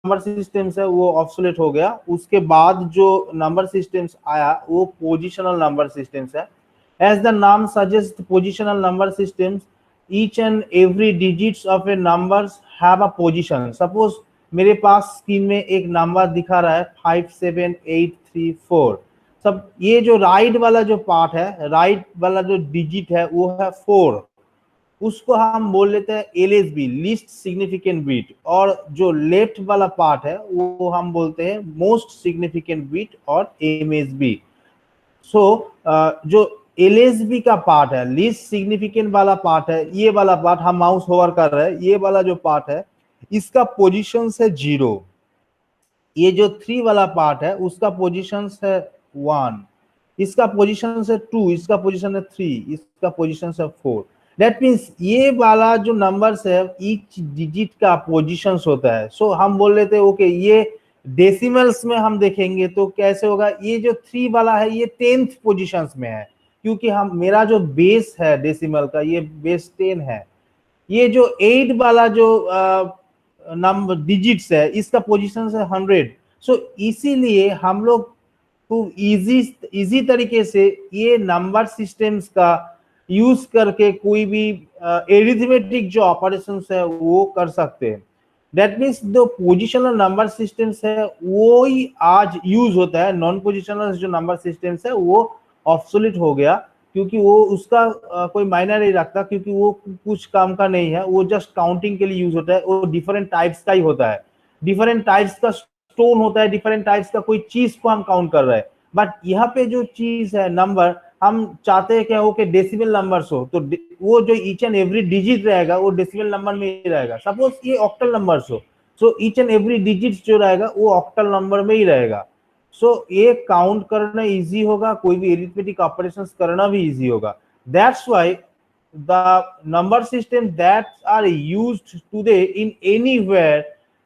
Number systems है वो obsolete हो गया। उसके बाद जो नंबर सिस्टम्स आया वो पोजिशनल नंबर सिस्टम्स है। एज द नाम suggest positional number systems, each and every digits of A numbers have a position. Suppose मेरे पास स्क्रीन में एक नंबर दिखा रहा है 57834। सब ये जो राइट वाला जो पार्ट है, राइट वाला जो डिजिट है वो है 4, उसको हम बोल लेते हैं एलएसबी, लीस्ट सिग्निफिकेंट बिट। और जो लेफ्ट वाला पार्ट है वो हम बोलते हैं मोस्ट सिग्निफिकेंट बिट और एमएसबी। सो जो एलएसबी का पार्ट है, लीस्ट सिग्निफिकेंट वाला पार्ट है, ये वाला पार्ट हम माउस होवर कर रहे हैं, ये वाला जो पार्ट है इसका पोजीशन है 0। ये जो 3 वाला पार्ट है उसका पोजीशन है 1, इसका पोजीशन है 2, इसका पोजीशन है 3, इसका पोजीशन है 4। दैट मीन्स ये वाला जो नंबर्स है ईच डिजिट का पोजीशंस होता है। सो हम बोल लेते हैं ओके ये डेसिमल्स में हम देखेंगे तो कैसे होगा, ये जो 3 वाला है ये 10th पोजीशंस में है, क्योंकि हम मेरा जो बेस है डेसिमल का ये बेस 10 है। ये जो 8 वाला जो नंबर डिजिट्स है इसका पोजीशन है 100। सो इसीलिए हम लोग खूब इजी तरीके से ये नंबर सिस्टम्स का यूज करके कोई भी एरिथमेटिक जो ऑपरेशंस है वो कर सकते हैं। दैट मीन्स जो पोजिशनल नंबर सिस्टम्स है वो ही आज यूज होता है। नॉन पोजिशनल जो नंबर सिस्टम्स है वो ऑब्सोलीट हो गया, क्योंकि वो उसका कोई मायने नहीं रखता, क्योंकि वो कुछ काम का नहीं है, वो जस्ट काउंटिंग के लिए यूज होता है। वो डिफरेंट टाइप्स का ही होता है, डिफरेंट टाइप्स का स्टोन होता है, डिफरेंट टाइप्स का कोई चीज को हम काउंट कर रहे हैं। बट यहाँ पे जो चीज है नंबर, हम चाहते हैं क्या हो कि डेसिमल नंबर्स हो, तो वो जो ईच एंड एवरी डिजिट रहेगा वो डेसिमल नंबर में ही रहेगा। सपोज ये ऑक्टल नंबर्स हो, so each and every digit जो रहेगा वो ऑक्टल नंबर में ही रहेगा। सो ये काउंट करना इजी होगा, कोई भी एरिथमेटिक ऑपरेशंस करना भी इजी होगा। That's why the number system that are used today in anywhere,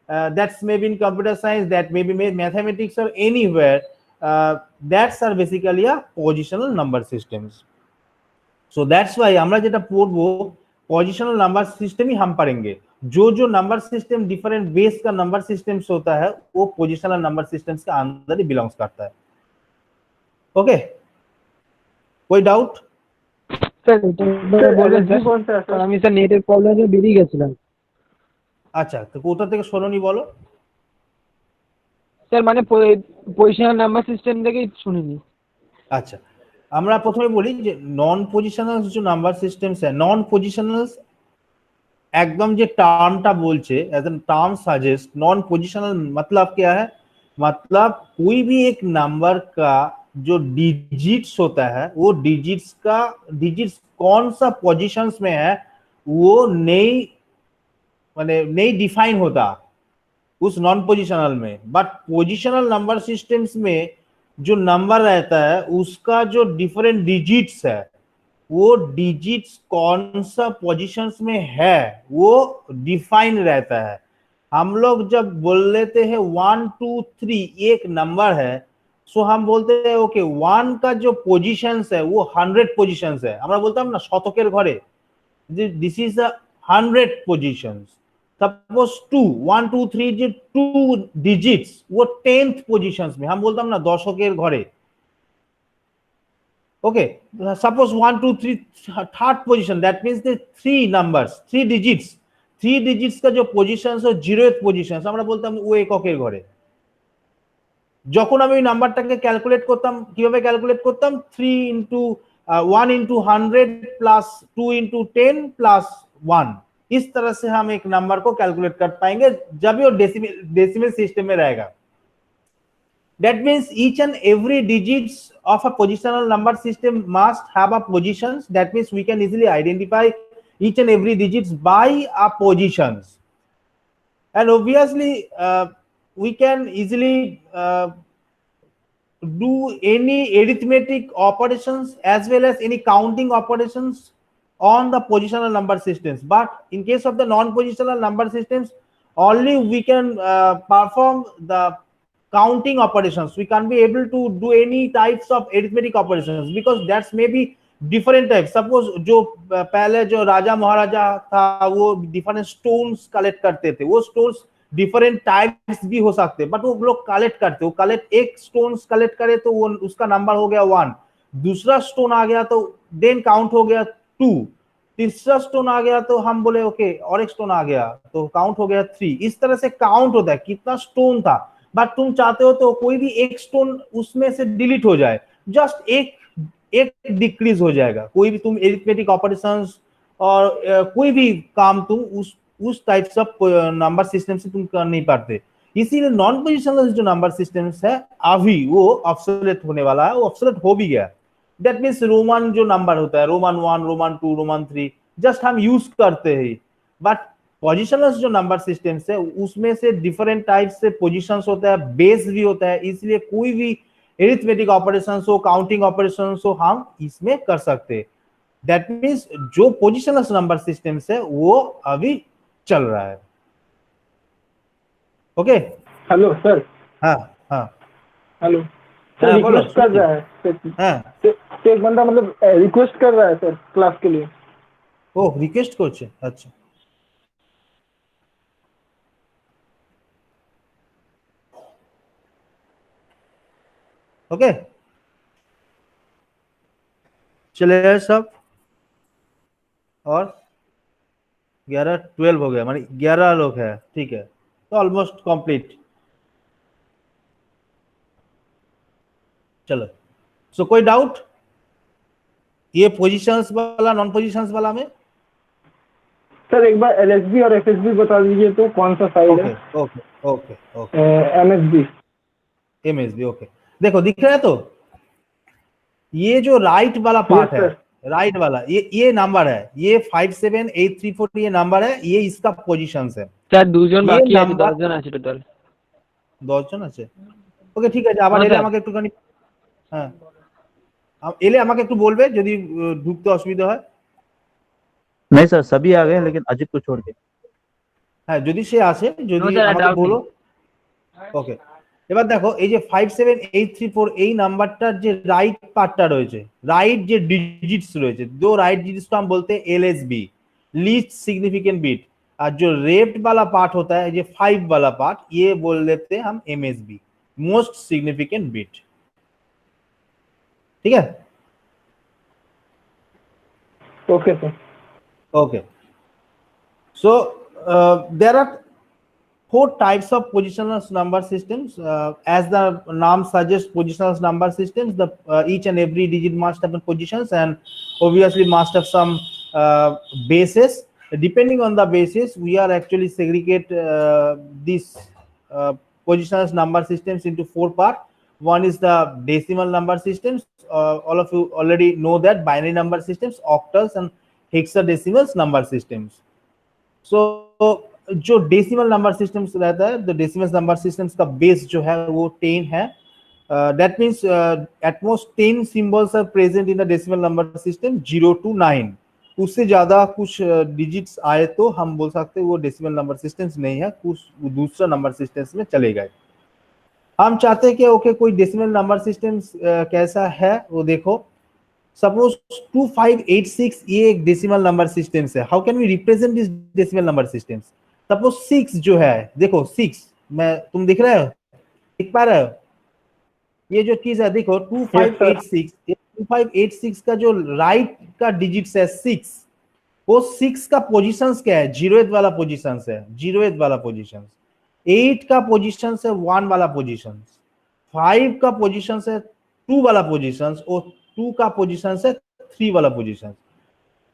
that's maybe in computer science, that maybe mathematics or anywhere, that's are basically a positional number systems. So that's why আমরা যেটা পড়বো positional number system ही हम पढ़ेंगे। जो जो number system different base का number systems होता है वो पोजिशनल नंबर सिस्टम्स के अंदर ही बिलोंग्स करता है। ओके, कोई डाउट? স্যার এটা বলবেন স্যার, আমি স্যার নেটের প্রবলেমে বেরিয়ে গেছিলাম। আচ্ছা, তো কোথা থেকে শোনোনি বলো? স্যার মানে পজিশনাল নাম্বার সিস্টেম থেকেই শুনিনি। আচ্ছা, আমরা প্রথমে বলি যে নন पोजिशनल जो नंबर सिस्टम्स है, नॉन पोजिशनल एकदम जो टर्मটা বলছে as an term suggest, non positional मतलब क्या है, मतलब कोई भी एक नंबर का जो डिजिट्स होता है वो डिजिट्स कौन सा पोजीशंस में है वो नहीं डिफाइन होता उस नॉन पोजिशनल में। बट पोजिशनल नंबर सिस्टम्स में जो नंबर रहता है उसका जो डिफरेंट डिजिट्स है वो डिजिट्स कौन सा पोजीशंस में है वो डिफाइन रहता है। हम लोग जब बोल लेते हैं 1 2 3 एक नंबर है, सो हम बोलते हैं ओके 1 का जो पोजीशंस है वो 100 पोजीशंस है। আমরা বলতাম না শতকের ঘরে, this is the 100 positions. Suppose 2 1 2 3 जो 2 डिजिट्स वो 10th पोजीशंस में, हम बोलताम ना দশকের ঘরে। Okay, suppose 1 2 3 third position, that means the 3 numbers 3 digits का जो पोजीशंस हो 0th पोजीशंस, আমরা বলতাম ও এককের ঘরে। যখন আমি ওই নাম্বারটাকে ক্যালকুলেট করতাম, কিভাবে ক্যালকুলেট করতাম, 3 into 1 into 100 plus 2 into 10 plus 1, इस तरह से हम एक नंबर को कैलकुलेट कर पाएंगे जब ये डेसिमल सिस्टम में रहेगा। That means each and every digits of a positional number system must have a positions. That means we can easily identify each and every digits by a positions, and obviously we can easily do any arithmetic operations as well as any counting operations on the positional number systems. But in case of the non-positional number systems, only we can perform the counting operations. We can't be able to do any types of arithmetic operations because that's maybe different types. Suppose जो पहले जो राजा महाराजा था वो different stones collect करते थे, वो stones different types भी हो सकते हैं, बट वो लोग कलेक्ट करते, वो कलेक्ट एक स्टोन कलेक्ट करे तो वो उसका नंबर हो गया 1, दूसरा स्टोन आ गया तो देन काउंट हो गया 2, तीसरा स्टोन आ गया तो हम बोले ओके और एक स्टोन आ गया तो काउंट हो गया 3। इस तरह से काउंट होता है कितना स्टोन था, बट तुम चाहते हो तो कोई भी एक स्टोन उसमें से डिलीट हो जाए, जस्ट एक एक डिक्रीज हो जाएगा। कोई भी तुम एरिथमेटिक ऑपरेशंस और कोई भी काम तुम उस टाइप्स ऑफ नंबर सिस्टम से तुम कर नहीं पाते। इसीलिए नॉन पोजिशनल जो नंबर सिस्टम्स है अभी वो ऑब्सोलेट होने वाला है, वो ऑब्सोलेट हो भी गया। दैट मीन्स रोमन जो नंबर होता है, रोमन 1, रोमन 2, रोमन 3, जस्ट हम यूज करते हैं, बट पोजिशनल जो नंबर सिस्टम्स है उसमें से डिफरेंट टाइप से पोजिशंस होता है, बेस भी होता है, इसलिए कोई भी एरिथमेटिक ऑपरेशंस हो, काउंटिंग ऑपरेशंस हो, हम इसमें कर सकते हैं। दैट मीन्स जो पोजिशनल नंबर सिस्टम्स है वो अभी चल रहा है। Okay hello sir. हाँ हाँ हेलो सर, हाँ बोलो। रिक्वेस्ट कर रहा है हाँ तो एक बंदा मतलब रिक्वेस्ट कर रहा है सर क्लास के लिए। ओह रिक्वेस्ट করছে, अच्छा ओके चले गए सब, और 11-12 हो गया, माने 11 लोग है, ठीक है, तो ऑलमोस्ट कंप्लीट। चलो, सो कोई डाउट ये पोजीशंस वाला नॉन पोजीशंस वाला में? सर एक बार एलएसबी और एफएसबी बता दीजिए तो कौन सा साइड ओके है? Okay okay okay MSB. MSB okay. देखो दिख रहा है, तो ये जो राइट वाला यस पार्ट है, सर। राइट वाला ये नंबर है, ये 57834 ये नंबर है, ये इसका पोजीशंस है। স্যার দুজন ये বাকি আছে, নাম্বার 10 জন আছে টোটাল। 10 জন আছে, ওকে ঠিক আছে, আবার হ্যাঁ এলে স্যার। আমাকে একটুখানি, হ্যাঁ এলে আমাকে একটু বলবে যদি ঢুকতে অসুবিধা হয়। नहीं सर, सभी आ गए लेकिन अजित को छोड़ के। হ্যাঁ যদি সে আসে, যদি নো স্যার, আমাকে ডাউট নেই। বলো। ওকে, এবার দেখো এই যে 57834 এই নাম্বারটার যে রাইট পার্টটা রয়েছে, রাইট যে डिजिट्स রয়েছে, दो राइट डिजिट्स को हम बोलते हैं एलएसबी, लीस्ट सिग्निफिकेंट बिट, और जो रेप्ड वाला पार्ट होता है, ये 5 वाला पार्ट, ये बोल देते हैं हम एमएसबी, मोस्ट सिग्निफिकेंट बिट। ठीक है, okay sir. okay, so there are 4 types of positional number systems, as the name suggests, positional number systems, the each and every digit must have positions and obviously must have some bases. Depending on the basis, we are actually segregate these positional number systems into 4 parts. One is the decimal number systems, all of you already know that, binary number systems, octals and hexadecimal number systems. So जो decimal number systems रहता है, the decimal number systems का base जो है वो 10 है। That means at most 10 symbols are present in the decimal number system 0 to 9। उससे ज्यादा कुछ डिजिट्स आए तो हम बोल सकते हैं वो डेसिमल नंबर सिस्टम्स नहीं है, कुछ दूसरा नंबर सिस्टम्स में चले गए। हम चाहते हैं कि ओके कोई डेसिमल नंबर सिस्टम्स कैसा है वो देखो। सपोज 2586 ये एक डेसिमल नंबर सिस्टम्स है। How can we represent this decimal number systems? Suppose 6 जो है, देखो 6, मैं तुम दिख रहे हो, दिख पा रहे हो? ये जो चीज है देखो 2586, 2586 का जो राइट का डिजिट्स है 6, वो 6 का पोजीशंस क्या है? 0th वाला पोजीशंस है, 0th वाला पोजीशंस। 8 का पोजीशंस है 1 वाला पोजीशंस। 5 का पोजीशंस है 2 वाला पोजीशंस, और 2 का पोजीशंस है 3 वाला positions.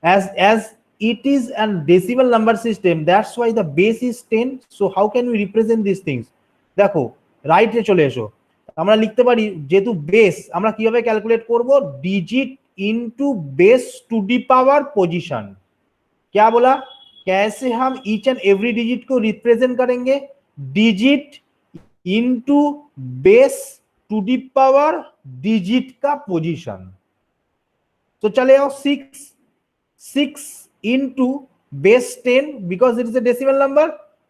as it is an decimal number system, that's why the base is 10. So how can we represent these things? দেখো রাইট এ চলে এসো, আমরা লিখতে পারি যেহেতু বেস, আমরা কিভাবে ক্যালকুলেট করব? Digit into base to the power position. क्या बोला? कैसे हम ईच एंड एवरी डिजिट को रिप्रेजेंट करेंगे? Digit into base to the power digit का पोजीशन। तो चले आओ 6 into base 10 because it is a decimal number,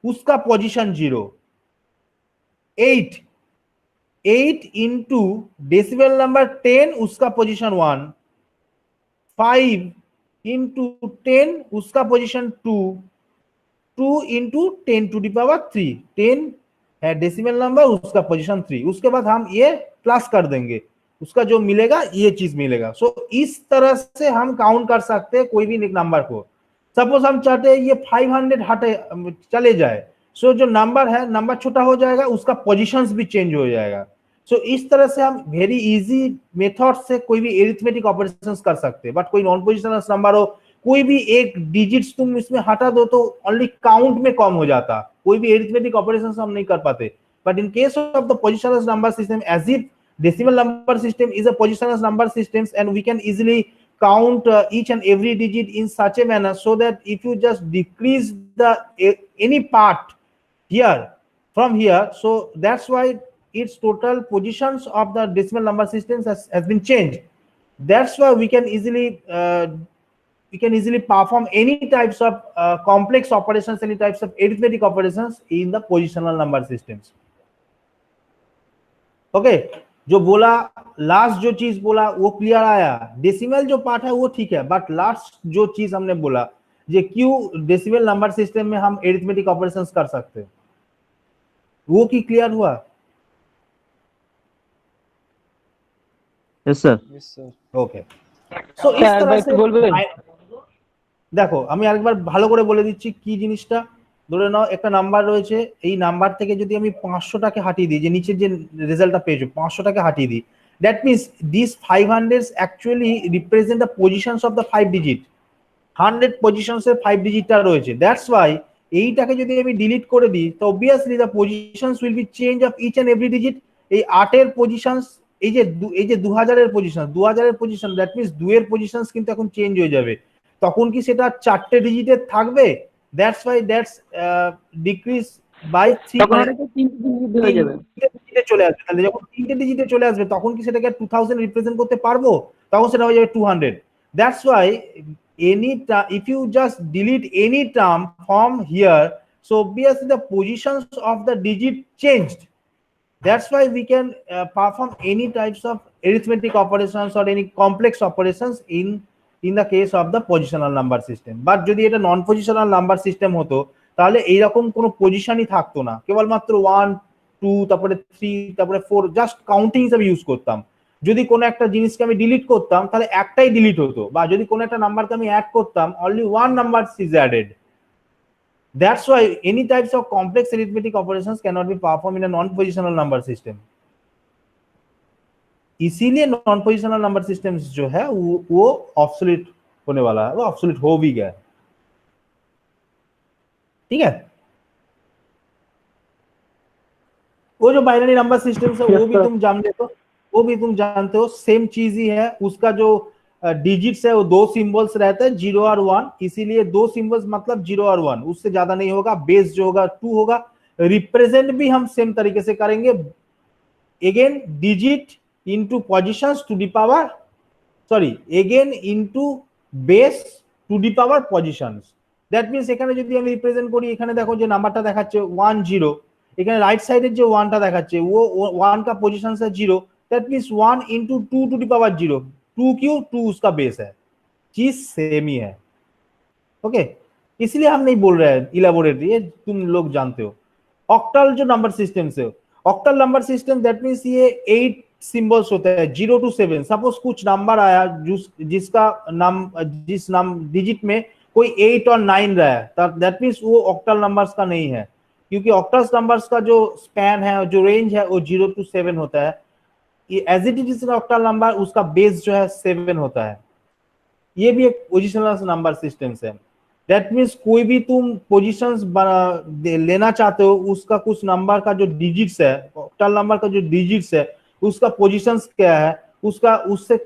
उसका पोजीशन 0। 8 into decimal number 10, उसका पोजीशन 1। 5 into 10, उसका पोजीशन 2। 2 इंटू 10⁻3, 10 है डेसिमल नंबर, उसका पोजीशन 3, उसके बाद हम ये प्लस कर देंगे, उसका जो मिलेगा ये चीज मिलेगा। सो इस तरह से हम काउंट कर सकते हैं कोई भी नंबर को। सपोज हम चाहते हैं ये 500 हटे चले जाए, सो जो नंबर है नंबर छोटा हो जाएगा, उसका पोजीशंस भी चेंज हो जाएगा। सो इस तरह से हम वेरी इजी मेथड से कोई भी एरिथमेटिक ऑपरेशंस कर सकते हैं। बट कोई नॉन पोजिशनल नंबर हो, कोई भी एक डिजिट्स तुम इसमें हटा दो तो ओनली काउंट में कम हो जाता, कोई भी एरिथमेटिक ऑपरेशंस हम नहीं कर पाते। But in case of the positional number system, as if decimal number system is a positional number systems, and we can easily count each and every digit in such a manner so that if you just decrease the any part here from here, so that's why its total positions of the decimal number systems has been changed. That's why we can easily perform any types of complex operations, any types of arithmetic operations in the positional number systems. Okay, जो बोला last जो चीज बोला वो clear आया। Decimal जो part है वो ठीक है, बट लास्ट जो चीज हमने बोला ये क्यों डेसिमल नंबर सिस्टम में हम एरिथमेटिक ऑपरेशंस कर सकते हैं, वो की क्लियर हुआ? Yes sir. ওকে, সো इस तरह से বলবেন দেখো আমি আরেকবার ভালো করে বলে দিচ্ছি কি জিনিসটা। ধরে নাও একটা নাম্বার রয়েছে, এই নাম্বার থেকে যদি আমি 500টাকে হাটিয়ে দিই, যে নিচের যে রেজাল্টটা পেয়েছো 500টাকে হাটিয়ে দিই, that means this 500 actually represent the positions of the 5 digit. 100 positions এর 5 ডিজিটটা রয়েছে, দ্যাটস ওয়াই এইটাকে যদি আমি ডিলিট করে দিই তো obviously the positions will be change of each and every digit. এই 8 এর পজিশনস, এই যে 2000 এর পজিশন, 2000 এর পজিশন, দ্যাট মিন্স 2 এর পজিশনস কিন্তু এখন চেঞ্জ হয়ে যাবে। তখন কি সেটা 4টে ডিজিটের থাকবে? That's why that's decrease by 3, তখন এটা 3 ডিজিট হয়ে যাবে, ডিজিটে চলে আসবে। তাহলে যখন 3টে ডিজিটে চলে আসবে তখন কি সেটাকে 2000 রিপ্রেজেন্ট করতে পারবো? তখন সেটা হয়ে যাবে 200। That's why any if you just delete any term from here, so obviously the positions of the digit changed. That's why we can perform any types of arithmetic operations or any complex operations in the case of the positional number system. But যদি এটা নন positional number system হতো তাহলে এইরকম কোনো পজিশনই থাকতো না, কেবলমাত্র 1 2 তারপরে 3 তারপরে 4 জাস্ট কাউন্টিং হিসেবে ইউজ করতাম। যদি কোনো একটা জিনিসকে আমি ডিলিট করতাম তাহলে একটাই ডিলিট হতো, বা যদি কোনো একটা নাম্বারকে আমি অ্যাড করতাম only one number is added. That's why any types of complex arithmetic operations cannot be performed in a non-positional number system. इसीलिए नॉन पोजिशनल नंबर सिस्टम्स जो है वो ऑब्सोलीट होने वाला है, वो ऑब्सोलीट हो भी गया। ठीक है, वो जो बाइनरी नंबर सिस्टम्स है वो भी तुम जानते हो, सेम चीज ही है। उसका जो डिजिट्स है वो 2 सिंबल्स रहते हैं, 0 और 1, इसीलिए 2 सिंबल्स मतलब 0 और 1, उससे ज्यादा नहीं होगा। बेस जो होगा 2 होगा। रिप्रेजेंट भी हम सेम तरीके से करेंगे, again digit into positions to the power, sorry, again into base to the power positions. That means এখানে যদি আমি রিপ্রেজেন্ট করি, এখানে দেখো যে নাম্বারটা দেখাচ্ছে 1 0, এখানে রাইট সাইডের যে 1টা দেখাচ্ছে वो 1 का पोजीशन है 0, that means 1 into 2 to the power 0, 2 क्यों, 2 उसका बेस है, चीज सेम ही है। ओके, इसलिए हम नहीं बोल रहे हैं इलेबोरेट, ये तुम लोग जानते हो। ऑक्टल जो नंबर सिस्टम से, octal number system that means ये 8 सिंबल्स होते हैं 0 to 7। सपोज कुछ नंबर आया जिस नाम डिजिट में कोई 8 और 9 रहा है, दैट मीन्स वो ऑक्टल नंबर्स का नहीं है, क्योंकि ऑक्टल नंबर्स का जो स्पैन है, जो रेंज है वो 0 to 7 होता है। ये as it is octal number, उसका बेस जो है 7 होता है। ये भी एक पोजिशनल नंबर सिस्टम है। दैट मीन्स कोई भी तुम पोजिशंस लेना चाहते हो, उसका कुछ नंबर का जो डिजिट्स है, ऑक्टल नंबर का जो डिजिट्स है उसका पोजीशंस क्या है, उसका उससे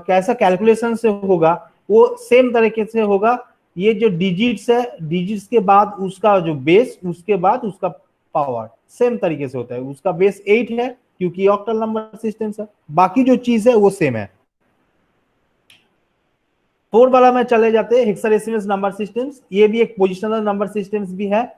कैसा कैलकुलेशन से होगा, वो सेम तरीके से होगा। ये जो डिजिट्स है, डिजिट्स के बाद उसका जो बेस, उसके बाद उसका पावर सेम तरीके से होता है। उसका बेस 8 है क्योंकि ऑक्टल नंबर सिस्टम है, बाकी जो चीज है वो सेम है। 4 वाला में चले जाते हैं, हेक्साडेसिमल नंबर सिस्टम्स। ये भी एक पोजिशनल नंबर सिस्टम्स भी है।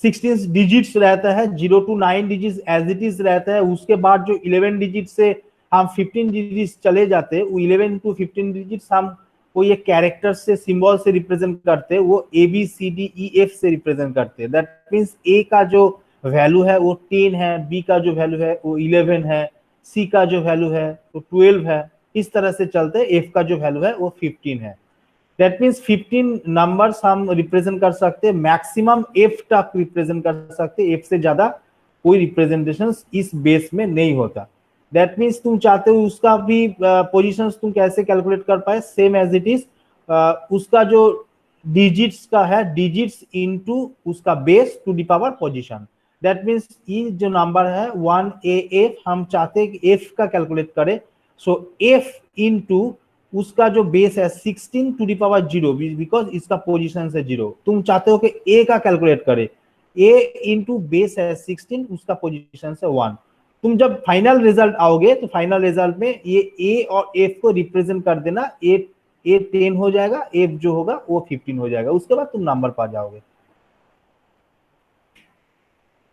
16 डिजिट्स रहता है, 0 to 9 digits as it is रहता है। उसके बाद जो 11 डिजिट से हम 15 डिजिट्स चले जाते हैं, वो 11 to 15 डिजिट्स हम वो ये कैरेक्टर से सिंबल से रिप्रेजेंट करते हैं, वो ABCDEF से रिप्रेजेंट करते हैं। दैट मीन्स A का जो वैल्यू है वो 10 है, B का जो वैल्यू है वो 11 है, C का जो वैल्यू है वो 12 है, इस तरह से चलते हैं। F का जो वैल्यू है वो 15 है। दैट मीन्स 15 नंबर्स हम रिप्रेजेंट कर सकते हैं, मैक्सिमम F तक रिप्रेजेंट कर सकते हैं, F से ज्यादा कोई रिप्रेजेंटेशन इस बेस में नहीं होता। दैट मीन्स तुम चाहते हो उसका भी पोजीशंस तुम कैसे कैलकुलेट कर पाए, सेम एज इट इज, उसका जो डिजिट्स का है, डिजिट्स इनटू उसका base to the power position. That means ये जो नंबर है 1AF, हम चाहते हैं कि F का कैलकुलेट करें, सो F इनटू उसका जो बेस है 16 टू द पावर 0, बिकॉज इसका पोजीशन है 0। तुम चाहते हो कि A का कैलकुलेट करे, A इंटू बेस है 16, उसका पोजीशन है 1। तुम जब फाइनल रिजल्ट आओगे तो फाइनल रिजल्ट में ये A और F को रिप्रेजेंट कर देना, A 10 हो जाएगा, F जो होगा वो 15 हो जाएगा, उसके बाद तुम नंबर पा जाओगे।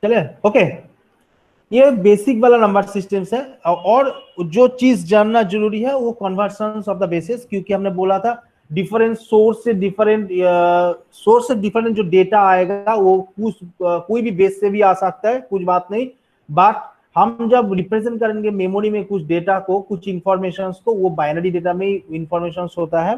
चले, ओके, ये बेसिक वाला नंबर सिस्टम्स है। और जो चीज जानना जरूरी है वो कन्वर्जन ऑफ द बेसिस, क्योंकि हमने बोला था डिफरेंट सोर्स से डिफरेंट जो डेटा आएगा वो कुछ कोई भी बेस से भी आ सकता है, कुछ बात नहीं। बट हम जब रिप्रेजेंट करेंगे मेमोरी में कुछ डेटा को, कुछ इंफॉर्मेशंस को, वो बाइनरी डेटा में इंफॉर्मेशंस होता है,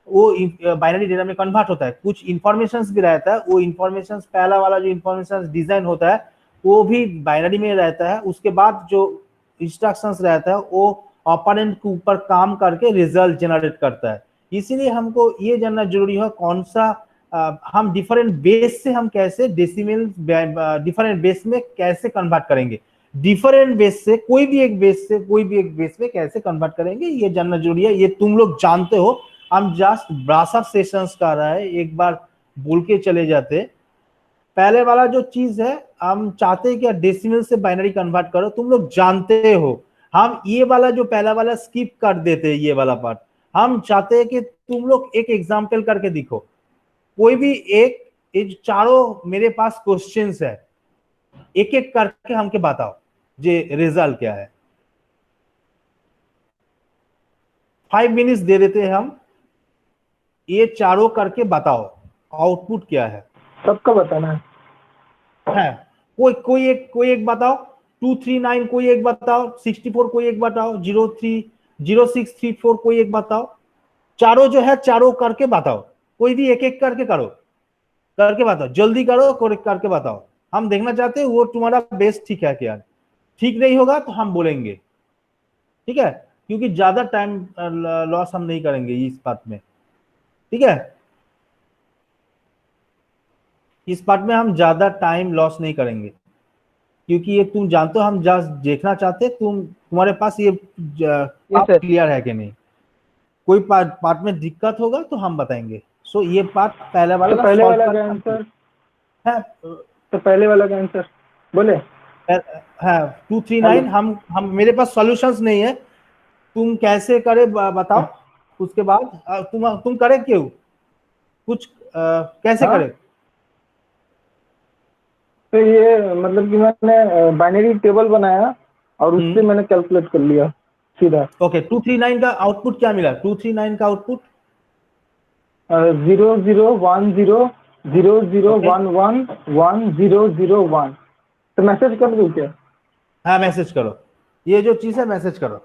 वो बाइनरी डेटा में कन्वर्ट होता है। कुछ इंफॉर्मेशंस भी रहता है, वो इंफॉर्मेशंस पहला वाला जो इंफॉर्मेशंस डिजाइन होता है वो भी बाइनरी में रहता है। उसके बाद जो इंस्ट्रक्शंस रहता है वो ऑपरेंड के ऊपर काम करके रिजल्ट जनरेट करता है। इसीलिए हमको ये जानना जरूरी है कौन सा हम डिफरेंट बेस से हम कैसे डेसिमल डिफरेंट बेस में कैसे कन्वर्ट करेंगे, डिफरेंट बेस से कोई भी एक बेस में कैसे कन्वर्ट करेंगे, ये जानना जरूरी है। ये तुम लोग जानते हो, हम जस्ट ब्रश अप सेशंस कर रहा है, एक बार बोल के चले जाते। पहले वाला जो चीज है हम चाहते हैं कि डेसिमल से बाइनरी कन्वर्ट करो, तुम लोग जानते हो। हम ये वाला जो पहला वाला स्किप कर देते हैं, ये वाला पार्ट हम चाहते हैं कि तुम लोग एक एग्जांपल करके दिखो। कोई भी एक चारों मेरे पास क्वेश्चंस है, एक एक करके हमके बताओ जे रिजल्ट क्या है। 5 मिनट्स दे देते हैं हम, ये चारों करके बताओ आउटपुट क्या है। सबका बताना है कोई एक बताओ, 239 कोई एक बताओ, 64 कोई एक बताओ, 0634 कोई एक बताओ। चारों जो है चारों करके बताओ, कोई भी एक एक करके करके बताओ, जल्दी करो, करके बताओ। हम देखना चाहते हैं वो तुम्हारा बेस ठीक है क्या। ठीक नहीं होगा तो हम बोलेंगे, ठीक है, क्योंकि ज्यादा टाइम लॉस हम नहीं करेंगे इस बात में, ठीक है। इस पार्ट में हम ज्यादा टाइम लॉस नहीं करेंगे, क्योंकि ये तुम जानते हो हम जस्ट देखना चाहते हैं तुम्हारे पास ये क्लियर है कि नहीं। कोई पार्ट में दिक्कत होगा तो हम बताएंगे। सो ये पार्ट पहले वाला तो पहले वाला का आंसर है, तो पहले वाला का आंसर बोले है 239। हम मेरे पास सॉल्यूशंस नहीं है, तुम कैसे करे बताओ। उसके बाद तुम करे क्यों कुछ कैसे करे। तो ये मतलब कि मैंने बाइनरी टेबल बनाया और उससे मैंने कैलकुलेट कर लिया सीधा। ओके, 239 का आउटपुट क्या मिला। 239 का आउटपुट 001000111001। तो मैसेज कर दूं क्या। हाँ मैसेज करो, ये जो चीज है मैसेज करो।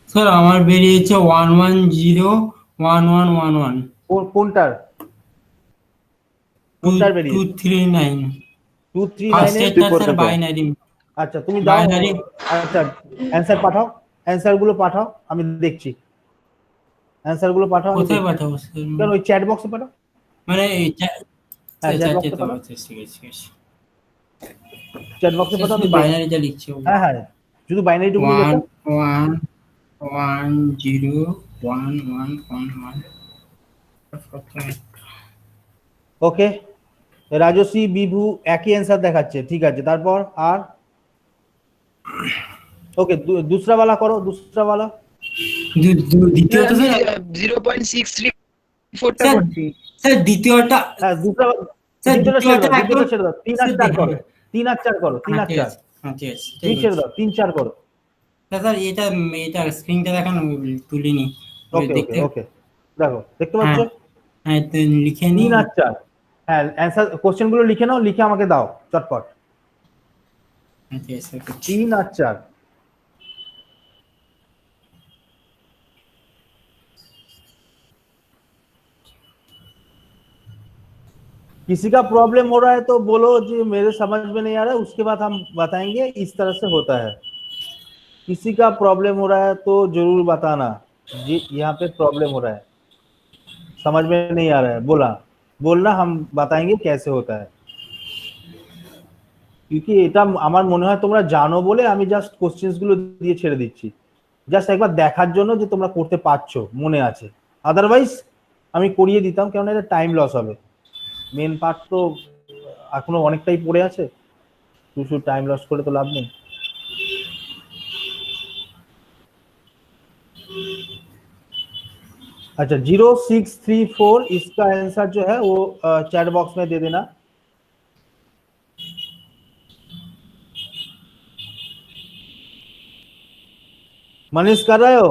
স্যার আমার বেরিয়েছে 1101111 কোনটার বেরিয়েছে 239 239 এর স্যার বাইনারি। আচ্ছা তুমি দাও, আচ্ছা অ্যানসার পাঠাও, অ্যানসার গুলো পাঠাও, আমি দেখছি। অ্যানসার গুলো পাঠাও, কোথায় পাঠাবো স্যার। কেন ওই চ্যাট বক্সে পাঠাও, মানে এই চ্যাট বক্সে পাঠাও, ঠিক আছে চ্যাট বক্সে পাঠাও। শুধু বাইনারিটা লিখছি। হ্যাঁ হ্যাঁ, শুধু বাইনারিটুকু লিখো। 1101111। ওকে, রাজশ্রী বিভু একই অ্যান্সার দেখাচ্ছে, ঠিক আছে। তারপর আর ওকে दूसरा वाला करो, दूसरा वाला দ্বিতীয়টা স্যার 0.634 টা করছি স্যার। দ্বিতীয়টা হ্যাঁ दूसरा স্যার দ্বিতীয়টা ছেড়ে দাও, 3 আর 4 করো, 3 আর 4 করো, 3 আর 4। হ্যাঁ ঠিক আছে, ঠিক ছেড়ে দাও, 3 4 করো। স্যার এটা এটা স্ক্রিনটা দেখানো তুলিনি ওই ওকে ওকে দেখতে। ওকে, দেখো দেখতে পাচ্ছ? হ্যাঁ হ্যাঁ তো লিখে নি। 3 আর 4। হ্যাঁ, অ্যান্সার কোশ্চেন গুলো লিখে নাও, লিখে আমাকে দাও চটপট। আচ্ছা স্যার করছি। 3 আর 4। किसी का प्रॉब्लम हो रहा है तो बोलो जी मेरे समझ में नहीं आ रहा है, उसके बाद हम बताएंगे इस तरह से होता है। किसी का प्रॉब्लम हो रहा है तो जरूर बताना जी यहाँ पे प्रॉब्लम हो रहा है, समझ में नहीं आ रहा है, बोलना, हम बताएंगे कैसे होता है। क्योंकि এটা আমার মনে হয় তোমরা জানো বলে আমি জাস্ট কোশ্চেন্স গুলো দিয়ে ছেড়ে দিচ্ছি, জাস্ট একবার দেখার জন্য যে তোমরা করতে পারছো, মনে আছে। আদারওয়াইজ আমি করিয়ে দিতাম, কারণ এটা টাইম লস হবে। মেন পার্ট তো এখনো অনেকটাই পড়ে আছে, শুধু টাইম লস করে তো লাভ নেই। अच्छा 0634 इसका आंसर जो है वो चैट बॉक्स में दे देना। मनीष कर रहे हो?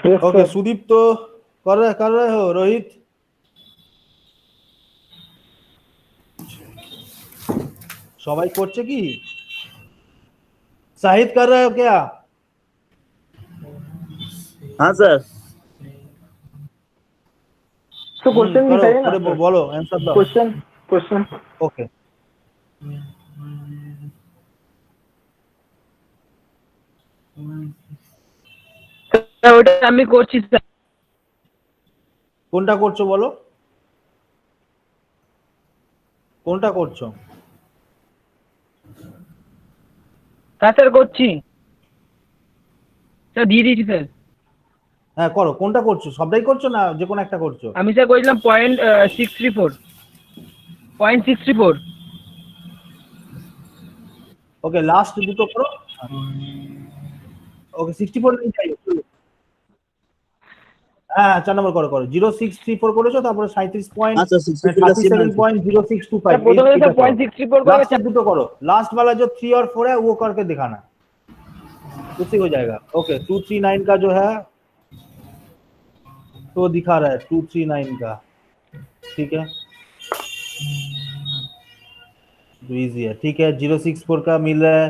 Yes okay, sir. सुदीप तो कर रहे हो? रोहित? সবাই করছে কি? साहिद कर रहे हो क्या? हाँ सर। तो क्वेश्चन करो, दिखाइए ना करे सर। बोलो आंसर दो। क्वेश्चन क्वेश्चन ओके, স্যার ওটা আমি করছি স্যার। কোনটা করছো বলো, কোনটা করছো? হ্যাঁ স্যার করছি স্যার, দিয়ে দিয়েছি স্যার। হ্যাঁ করো, কোনটা করছো? সবটাই করছো না যে কোনো একটা করছো? আমি স্যার করেছিলাম 0.634। ওকে, লাস্ট দুটো করো। ওকে 64 नहीं चाहिए। হ্যাঁ 4 নম্বর করো করো, 0634 করেছো, তারপরে 37 পয়েন্ট हाँ सर 63 का सेम आंसर। 37.0625 স্যার প্রথমে এটা স্যার করো। 0.634 করে लास्ट दुटो करो, लास्ट वाला जो 3 और 4 है वो करके दिखाना, उसी हो जाएगा। ओके 239 का जो है तो दिखा रहा है 239 का, ठीक है, तो इजी है, ठीक है। 064 का मिल रहा है।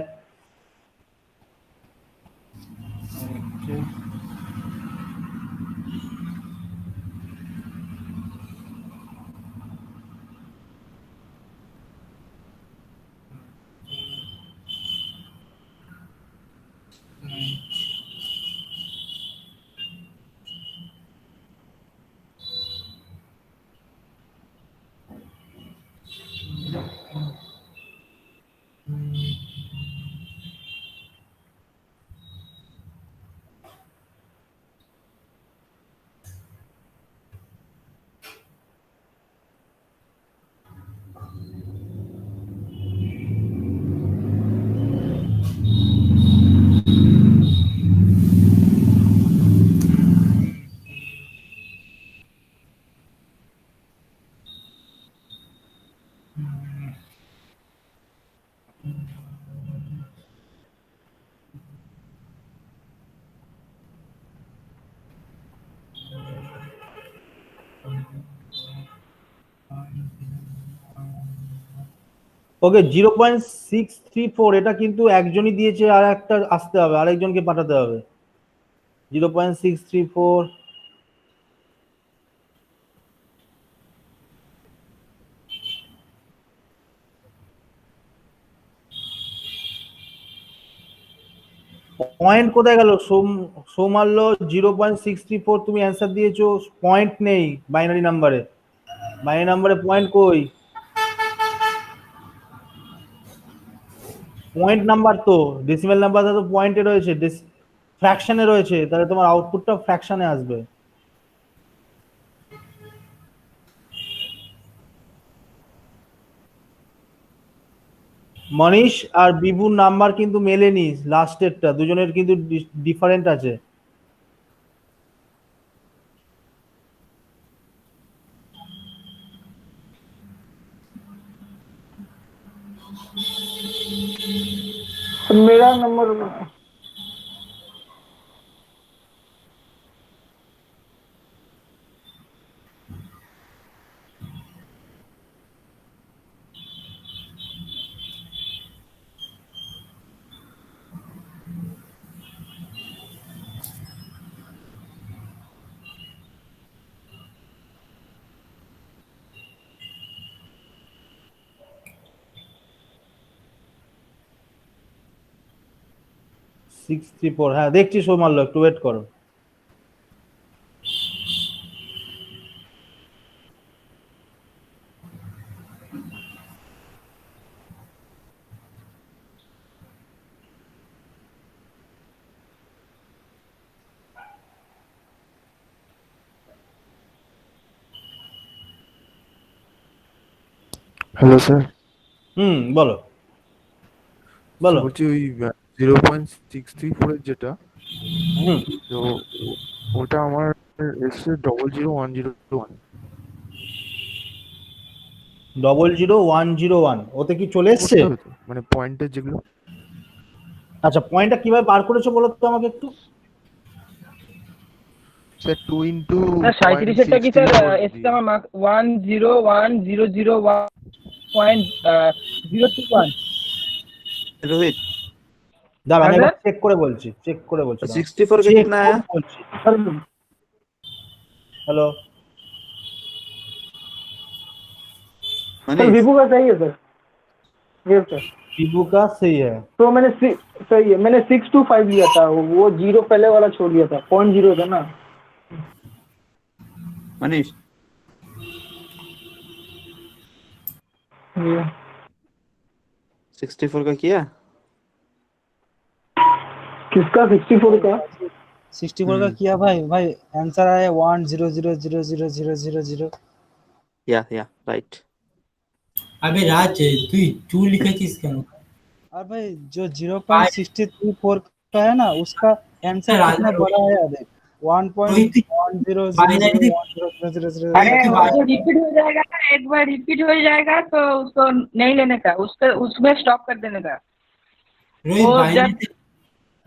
ওকে 0.634 এটা কিন্তু একজনই দিয়েছে, আর একটা আসতে হবে, আরেকজনকে পাঠাতে হবে। 0.634 পয়েন্ট কোথায় গেল? সোমাল্য 0.634 তুমি অ্যান্সার দিয়েছো, পয়েন্ট নেই বাইনারি নাম্বারে, বাইনারি নাম্বারে পয়েন্ট কই? পয়েন্ট নাম্বার তো ডেসিমেল নাম্বারটা তো পয়েন্টে রয়েছে, ফ্র্যাকশনে রয়েছে, তাহলে তোমার আউটপুটটা ফ্র্যাকশনে আসবে। মনীষ আর বিভুর নাম্বার কিন্তু মেলেনি, লাস্টেরটা দুজনের কিন্তু ডিফারেন্ট আছে। तो मेरा नंबर 634, হ্যাঁ দেখছি সৌমাল্য, একটু ওয়েট করো। হ্যালো স্যার, বলো বলো। বলছি ওই 0.634 যেটা, হুম তো ওটা আমার এসছে 000101। 000101, ওতে কি চলে এসছে? করতে হবে তো, মানে পয়েন্টের যেগুলো। আচ্ছা, পয়েন্টটা কিভাবে বার করেছো বলো তো আমাকে একটু। স্যার 2 ইন্টু স্যার 37-এরটা কি স্যার এসছে আমার মার্ক 10100.021। रोहित দাঁড়া, আমি হ্যাঁ একবার স্যার। চেক করে বলছি, চেক করে বলছি, 64 का চেক कितना आया? বলছি। হ্যালো सर मनीष विभू का सही है सर। ये सर टीबू का सही है। तो सही है, मैंने 625 लिया था, वो जीरो पहले वाला छोड़ दिया था, 0.0 था ना। मनीष ये 64 का किया? किसका 64 का? 64 का किया भाई। भाई आंसर आया 100000000। या राइट। আবে রাজ, তুই 2 লিখেছিস কেন? और भाई जो 0.634 का है ना, उसका आंसर राज, कितना बड़ा है देख। रोहित, तुई বাইনারিতে 1.1000000000। अरे रोहित, वो जो रिपीट हो जाएगा ना, एक बार रिपीट हो जाएगा तो उसको नहीं लेने का, उसका उसमें स्टॉप कर देने का। रोहित वो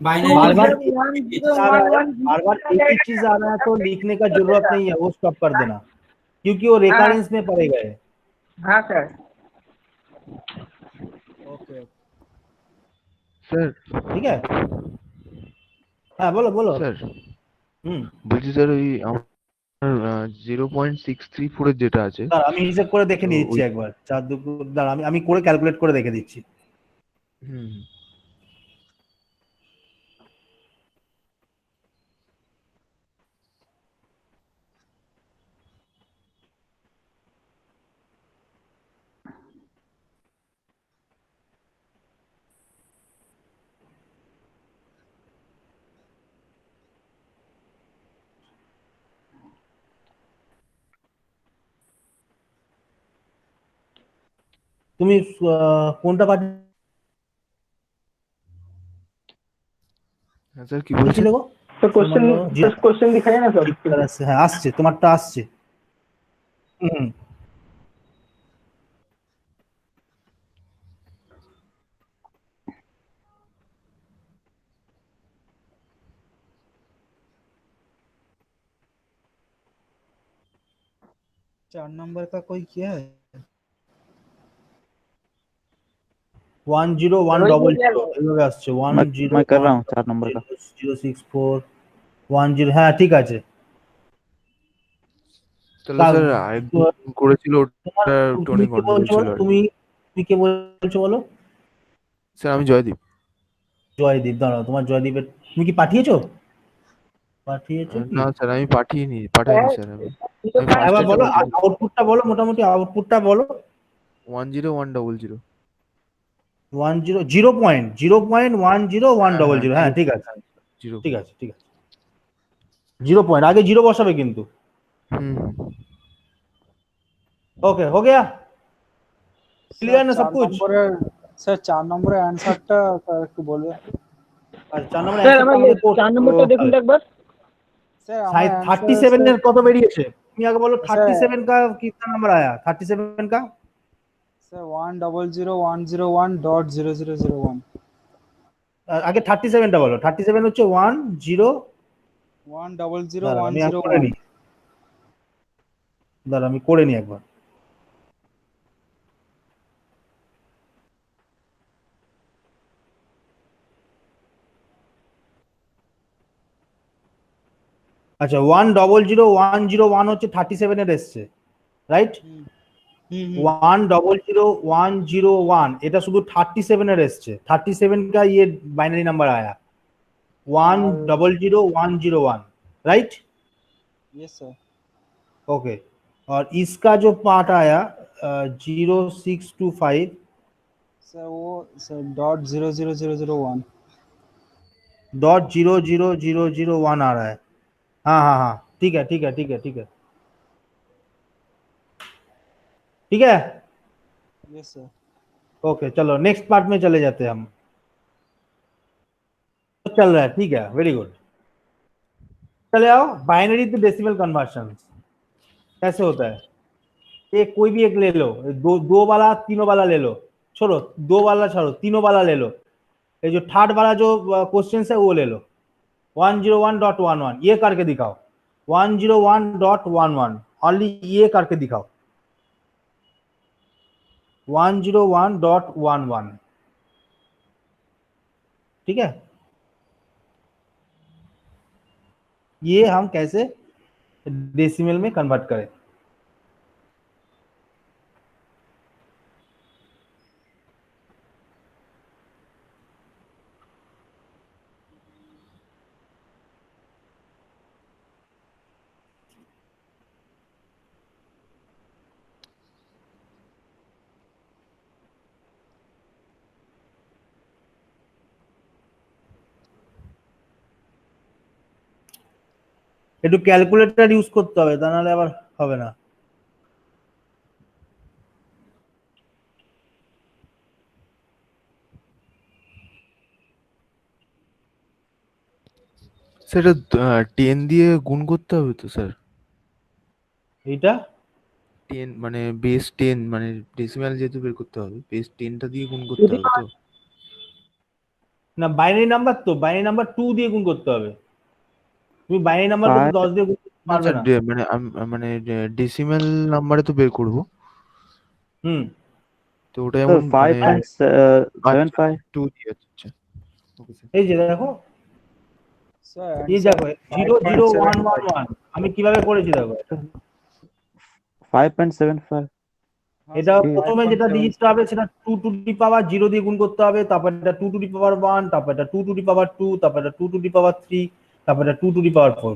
বাইনারিতে बार जब बार বাইনারিতে एक ही चीज आ रहा है, बार बार एक ही चीज आ रहा है तो लिखने का जरूरत नहीं है, वो स्टॉप कर देना, क्योंकि वो रेकरेंस में पड़ेगा। हाँ सर। ओके স্যার ठीक है, হ্যাঁ বলো বলো। স্যার হুম বলছি স্যার ওই আমার 0.634 যেটা আছে, দাঁড়া, আমি হিসাব করে দেখে তো নিচ্ছি ওই একবার, 4 2, দাঁড়া আমি করে ক্যালকুলেট করে দেখে দিচ্ছি। হুম তুমি কোনটা হ্যাঁ স্যার কি বলছেন? পাঠিয়েছিলে গো? तो क्वेश्चन दिखाइए ना सर। ঠিক আছে, হ্যাঁ আসছে, তোমারটা আসছে। হুম 4 नंबर का कोई किया है? 10100 এইভাবে আসছে, मैं कर रहा हूँ 4 नंबर का। 101006410, হ্যাঁ ঠিক আছে। তাহলে স্যার আরেকজন করেছিল, তোমার ওটা তুমি টোনে কে গন্ডগোল বলছো ছিল বলো, আর কি। তুমি কে বলছো বলো? স্যার আমি জয়দীপ। জয়দীপ, দাঁড়াও, তোমার জয়দীপের তুমি কি পাঠিয়েছো কি? না স্যার আমি পাঠাইনি স্যার, আমি একবার ফার্স্ট বলো, টাইম আউটপুটটা বলো, মোটামুটি আউটপুটটা বলো। 10100। 0.10100, হ্যাঁ ঠিক আছে, 0. ঠিক আছে ঠিক আছে। 0 पॉइंट आगे 0 বসাবে কিন্তু। হুম ओके हो गया, क्लियर ना सब 4 कुछ? নম্বরের স্যার 4 নম্বরের आंसरটা একটু বলবেন। আর 4 নম্বর স্যার অ্যানসারটা আমার আমাদের 4 নম্বরটা দেখুন তো একবার। স্যার আমার आंसर 37 এর কত বেরিয়েছে? তুমি আগে বলো স্যার 37 का कितना नंबर आया, 37 का স্যার 1001001.0001 আগে 37টা বলো। 37 হচ্ছে 10। দাঁড়া আমি এক করে 1001001 নিই, দাঁড়া আমি করে নিই একবার। আচ্ছা 1001001 হচ্ছে 37 এর এসছে, রাইট? 1001001 এটা শুধু 37 এর এসছে। 37 का ये बाइनरी नंबर आया 1001001, राइट? Yes sir. ओके, और इसका जो पार्ट आया 0625 सर वो सर .00001 .00001 आ रहा है। हाँ हाँ हाँ, ठीक है ठीक है ठीक है ठीक है ठीक है। Yes sir. ओके चलो नेक्स्ट पार्ट में चले जाते हैं हम। चल रहा है, ठीक है, वेरी गुड। चले आओ, बाइनरी टू डेसिमल कन्वर्शन कैसे होता है। एक कोई भी एक ले लो, दो वाला तीनों वाला ले लो, छोड़ो दो वाला छोड़ो, तीनों वाला ले लो। ये जो थर्ड वाला जो क्वेश्चन है वो ले लो, 101.11 ये करके दिखाओ। 101.11 ओनली ये करके दिखाओ। 101.11 ठीक है। ये हम कैसे डेसिमल में कन्वर्ट करें। একটু ক্যালকুলেটর ইউজ করতে হবে, তা নাহলে আবার হবে না। স্যার এটা 10 দিয়ে গুণ করতে হবে তো স্যার? এইটা 10 মানে বেস 10 মানে ডেসিমাল যেহেতু বের করতে হবে, বেস 10টা দিয়ে গুণ করতে হবে তো? না, বাইনারি নাম্বার তো, বাইনারি নাম্বার 2 দিয়ে গুণ করতে হবে। তুমি বাইনারি নাম্বার তো 10 দিয়ে গুণ করতে না পারবে স্যার, না। মানে ডেসিমাল নাম্বারে তো বের করব। হুম, তো ওটা सर এমন মানে 5.75 2 দিয়ে আচ্ছা। Okay sir. এই যে দেখো, सर এই দেখো 00111 আমি কিভাবে করেছি দেখো। 5.75 এটা প্রথমে যেটা ডিজিট হবে সেটা 2 টু দি পাওয়ার 0 দিয়ে গুণ করতে হবে, তারপর এটা 2 টু দি পাওয়ার 1, তারপর এটা 2 টু দি পাওয়ার 2, তারপর এটা 2 টু দি পাওয়ার 3, তারপর এটা 2 টু দি পাওয়ার 4।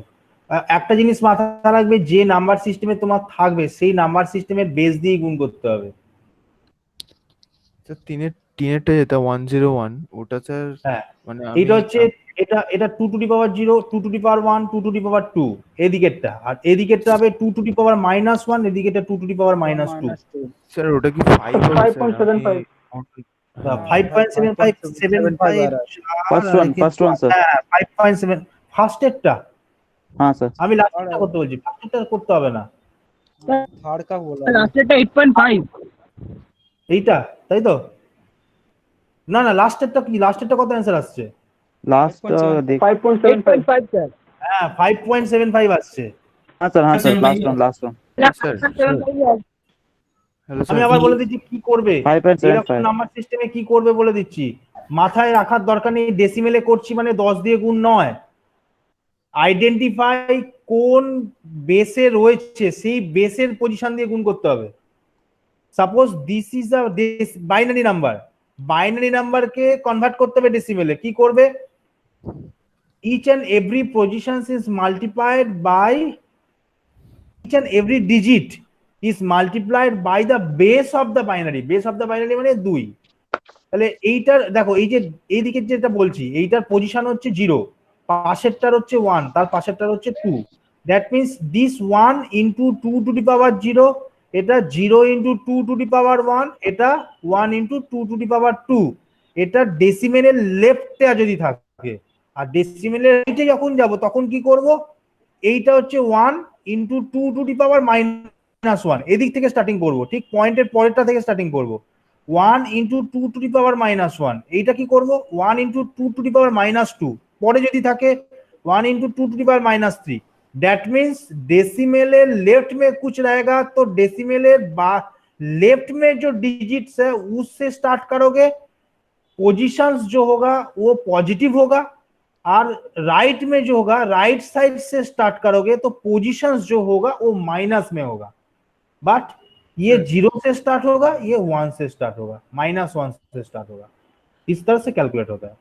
একটা জিনিস মাথায় রাখবে, যে নাম্বার সিস্টেমে তোমার থাকবে সেই নাম্বার সিস্টেমের বেস দিয়ে গুণ করতে হবে। স্যার তিনেরটা যেটা 101 ওটা স্যার হ্যাঁ, মানে এইটা হচ্ছে এটা 2 to the power 0, 2 to the power 1, 2 to the power 2 এদিকেরটা, আর এদিকেরটা হবে 2 টু দি পাওয়ার -1, এদিকেরটা 2 টু দি পাওয়ার -2। স্যার ওটা কি 5 হবে স্যার? 5.75 5.75 First one, sir. হ্যাঁ 5.7 ফার্স্টেরটা। हाँ सर। আমি লাস্টেরটা করতে বলছি, ফার্স্টেরটা করতে হবে না। थर्ड का बोला लास्ट डेट 8.5 এইটা তাই তো? না না, লাস্টেরটা কি, লাস্টেরটা কত অ্যান্সার আসছে? लास्ट 5.75 देख 5.75 सर হ্যাঁ 5.75 আসছে। हाँ sir last one sir hello আমি স্যার। আবার বলে দিচ্ছি কি করবে, 5.75 এরকম নাম্বার সিস্টেমে কি করবে বলে দিচ্ছি। মাথায় রাখার দরকার নেই ডেসিমেলে করছি মানে 10 দিয়ে গুণ নয়। আইডেন্টিফাই কোন বেসে রয়েছে সেই বেসের পজিশন দিয়ে গুণ করতে হবে। Suppose this is a binary number, binary নাম্বারকে কনভার্ট করতে হবে ডেসিমেলে। কি করবে? each and every position is multiplied by each and every digit is multiplied by the base of the binary. base of the binary মানে 2। তাহলে এইটার দেখো, এই যে এইদিকে যেটা বলছি এইটার পজিশন হচ্ছে 0, পাশেরটার হচ্ছে 1, তার পাশেরটার হচ্ছে 2। That means this 1 into 2 to the power 0, এটা 0 ইন্টু 2 টু দি পাওয়ার 1, এটা 1 ইন্টু 2 টু দি পাওয়ার 2। এটা ডেসিমেলের লেফটে যদি থাকে, আর ডেসিমেলের রাইটে যখন যাব তখন কি করব? এইটা হচ্ছে 1 ইন্টু 2 টু দি পাওয়ার -1 এদিক থেকে স্টার্টিং করব, ঠিক পয়েন্টের পরেরটা থেকে স্টার্টিং করব। 1 ইন্টু 2 টু দি পাওয়ার -1, এইটা কি করব 1 ইন্টু 2 টু দি পাওয়ার -2, পরে যদি থাকে 1 into 2 to the power -3, that means decimal left में कुछ रहेगा तो डेसिमल लेफ्ट में जो डिजिट्स है उससे स्टार्ट करोगे, पोजीशंस जो होगा वो पॉजिटिव होगा, और राइट में जो होगा राइट साइड से स्टार्ट करोगे तो पोजीशंस जो होगा वो माइनस में होगा, बट ये 0 से स्टार्ट होगा, ये 1 से स्टार्ट होगा, -1 से स्टार्ट होगा। इस तरह से कैलकुलेट होता है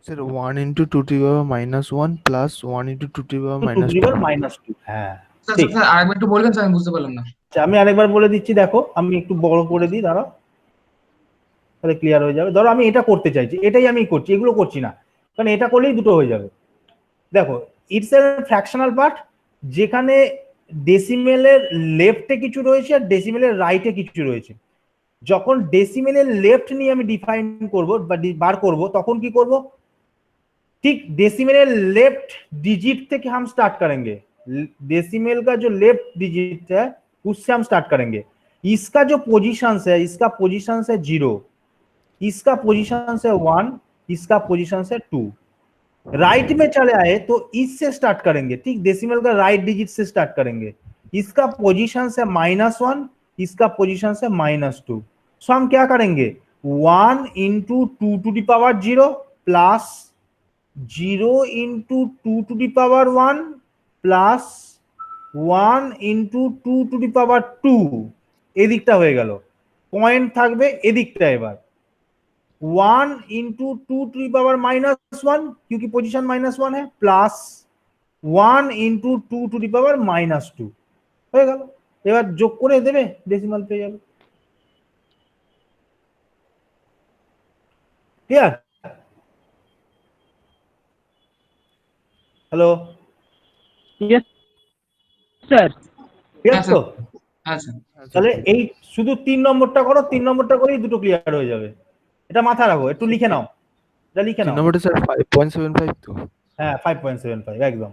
sir 1 into 2 to power -1 plus 1 into 2 to power -2। হ্যাঁ স্যার ঠিক। স্যার আরেকবার একটু বলবেন স্যার, আমি বুঝতে পারলাম না। আচ্ছা আমি আরেকবার বলে দিচ্ছি, দেখো আমি একটু বড় করে দিই, দাঁড়াও তাহলে ক্লিয়ার হয়ে যাবে। ধরো আমি এটা করতে চাইছি, এটাই আমি করছি, এগুলো করছি না, কারণ এটা করলেই দুটো হয়ে যাবে। দেখো ইটস এ ফ্র্যাকশনাল পার্ট, যেখানে ডেসিমেলের লেফটে কিছু রয়েছে আর ডেসিমেলের রাইটে কিছু রয়েছে। যখন ডেসিমেলের লেফট নিয়ে আমি ডিফাইন করব বা বার করব, তখন কি করব, ठीक डेसिमल लेफ्ट डिजिट থেকে हम स्टार्ट करेंगे, डेसिमल का जो लेफ्ट डिजिट है उससे हम स्टार्ट करेंगे। इसका जो पोजीशंस है, इसका पोजीशंस है 0, इसका पोजीशंस है 1, इसका पोजीशंस है 2। राइट में चले आए तो इससे स्टार्ट करेंगे, ठीक डेसिमल का राइट डिजिट से स्टार्ट करेंगे। इसका पोजीशंस है -1, इसका पोजीशंस है -2। सो हम क्या करेंगे 1 into 2 to the power 0 plus 0 into 2 to the power 1 plus 1 into 2 to the power 2। এদিকটা হয়ে গেল, পয়েন্ট থাকবে এদিকটা। এবার 1 इंटू 2 टू दी पावर -1 क्योंकि पोजीशन -1 है, plus 1 into 2 to the power -2 হয়ে গেল। এবার যোগ করে দেবে, ডেসিমাল পেয়ে যাবে। Clear? Hello, yes sir. Clear তো? আচ্ছা তাহলে এই শুধু 3 নম্বরটা করো, 3 নম্বরটা করেই দুটো ক্লিয়ার হয়ে যাবে। এটা মাথায় রাখো, একটু লিখে নাও, এটা লিখে নাও। নম্বরটা স্যার 5.75 তো। হ্যাঁ 5.75 একদম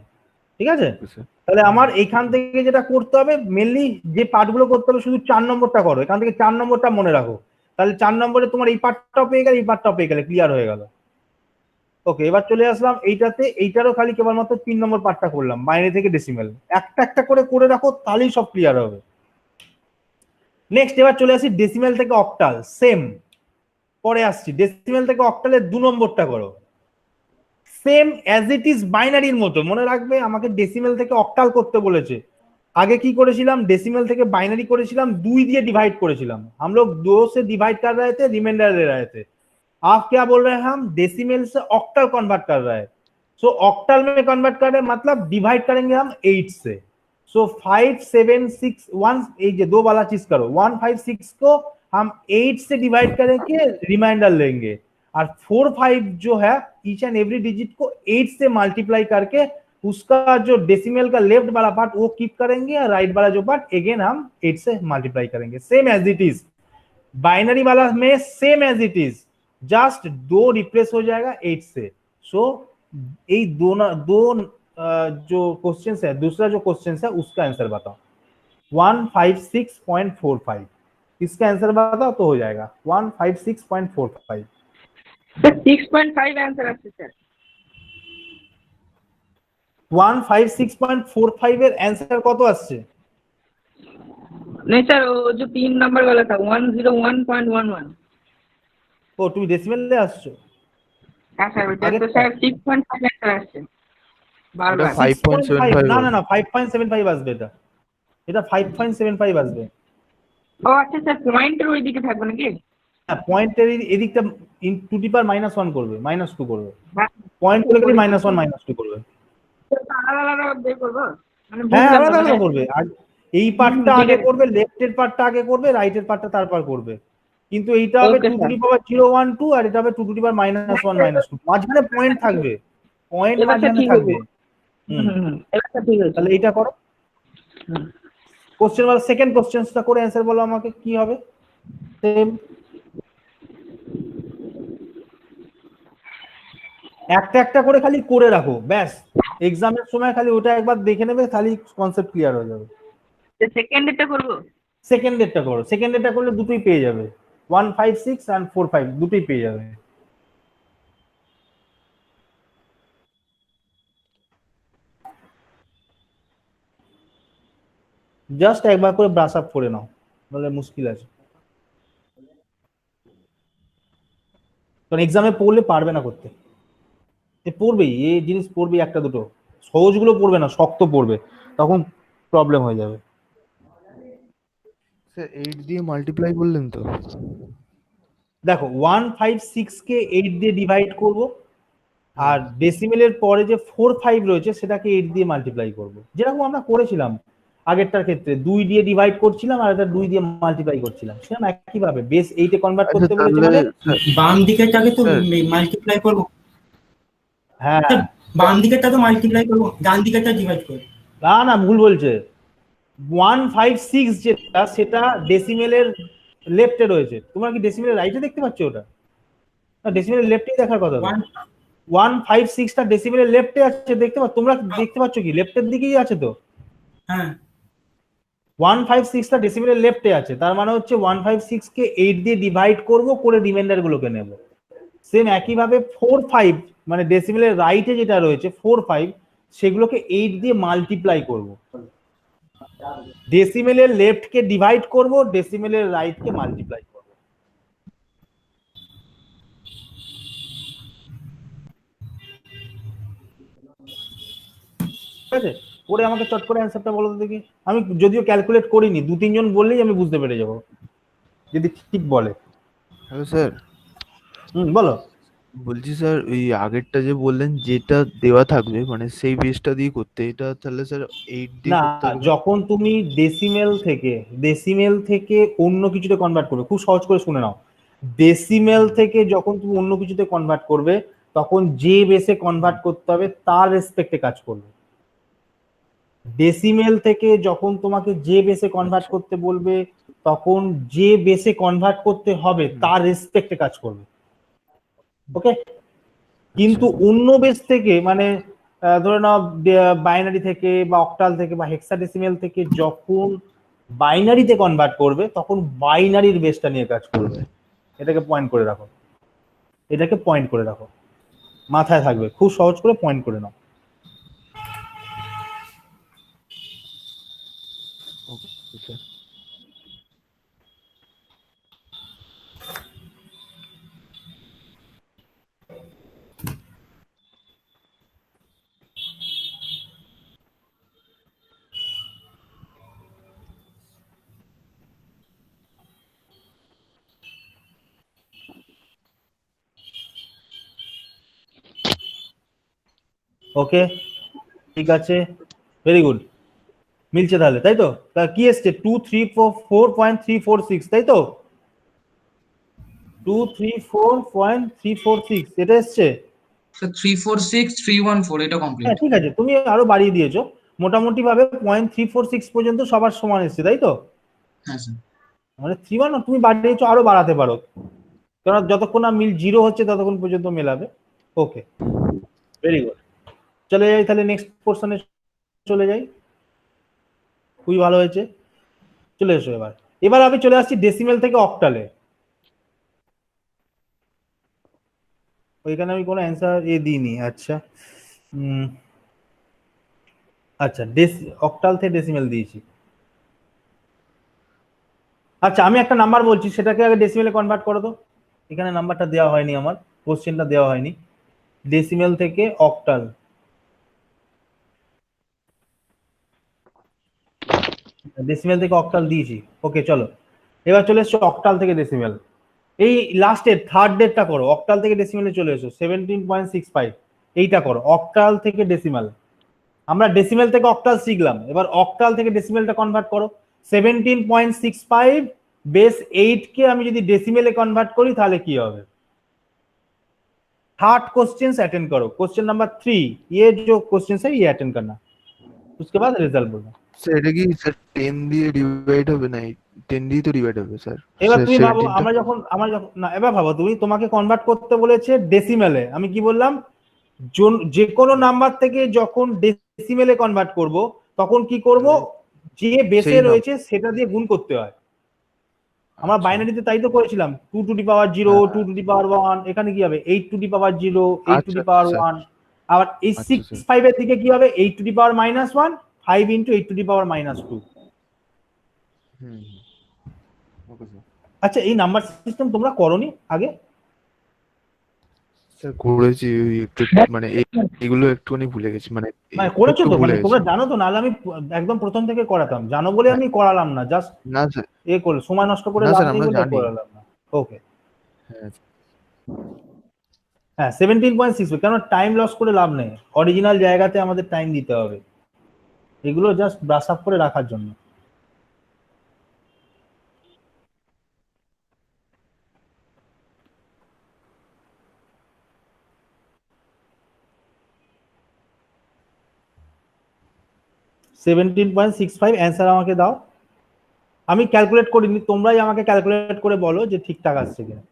ঠিক আছে। স্যার তাহলে আমার এইখান থেকে যেটা করতে হবে, মেনলি যে পার্টগুলো করতে হবে, শুধু 4 নম্বরটা করো, এখান থেকে 4 নম্বরটা মনে রাখো। তাহলে 4 নম্বরে তোমার এই পার্টটাও পেয়ে গেলে, এই পার্টটাও পেয়ে গেলে, ক্লিয়ার হয়ে গেল। ওকে, এবার চলে আসলাম এইটাতে। এইটারও খালি কেবলমাত্র 3 নম্বর পার্টটা করলাম, বাইরে থেকে ডেসিমেল। একটা একটা করে রাখো, তাহলেই সব ক্লিয়ার হবে। নেক্সট এবার চলে আসি ডেসিমেল থেকে অক্টাল, সেম পরে আসছি। ডেসিমেল থেকে অক্টালের 2 নম্বরটা করো, সেম অ্যাজ ইট ইজ বাইনারির মতো। মনে রাখবে আমাকে ডেসিমেল থেকে অক্টাল করতে বলেছে। आगे की করেছিলাম, डेसिमल থেকে বাইনারি করেছিলাম, 2 দিয়ে ডিভাইড করেছিলাম। हम लोग 2 से डिवाइड कर रहे थे, रिमाइंडर ले रहे थे। आप क्या बोल रहे हैं, हम डेसिमल से ऑक्टल कन्वर्ट कर रहे हैं। सो ऑक्टल में कन्वर्ट कर रहे हैं, मतलब डिवाइड करेंगे हम 8 से। सो 5 7 6 1, ये 2 वाला चीज करो, 1 5 6 को हम 8 से डिवाइड करके रिमाइंडर लेंगे, और 4 5 जो है ईच एंड एवरी डिजिट को 8 से मल्टीप्लाई करके उसका जो डेसिमल का लेफ्ट वाला पार्ट वो कीप करेंगे, और राइट वाला जो पार्ट अगेन हम 8 से मल्टीप्लाई करेंगे, same as it is. Binary वाला में same as it is, just 2 replace हो जाएगा 8 से। सो ये दो जो क्वेश्चन है, दूसरा जो क्वेश्चन है उसका आंसर बताओ। 156.45, इसका आंसर बताओ तो हो जाएगा 156.45। सर 6.5 आंसर আছে স্যার। 156.45 এর आंसर কত আসছে? नहीं सर, वो जो 3 नंबर वाला था 101.11। ও তুমি ডেসিমেলে আসছো? হ্যাঁ স্যার, ওটা আগে তো স্যার 6.5 आंसर আসছে বারবার। 5.75 না না না 5.75 আসবে, এটা 5.75 আসবে। ও আচ্ছা স্যার, পয়েন্টের ওই দিকে থাকবে নাকি? হ্যাঁ পয়েন্টের এদিকটা টু দি পাওয়ার -1 করবে, -2 করবে, হ্যাঁ, পয়েন্ট করে গেলে -1 -2 করবে। তো আলাদা আলাদা বের করবো মানে? হ্যাঁ বুঝলাম আলাদা না, আলাদা মানে করবে, আর এই পার্টটা ঠিক আগে আছে। করবে, লেফটের পার্টটা আগে করবে, রাইটের পার্টটা তারপর করবে। কিন্তু এইটা হবে Okay, 2 টু দি পাওয়ার 0 1 2, আর এটা হবে 2 টু দি পাওয়ার -1 -2। মাঝখানে পয়েন্ট থাকবে, পয়েন্ট এবার তো মাঝখানে ঠিক থাকবে। এবার তো ঠিক আছে। তাহলে এটা করো। কোশ্চেন বল, সেকেন্ড কোশ্চেনটা করে आंसर বলো আমাকে কি হবে। সেম একটা একটা করে খালি করে রাখো, ব্যাস। এক্সামের সময় খালি ওটা একবার দেখে নেবে, খালি কনসেপ্ট ক্লিয়ার হয়ে যাবে। সেকেন্ডেরটা করবো। সেকেন্ডেরটা করো, সেকেন্ডেরটা করলে দুটোই পেয়ে যাবে, 156 and 45 দুটোই পেয়ে যাবে। জাস্ট একবার করে ব্রাশ আপ করে নাও, নাহলে মুশকিল আছে, কারণ এক্সামে পড়লে পারবে না করতে। এ পড়বেই, এই জিনিস পড়বেই একটা দুটো, সহজগুলো পড়বে না, শক্ত পড়বে, তখন প্রবলেম হয়ে যাবে। স্যার 8 দিয়ে মাল্টিপ্লাই বললেন তো? দেখো 156 কে 8 দিয়ে ডিভাইড করব, আর ডেসিমেলের পরে যে 45 রয়েছে সেটাকে 8 দিয়ে মাল্টিপ্লাই করব, যেরকম আমরা করেছিলাম আগেরটার ক্ষেত্রে 2 দিয়ে ডিভাইড করছিলাম আর এটা 2 দিয়ে মাল্টিপ্লাই করছিলাম, সেরকম একই ভাবে বেস 8 এ কনভার্ট আচ্ছা করতে বলেছে তাহলে মানে বাম দিকেরটাকে তো স্যার মাল্টিপ্লাই করবো, হ্যাঁ, বাম দিকেরটা তো মাল্টিপ্লাই করবো, ডান দিকেরটা ডিভাইড করবো। না না ভুল বলছে, 156 যেটা সেটা ডেসিমেলের লেফটে রয়েছে, তোমরা কি ডেসিমেলের রাইটে দেখতে পাচ্ছ ওটা? না ডেসিমেলের লেফটেই দেখার কথা। 156 টা ডেসিমেলের লেফটে আছে, দেখতে পাচ্ছ তোমরা, দেখতে পাচ্ছ কি লেফটের দিকেই আছে তো? হ্যাঁ 156 টা ডেসিমেলের লেফটে আছে, তার মানে হচ্ছে 156 কে 8 দিয়ে ডিভাইড করব, করে রিমাইন্ডার গুলোকে নেব। সেম একই ভাবে 45 মানে ডেসিমেলের রাইটে যেটা রয়েছে 45 সেগুলোকে 8 দিয়ে মাল্টিপ্লাই করব, ডেসিমেলের লেফট কে ডিভাইড করব, ডেসিমেলের রাইট কে মাল্টিপ্লাই করব। ঠিক আছে, পরে আমাকে চট করে অ্যান্সারটা বলো তো দেখি, আমি যদিও ক্যালকুলেট করিনি, 2-3 জন বললেই আমি বুঝতে পেরে যাব যদি ঠিক বলে। হ্যালো স্যার, বলো। বলছি স্যার ওই আগেরটা যে বললেন যেটা দেওয়া থাকবে মানে সেই বেসটা দিয়ে করতে, এটা তাহলে স্যার 8 দিয়ে না, করতে হবে? যখন তুমি ডেসিমেল থেকে অন্য কিছুতে কনভার্ট করবে, খুব সহজ করে শুনে নাও, ডেসিমেল থেকে যখন তুমি অন্য কিছুতে কনভার্ট করবে তখন যে বেসে কনভার্ট করতে হবে তার রেসপেক্টে কাজ করবে। ডেসিমেল থেকে যখন তোমাকে যে বেসে কনভার্ট করতে বলবে তখন যে বেসে কনভার্ট করতে হবে তার রেসপেক্টে কাজ করবে, ওকে? কিন্তু অন্য বেস থেকে মানে ধরে নাও বাইনারি থেকে বা অক্টাল থেকে বা হেক্সাডেসিমেল থেকে যখন বাইনারিতে কনভার্ট করবে তখন বাইনারির বেসটা নিয়ে কাজ করবে। এটাকে পয়েন্ট করে রাখো, এটাকে পয়েন্ট করে রাখো, মাথায় থাকবে, খুব সহজ করে পয়েন্ট করে নাও। Okay sir. ওকে ঠিক আছে, ভেরি গুড, মিলছে তাহলে, তাই তো? তা কি এসছে 234.346, তাই তো? 234.346 এটা এসছে। স্যার 346,314 এটা কমপ্লিট। হ্যাঁ ঠিক আছে, তুমি আরো বাড়িয়ে দিয়েছো, মোটামুটি ভাবে 0.346 পর্যন্ত সবার সমান এসছে, তাই তো? হ্যাঁ স্যার। মানে 3 তুমি বাড়িয়েছো, আরো বাড়াতে পারো, কারণ যতক্ষণ না মিল 0 হচ্ছে ততক্ষণ পর্যন্ত মেলাবে। ওকে ভেরি গুড, চলে যাই তাহলে নেক্সট পোর্শনে চলে যাই, খুবই ভালো হয়েছে, চলে এসো এবার। এবার আমি চলে আসছি ডেসিমেল থেকে অক্টালে। ওইখানে আমি কোনো অ্যান্সার দিইনি, আচ্ছা আচ্ছা অক্টাল থেকে ডেসিমেল দিয়েছি। আচ্ছা আমি একটা নাম্বার বলছি, সেটাকে আগে ডেসিমেলে কনভার্ট করো তো। এখানে নাম্বারটা দেওয়া হয়নি, আমার কোশ্চেনটা দেওয়া হয়নি, ডেসিমেল থেকে অক্টাল। ডেসিমেল থেকে অক্টাল দিয়েছি, ওকে চলো এবার চলে এসছো অক্টাল থেকে ডেসিমেল। এই লাস্টের থার্ড ডেটটা করো, অক্টাল থেকে ডেসিমেলে চলে এসো 17.65, এইটা করো অক্টাল থেকে ডেসিমেল। আমরা ডেসিমেল থেকে অক্টাল শিখলাম, এবার অক্টাল থেকে ডেসিমেলটা কনভার্ট করো। 17.65 বেস 8 কে আমি যদি ডেসিমেলে কনভার্ট করি তাহলে কি হবে? थर्ड क्वेश्चन अटेंड करो, क्वेश्चन नंबर 3, ये जो क्वेश्चन है ये अटेंड करना, उसके बाद रिजल्ट बोलना। স্যার এটা কি স্যার 10 দিয়ে ডিভাইড হবে না? 10 দিয়ে তো ডিভাইড হবে স্যার। এবার তুমি ভাবো, আমরা যখন না, এবার ভাবো তুমি, তোমাকে কনভার্ট করতে বলেছে ডেসিমেলে, আমি কি বললাম, যে কোনো নাম্বার থেকে যখন ডেসিমেলে কনভার্ট করব তখন কি করব, যে বেসে সেই নাম- রয়েছে সেটা দিয়ে গুণ করতে হয়। আমরা আচ্ছা। বাইনারিতে তাই তো করেছিলাম, 2 টু দি পাওয়ার 0, হ্যাঁ। 2 টু দি পাওয়ার 1, এখানে কি হবে 8 টু দি পাওয়ার 0, 8 টু আচ্ছা, দি পাওয়ার আচ্ছা, 1। আবার এই আচ্ছা, 6 স্যার। 5 এর দিকে কি হবে 8 to the power -1, 5 into 8 to the power -2। Hmm, okay sir. আচ্ছা, এই নাম্বার সিস্টেম তোমরা করোনি আগে? স্যার করেছি, ওই একটু মানে এগুলো একটুখানি ভুলে গেছি, মানে মানে একটু করেছো একটু তো, ভুলে মানে গেছি। তোমরা জানো তো, নাহলে আমি একদম প্রথম থেকে করাতাম, জানো বলে হ্যাঁ। আমি করালাম না, জাস্ট না স্যার, করলে সময় নষ্ট করে না লাভ স্যার, নেই আমরা বলে জানি। করালাম না। ওকে, হ্যাঁ। হ্যাঁ 17.6, কেন টাইম লস করে লাভ নেই, অরিজিনাল জায়গাতে আমাদের টাইম দিতে হবে, এগুলো জাস্ট ব্রাশ আপ করে রাখার জন্য। $17.65 অ্যান্সার আমাকে দাও। আমি ক্যালকুলেট করিনি, তোমরাই আমাকে ক্যালকুলেট করে বলো যে ঠিকঠাক আসছে কিনা।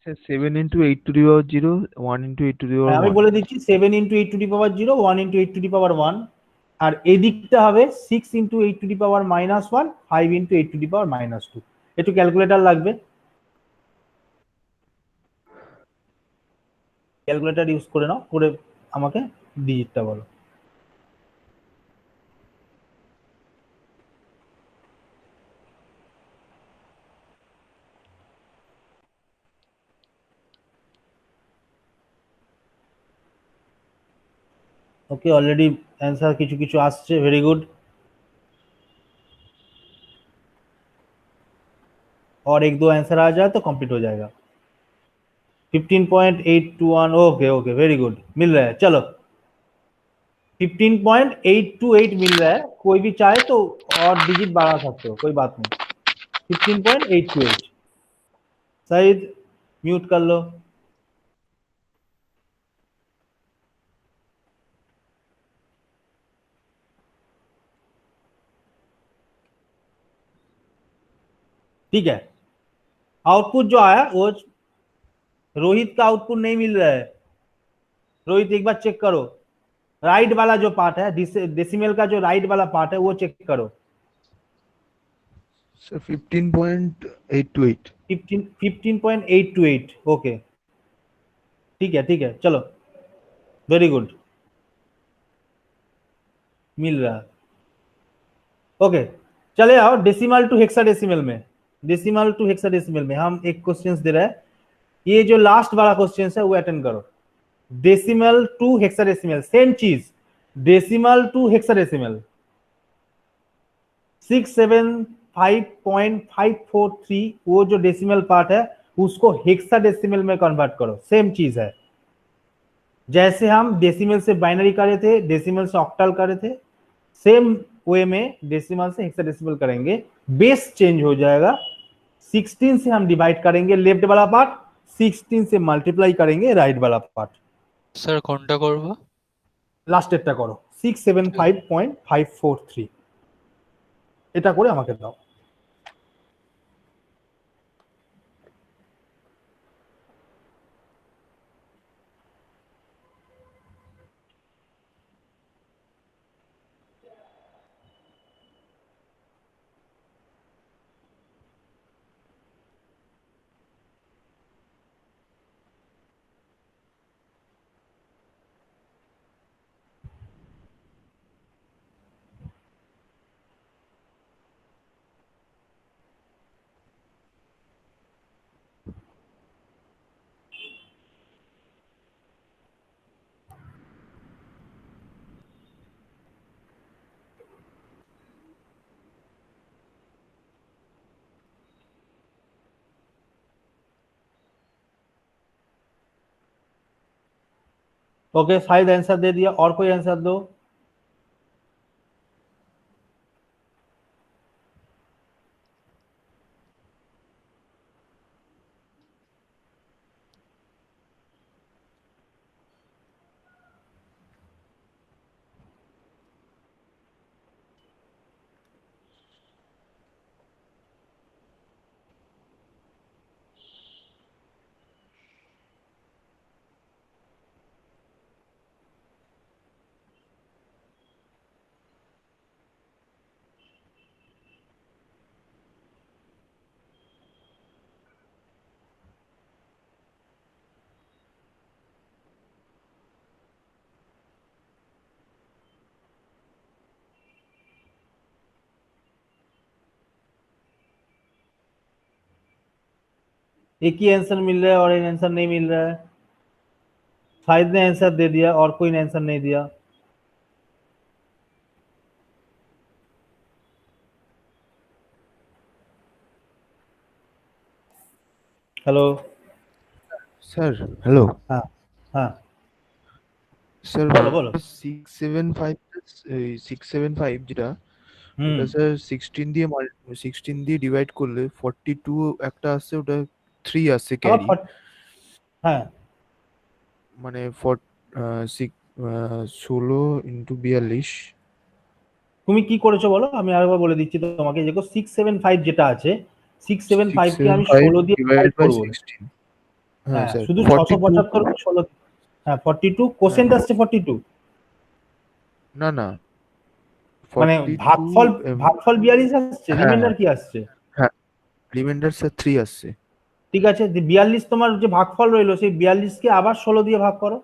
Sir 7 into 8 to the power 0, 1 into 8 to the power হ্যাঁ, আমি 1। বলে দিচ্ছি 7 into 8 to the power 0, 1 into 8 to the power 1, আর এদিকটা হবে 6 into 8 to the power -1, 5 into 8 to the power -2। একটু ক্যালকুলেটর লাগবে, ক্যালকুলেটর ইউজ করে নাও, করে আমাকে ডিজিটটা বলো। ओके, ऑलरेडी आंसर কিছু কিছু আসছে, ভেরি गुड। और एक दो आंसर आ जाए तो कंप्लीट हो जाएगा। 15.821, ओके ओके, वेरी गुड, मिल रहा है। चलो 15.828 मिल रहा है, कोई भी चाहे तो और डिजिट बढ़ा सकते हो, कोई बात नहीं। 15.828, सईद म्यूट कर लो। ठीक है, आउटपुट जो आया वो रोहित का आउटपुट नहीं मिल रहा है। रोहित एक बार चेक करो, राइट वाला जो पार्ट है, डेसिमल का जो राइट वाला पार्ट है वो चेक करो। सर 15.828। 15.828, ओके, ठीक है ठीक है, चलो वेरी गुड, मिल रहा है। ओके, चले आओ डेसिमल टू हेक्साडेसिमल में। डेसिमल टू हेक्साडेसिमल में हम एक क्वेश्चंस दे रहे हैं, ये जो लास्ट वाला क्वेश्चन है वो अटेंड करो। डेसिमल टू हेक्साडेसिमल, सेम चीज, डेसिमल टू हेक्साडेसिमल 675.543, वो जो डेसिमल पार्ट है उसको हेक्साडेसिमल में कन्वर्ट करो, सेम चीज है। जैसे हम डेसिमल से बाइनरी करे थे, डेसिमल से ऑक्टल करे थे, सेम वे में डेसिमल से हेक्साडेसिमल करेंगे, बेस चेंज हो जाएगा। 16 से हम डिवाइड करेंगे लेफ्ट वाला पार्ट, 16 से मल्टीप्लाई करेंगे राइट वाला पार्ट। স্যার কোনটা করব? লাস্টেরটা করো, 675.543, এটা করে আমাকে দাও। ओके, शायद आंसर दे दिया, और कोई आंसर दो। एक ही आंसर मिल रहा है और एक आंसर नहीं मिल रहा है। शाहिद ने आंसर दे दिया और कोई ने आंसर नहीं दिया। हेलो স্যার হ্যালো हाँ हाँ স্যার বলো বলো 675 যেটা হুম ওটা স্যার 16 দিয়ে ডিভাইড করলে 42 একটা আসছে, ওটা 3 আসছে আবার ক্যারি, হ্যাঁ মানে 16 ইন্টু 42। তুমি কি করেছো বলো, আমি আরেকবার বলে দিচ্ছি তোমাকে। দেখো 675 যেটা আছে, 675 কে আমি 16 দিয়ে ডিভাইড ডিভাইড বাই করবো। 16। হ্যাঁ হ্যাঁ স্যার শুধু 42। 675 কে 16, হ্যাঁ 42 কোসেন্ট হ্যাঁ আসছে 42, না না মানে 42 ভাগফল 42 আসছে, হ্যাঁ রিমাইন্ডার হ্যাঁ কি আসছে? হ্যাঁ রিমাইন্ডার স্যার 3 আসছে। ঠিক আছে, 42 তোমার যে ভাগফল রইলো সেই 42 কে আবার 16 দিয়ে ভাগ করো।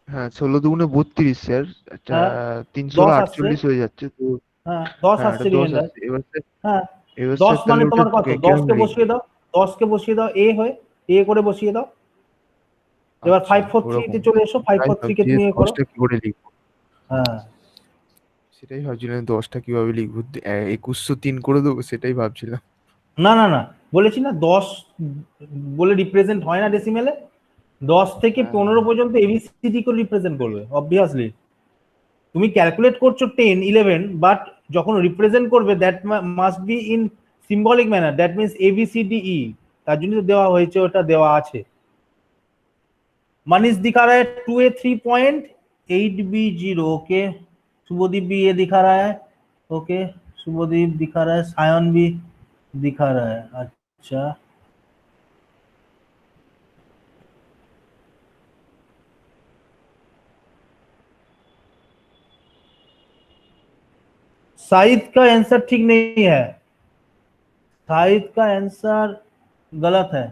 হ্যাঁ 16 দুগুণে 32 স্যার, হ্যাঁ 3 10 16 আসছে, 48 হয়ে যাচ্ছে তো। হ্যাঁ 10 হ্যাঁ আসছে এটা 10 রিমাইন্ডার। আসছে এবার স্যার। হ্যাঁ এবার 10 স্যার তাহলে মানে ওটা তোমার কত, কেমন 10 কে লিখবো? বসিয়ে দাও, 10 কে বসিয়ে দাও এ হয়ে, এ করে বসিয়ে দাও। এবার আচ্ছা 543 তে ওরকম, চলে এসো, তাই 543 কে ভাবছি তুমি এ করো। 10টা কি করে লিখবো, হ্যাঁ সেটাই ভাবছিলাম 10টা কিভাবে লিখবো। 2103 করে দেবো সেটাই ভাবছিলাম। না না না, বলেছি না 10 বলে রিপ্রেজেন্ট হয় না ডেসিমেলে। 10 থেকে হ্যাঁ 15 পর্যন্ত এবিসিডি করে রিপ্রেজেন্ট করবে অবভিয়াসলি। তুমি ক্যালকুলেট করছো 10 11, বাট যখন রিপ্রেজেন্ট করবে that must be in symbolic manner, that means A B C D. তার জন্য তো দেওয়া হয়েছে, ওটা দেওয়া আছে। मनीष दिखा रहा है 2A 3.8B0, ओके। शुभदीप भी ये दिखा रहा है, ओके। शुभदीप दिखा रहा है, सायन भी दिखा रहा है, अच्छा। शाहिद का आंसर ठीक नहीं है, शाहिद का आंसर गलत है।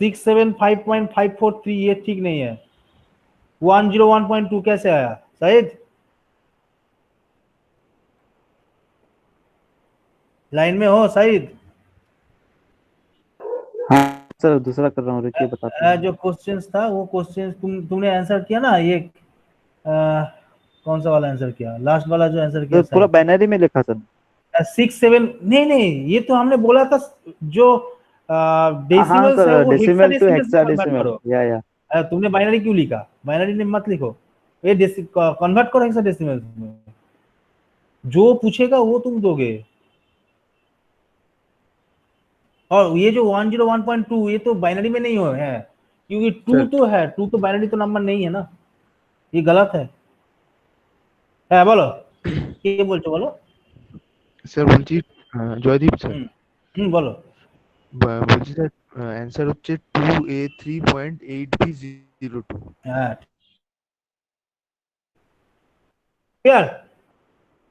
675.543 ये ठीक नहीं है। 101.2 कैसे आया शाहिद? लाइन में हो शाहिद? हाँ सर दूसरा कर रहा हूँ, रुकिए बताते हैं। जो क्वेश्चंस था वो क्वेश्चंस तुमने आंसर किया ना, ये कौन सा वाला आंसर किया, लास्ट वाला जो आंसर किया तो पूरा बाइनरी में लिखा सर। 6 7, नहीं ये तो हमने बोला था जो हाँ डेसिमल्स है सर वो decimal to hexadecimal hexadecimal convert करो। या तुमने बाइनरी क्यों लिखा? बाइनरी में मत लिखो, ये कन्वर्ट करो हेक्साडेसिमल में। जो पूछेगा वो तुम दोगे। और ये जो 101.2 ये तो बाइनरी में नहीं हो है, क्योंकि 2 तो है, 2 तो बाइनरी तो नंबर नहीं है ना, ये गलत है। হ্যাঁ বলো কি বলছো বলো। স্যার বলছি জয়দীপ স্যার বলো। বলছি স্যার অ্যান্সার হচ্ছে 2A 3.8B02। হ্যাঁ ক্লিয়ার,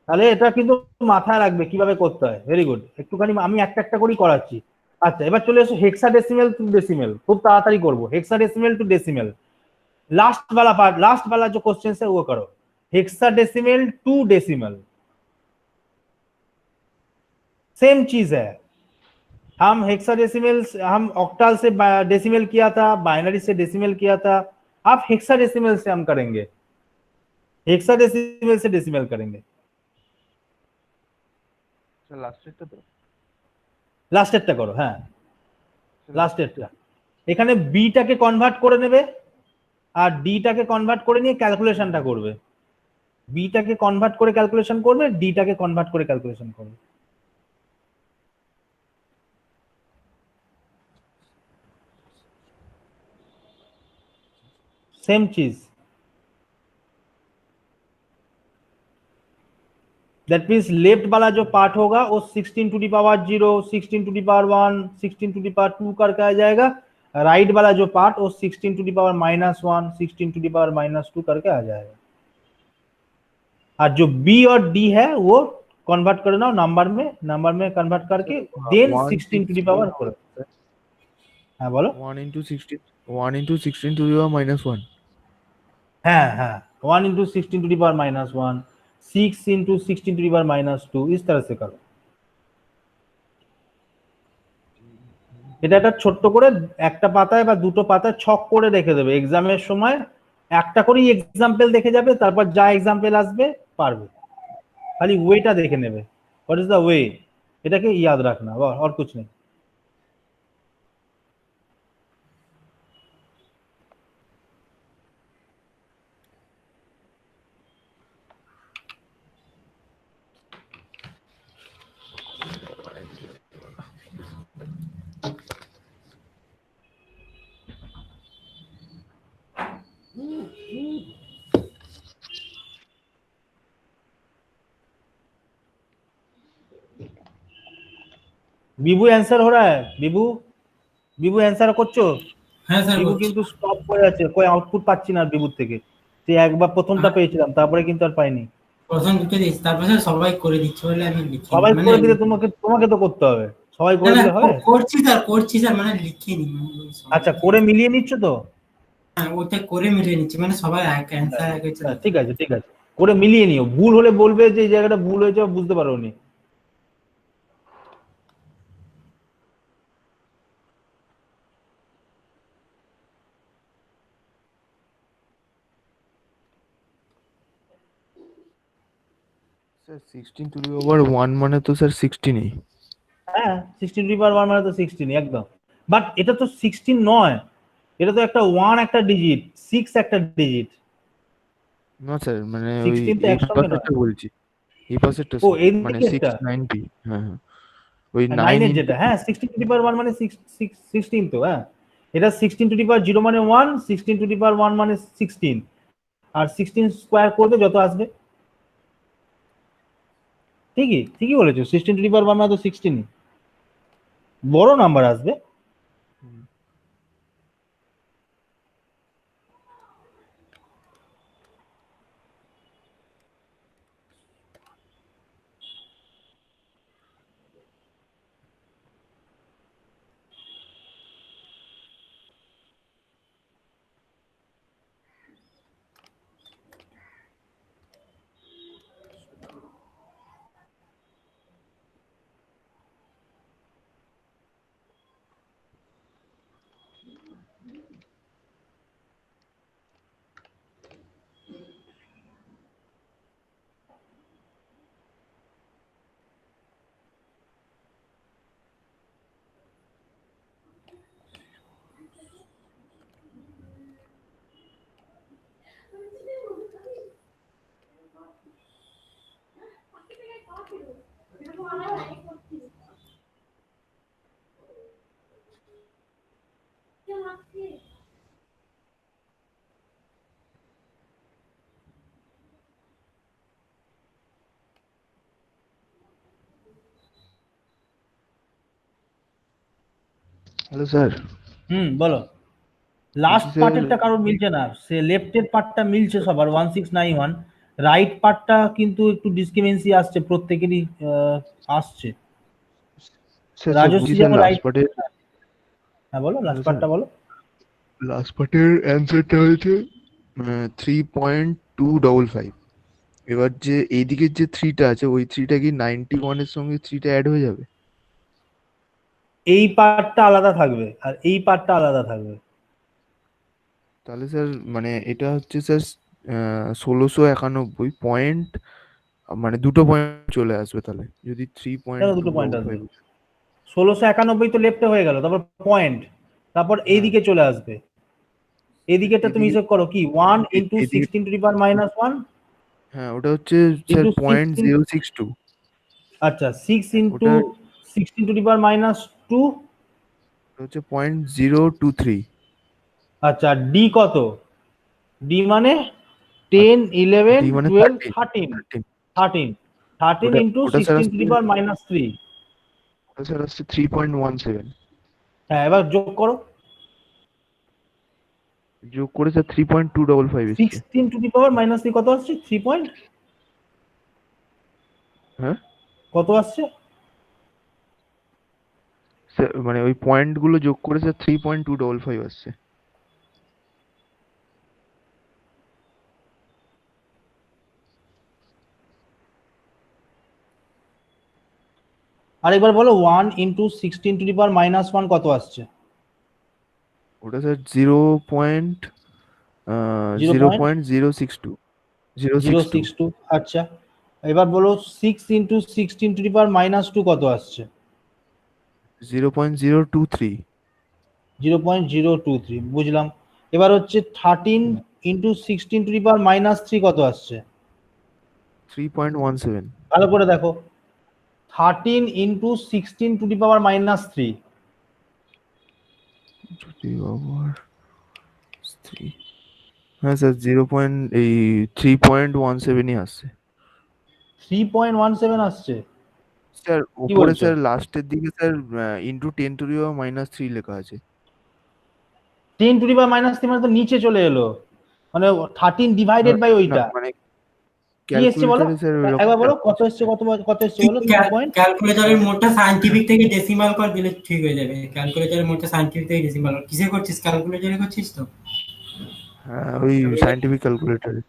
তাহলে এটা কিন্তু মাথায় রাখবে কিভাবে করতে হয়। ভেরি গুড, একটুখানি আমি একটা একটা করেই করাচ্ছি। আচ্ছা এবার চলে এসো হেক্সাডেসিমেল টু डेसिमल, खूब ताड़ाताड़ी করব। हेक्साडेसिमल टू डेसिमल लास्ट वाला पार्ट, लास्ट वाला जो क्वेश्चन है वो करो। हेक्साडेसिमल टू डेसिमल सेम चीज है। हम हेक्साडेसिमल, हम ऑक्टल से डेसिमल किया था, बाइनरी से डेसिमल किया था, अब हेक्साडेसिमल से हम करेंगे, हेक्साडेसिमल से डेसिमल करेंगे। স্যার লাস্টেরটা তো লাস্টেরটা করো, হ্যাঁ লাস্টেরটা। এখানে বিটাকে কনভার্ট করে নেবে আর ডিটাকে কনভার্ট করে নিয়ে ক্যালকুলেশনটা করবে। বিটাকে কনভার্ট করে ক্যালকুলেশন করবে, ডিটাকে কনভার্ট করে ক্যালকুলেশন করবে। सेम चीज, दैट मीन्स लेफ्ट वाला जो पार्ट होगा वो 16 to the power 0, 16 to the power 1, 16 to the power 2 करके आ जाएगा। राइट वाला जो पार्ट वो 16 to the power -1, 16 to the power -2 करके आ जाएगा। और जो बी और डी है वो कन्वर्ट करना नंबर में कन्वर्ट करके देन 16 टू दी पावर 4। हाँ बोलो। 1 into 16 to the power -1। हाँ 1 into 16 to the power -1, 6 into 16 to the power -2, इस तरह से करो। এটা একটা ছোট্ট করে একটা পাতায় বা দুটো পাতায় ছক করে রেখে দেবে, এক্সামের সময় একটা করেই এক্সাম্পল দেখে যাবে, তারপর যা এক্সাম্পল আসবে পারবে, খালি ওয়েটা দেখে নেবে, হোয়াট ইজ দ্য ওয়ে, এটাকে ইয়াদ রাখনা, আর কুছ নেই। বিভু অ্যান্সার हो रहा है, বিভু বিভু অ্যান্সার করছো? হ্যাঁ স্যার বিভু করছি। কিন্তু স্টপ করে আছে, কই আউটপুট পাচ্ছি না বিভুর থেকে, যে একবার প্রথমটা পেয়েছিলাম তারপরে কিন্তু আর পাইনি। প্রথম দুটো দিয়েছি, তারপর স্যার সবাই করে দিচ্ছে বলে আমি লিখিনি, সবাই মানে করে দিলে তোমাকে তোমাকে তো করতে হবে, সবাই না করে না দিলে হবে? করছি স্যার, মানে লিখিনি, মানে ওই সবাই আচ্ছা, লিখে করে মিলিয়ে নিচ্ছ তো? হ্যাঁ ওটা করে মিলিয়ে নিচ্ছি, মানে সবাই এক অ্যান্সার এক হচ্ছে ঠিক আছে ঠিক আছে, করে মিলিয়ে নিও, ভুল হলে বলবে যে এই জায়গাটা ভুল হয়েছে বা বুঝতে পারোনি। স্যার 16 টু দি পাওয়ার 1 মানে তো স্যার 16ই। হ্যাঁ 16 মানে তো 16 একদম, বাট এটা তো 16 নয়, এটা তো একটা 1 একটা ডিজিট, 6 একটা ডিজিট, না স্যার মানে ওই 16 তো এই একসঙ্গে নয়। পাশেরটা বলছি, এই পাশেরটা ও স্যার, এই মানে দিকেরটা, 690, হ্যাঁ হ্যাঁ, ওই 9 9 এর ইন্টু যেটা, হ্যাঁ 16 মানে 16 তো, হ্যাঁ এটা 16 মানে 1, 16 মানে 16, আর 16 স্কোয়ার করবে যত আসবে। ঠিকই ঠিকই বলেছো, 16 মানে তো 16, বড় নাম্বার আসবে। Hello sir. বলো। লাস্ট বলছি স্যার, পার্টেরটা কারোর মিলছে না, সে লেফটের পার্টটা মিলছে সবার 1691, রাইট পার্টটা কিন্তু একটু ডিসক্রিমেন্সি আসছে প্রত্যেকেরই, আসছে। স্যার স্যার বলছি রাজশ্রী স্যার যেমন লাস্ট রাইট, পার্টের, হ্যাঁ বলো হ্যালো লাস্ট স্যার, পার্টটা বলো। লাস্ট পার্টের অ্যান্সারটা হয়েছে 3.255। এবার যে এইদিকের যে থ্রিটা আছে, ওই থ্রিটা কি 91 এর সঙ্গে থ্রিটা অ্যাড হয়ে যাবে? এই পার্টটা আলাদা থাকবে আর এই পার্টটা আলাদা থাকবে। তাহলে স্যার মানে এটা হচ্ছে স্যার 1691 পয়েন্ট, মানে দুটো পয়েন্ট চলে আসবে তাহলে যদি থ্রি পয়েন্ট কেন টু দুটো পয়েন্ট ডবল আসবে? ফাইভ 1691 তো লেফটে হয়ে গেল, তারপর পয়েন্ট, তারপর হ্যাঁ এইদিকে চলে আসবে, এদিকেটা তুমি এদিকে, হিসেব করো কি 1 ইন্টু এদিকে 16 - 1, হ্যাঁ ওটা হচ্ছে স্যার ইন্টু পয়েন্ট 16, 062। আচ্ছা 6 ইন্টু ওটা 16 - 2, হচ্ছে 0.023। আচ্ছা ডি কত, ডি মানে 10 11 ডি মানে 12 13, 13, 13। 13, 13 ওটা ইন্টু ওটা স্যার আসছে, 16 - 3, ওটা স্যার আসছে 3.17। হ্যাঁ এবার যোগ করো, যোগ করে স্যার 3.255 এসছে। 16 - 3 কত আসছে, 3 পয়েন্ট হ্যাঁ কত আসছে? স্যার মানে ওই পয়েন্ট গুলো যোগ করে স্যার 3.255 আসছে। আরেকবার বলো 1 into 16 two the power minus 1 কত আসছে? ওটা স্যার 0.062 0.062। আচ্ছা, এবার বলো 6 into 16 two the power minus 2 কত আসছে? 0.023 0.023, বুঝলাম। এবার হচ্ছে 13 into 16 two the power minus 3 কত আসছে? 3.17 ভালো করে দেখো, 13 into 16 two the power minus 3। যদি আবার 3 হ্যাঁ স্যার 3.17ই আসছে 3.17 আসছে? স্যার। কি উপরে বলছো? স্যার লাস্টের দিকে sir into 10 two the power minus 3 লেখা আছে। 10 টু দি পাওয়ার মাইনাস 3 মানে তো নিচে চলে এলো, মানে 13 ডিভাইডেড বাই না ওইটা। মানে কি এসছে বলো, ক্যালকুলেটরে স্যার একবার বলো কত এসছে, কত এসছে বলো। 3 পয়েন্ট ক্যালকুলেটরের মোডটা সায়েন্টিফিক থেকে ডেসিমাল কর দিলে ঠিক হয়ে যাবে। ক্যালকুলেটরের মোডটা সায়েন্টিফিক থেকে ডেসিমাল কর। কিসে করছিস? ক্যালকুলেটরে করছিস তো? হ্যাঁ ওই সায়েন্টিফিক ক্যালকুলেটরে।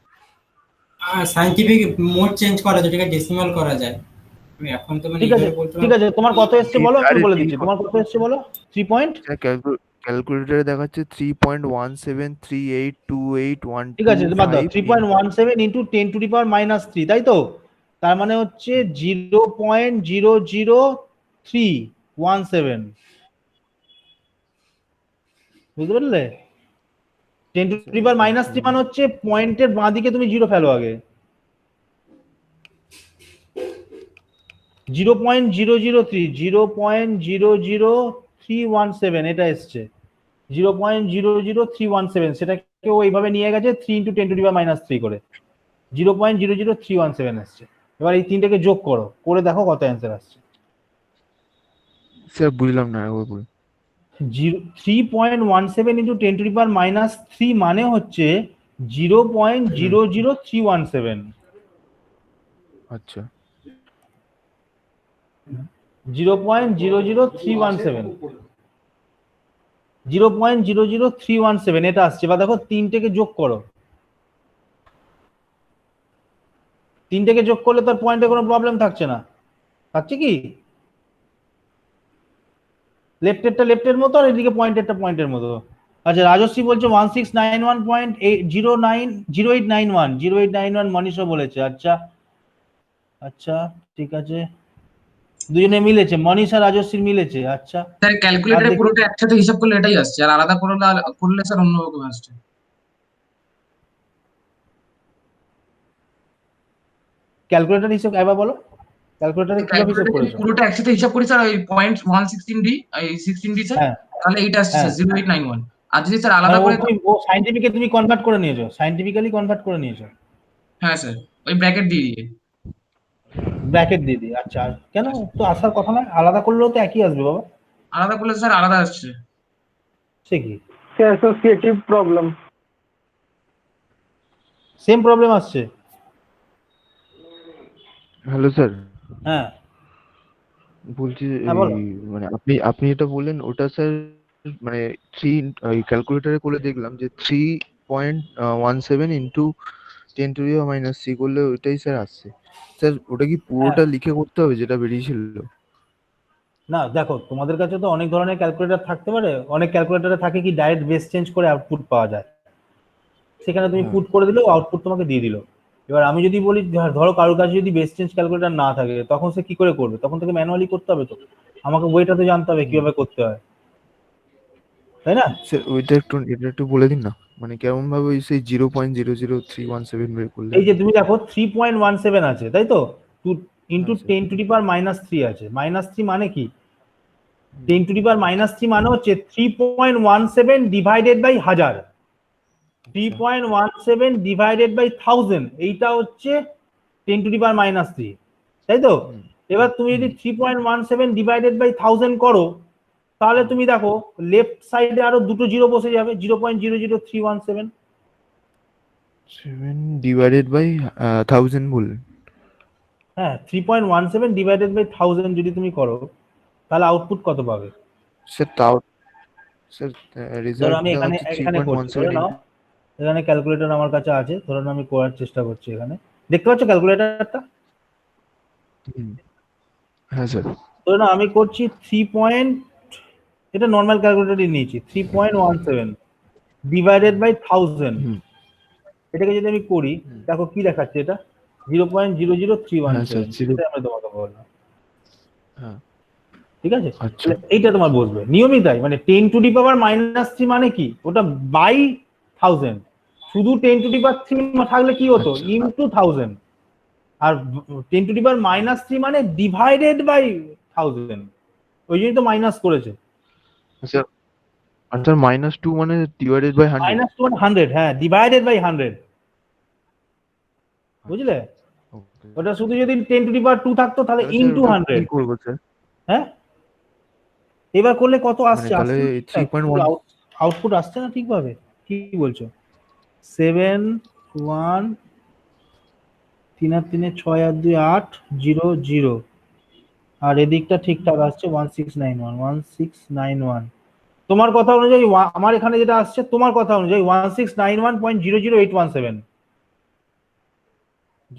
সায়েন্টিফিক মোড চেঞ্জ করা যায়, যেটাকে ডেসিমাল করা যায়। আমি এখন তো মানে ঠিক আছে, এইভাবে বলতে ঠিক আছে, তোমার কত এসছে বলো, আমি আরে বলে দিচ্ছি তোমার কত এসছে বলো। 3 পয়েন্ট, স্যার ক্যালকুলেটরে দেখাচ্ছে 3.17382812 ঠিক আছে, বাদ দাও। 3.17 into 10 two the power minus 3, তাই তো? তার মানে হচ্ছে 0.00317, বুঝতে পারলে? 10 টু দি পাওয়ার মাইনাস 3 মানে হচ্ছে পয়েন্টের বাঁ দিকে তুমি জিরো ফেলো আগে। 0.00317 এটা এসছে 0.00317, সেটাকে ওইভাবে নিয়ে গেছে 3 into 10 two the power minus 3 করে 0.00317 এসছে। এবার এই তিনটাকে যোগ করো, করে দেখো কত অ্যান্সার আসছে। স্যার বুঝলাম না একবার বলুন। 3.17 into 10 two the power minus 3 মানে হচ্ছে 0.00317। আচ্ছা 0.00317, 0.00317 এটা আসছে। বা দেখো তিনটেকে যোগ করো, তিনটেকে যোগ করলে তার পয়েন্টে কোনো প্রবলেম থাকছে না, থাকছে কি? লেফটেরটা লেফটের মতো আর এদিকে পয়েন্টেরটা পয়েন্টের মতো। আচ্ছা, রাজশ্রী বলছে 1691.0891 মনীষও বলেছে। আচ্ছা আচ্ছা, ঠিক আছে, দুজনে মিলেছে, মনীষ আর রাজশ্রী মিলেছে। আচ্ছা, স্যার আর ক্যালকুলেটরে দেখি পুরোটা একসাথে হিসাব করলে এটাই আসছে, আর আলাদা করলে স্যার অন্যরকম আসছে। ক্যালকুলেটর হিসেব একবার বলো, ক্যালকুলেটরে কিভাবে হিসেব ক্যালকুলেটরে যদি করেছো? পুরোটা একসাথে হিসাব করি স্যার, ওই পয়েন্ট 116D, এই 16D স্যার, হ্যাঁ তাহলে এইটা আসছে হ্যাঁ, স্যার 0891। আর যদি স্যার মানে আলাদা করে তুমি ও সাইন্টিফিকে তুমি কনভার্ট করে নিয়েছো, সাইন্টিফিক্যালি কনভার্ট করে নিয়েছো, হ্যাঁ স্যার ওই ব্র্যাকেট দিয়ে দিয়ে। ব্র্যাকেট দিয়ে দিয়ে। আচ্ছা, আর কেন তো আসার কথা নয়, আলাদা করলেও তো একই আসবে বাবা। আলাদা করলে স্যার আলাদা আসছে। সে কি, অ্যাসোসিয়েটিভ প্রবলেম। সেম প্রবলেম আসছে? হ্যালো স্যার, হ্যাঁ বলছি হ্যাঁ, এই বলো। মানে আপনি আপনি এটা বললেন ওটা স্যার মানে থ্রি ওই ক্যালকুলেটরে করে দেখলাম যে 3.17 into 10 two the power minus 3 করলে ওইটাই স্যার আসছে। স্যার ওটা কি হ্যাঁ, পুরোটা লিখে করতে হবে যেটা বেরিয়েছিল? না দেখো, তোমাদের কাছে তো অনেক ধরনের ক্যালকুলেটর থাকতে পারে, অনেক ক্যালকুলেটরে থাকে কি ডাইরেক্ট বেস চেঞ্জ করে আউটপুট পাওয়া যায়, সেখানে তুমি হ্যাঁ পুট করে দিলেও আউটপুট তোমাকে দিয়ে দিল। এবার আমি যদি বলি ধরো কারোর কাছে যদি বেস চেঞ্জ ক্যালকুলেটর না থাকে, তখন সে কি করে করবে? তখন তাকে ম্যানুয়ালি করতে হবে, তো আমাকে ওইটা তো জানতে হবে কিভাবে করতে হয়, তাই না? স্যার ওইটা একটু বলে দিন না, মানে কেমন ভাবে ওই সেই 0.00317 বের করলেন? এই যে তুমি দেখো 3.17 আছে, তাই তো? টু ইন্টু হ্যাঁ sir. 10 two the power minus 3 আছে। মাইনাস 3 মানে কি? 10 টু দি পাওয়ার মাইনাস 3 মানে হচ্ছে 3.17 ডিভাইডেড বাই 1000, 3.17 ডিভাইডেড বাই 1000, এইটা হচ্ছে 10 টু দি পাওয়ার মাইনাস 3, তাই তো? এবার তুমি যদি 3.17 ডিভাইডেড বাই 1000 করো, তাহলে তুমি দেখো লেফট সাইডে আরো দুটো জিরো বসে যাবে, 0.00317। 7 ডিভাইডেড বাই 1000 বললেন? হ্যাঁ, 3.17 ডিভাইডেড বাই 1000 যদি তুমি করো, তাহলে আউটপুট কত পাবে? স্যার তাও স্যার ধরো আমি রেজাল্টটা এখানে হচ্ছে এখানে করছি, ধরে 3.17 নাও এখানে ক্যালকুলেটর আমার কাছে আছে, ধরে নাও আমি করার চেষ্টা করছি। এখানে দেখতে পাচ্ছ ক্যালকুলেটরটা? হ্যাঁ স্যার। তো না আমি করছি 3 পয়েন্ট, এটা নর্মাল ক্যালকুলেটরই নিয়েছি 3.17 ডিভাইডেড বাই 1000। এটাকে যদি আমি করি দেখো কি দেখাচ্ছে, এটা 0.00317, সেটাই আমরা তোমাকে বললাম। হ্যাঁ ঠিক আছে, আচ্ছা এইটা তোমার বসবে নিয়মই তাই। মানে 10 টু দি পাওয়ার -3 মানে কি, ওটা বাই 1000, শুধু 10 টু দি পাওয়ার 3 থাকলে কি হতো আচ্ছা। ইনটু 1000, আর 10 টু দি পাওয়ার -3 মানে ডিভাইডেড বাই 1000, ওই জন্যই তো মাইনাস করেছে। আচ্ছা আচ্ছা -2 মানে ডিভাইডেড বাই 100। -2 মানে 100, হ্যাঁ ডিভাইডেড বাই 100, বুঝলে? ওকে ওটা শুধু যদি 10 টু দি পাওয়ার 2 থাকতো তাহলে ইনটু 100। কি করব স্যার? হ্যাঁ এবার করলে কত মানে আসছে? তাহলে 3.1 আউটপুট আসছে না ঠিকভাবে? কি বলছো? 7 1 3 আর 3 6 আর 2 8 0 0, আর এদিকটা ঠিকঠাক আসছে 1691। তোমার কথা অনুযায়ী আমার এখানে যেটা আসছে তোমার কথা অনুযায়ী 1691.00817,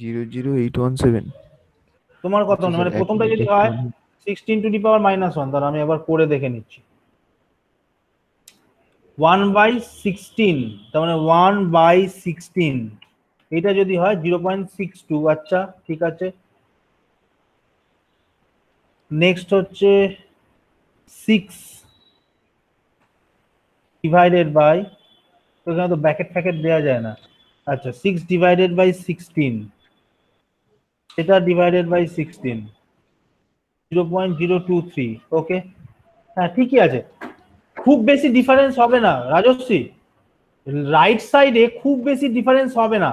00817। তোমার কথা অনুযায়ী। মানে প্রথমটা যদি হয় 16 টু দি পাওয়ার -1, তাহলে আমি একবার করে দেখে নিচ্ছি। 1/16, তার মানে 1/16, এটা যদি হয় 0.62। আচ্ছা ঠিক আছে, নেক্সট হচ্ছে 6 ডিভাইডেড বাই, তো এখানে তো ব্র্যাকেট ফ্যাকেট দেওয়া যায় না। আচ্ছা 6 ডিভাইডেড বাই 16, এটা ডিভাইডেড বাই 16, 0.023। ওকে হ্যাঁ ঠিকই আছে, খুব বেশি ডিফারেন্স হবে না রাজশ্রী, রাইট সাইডে খুব বেশি ডিফারেন্স হবে না,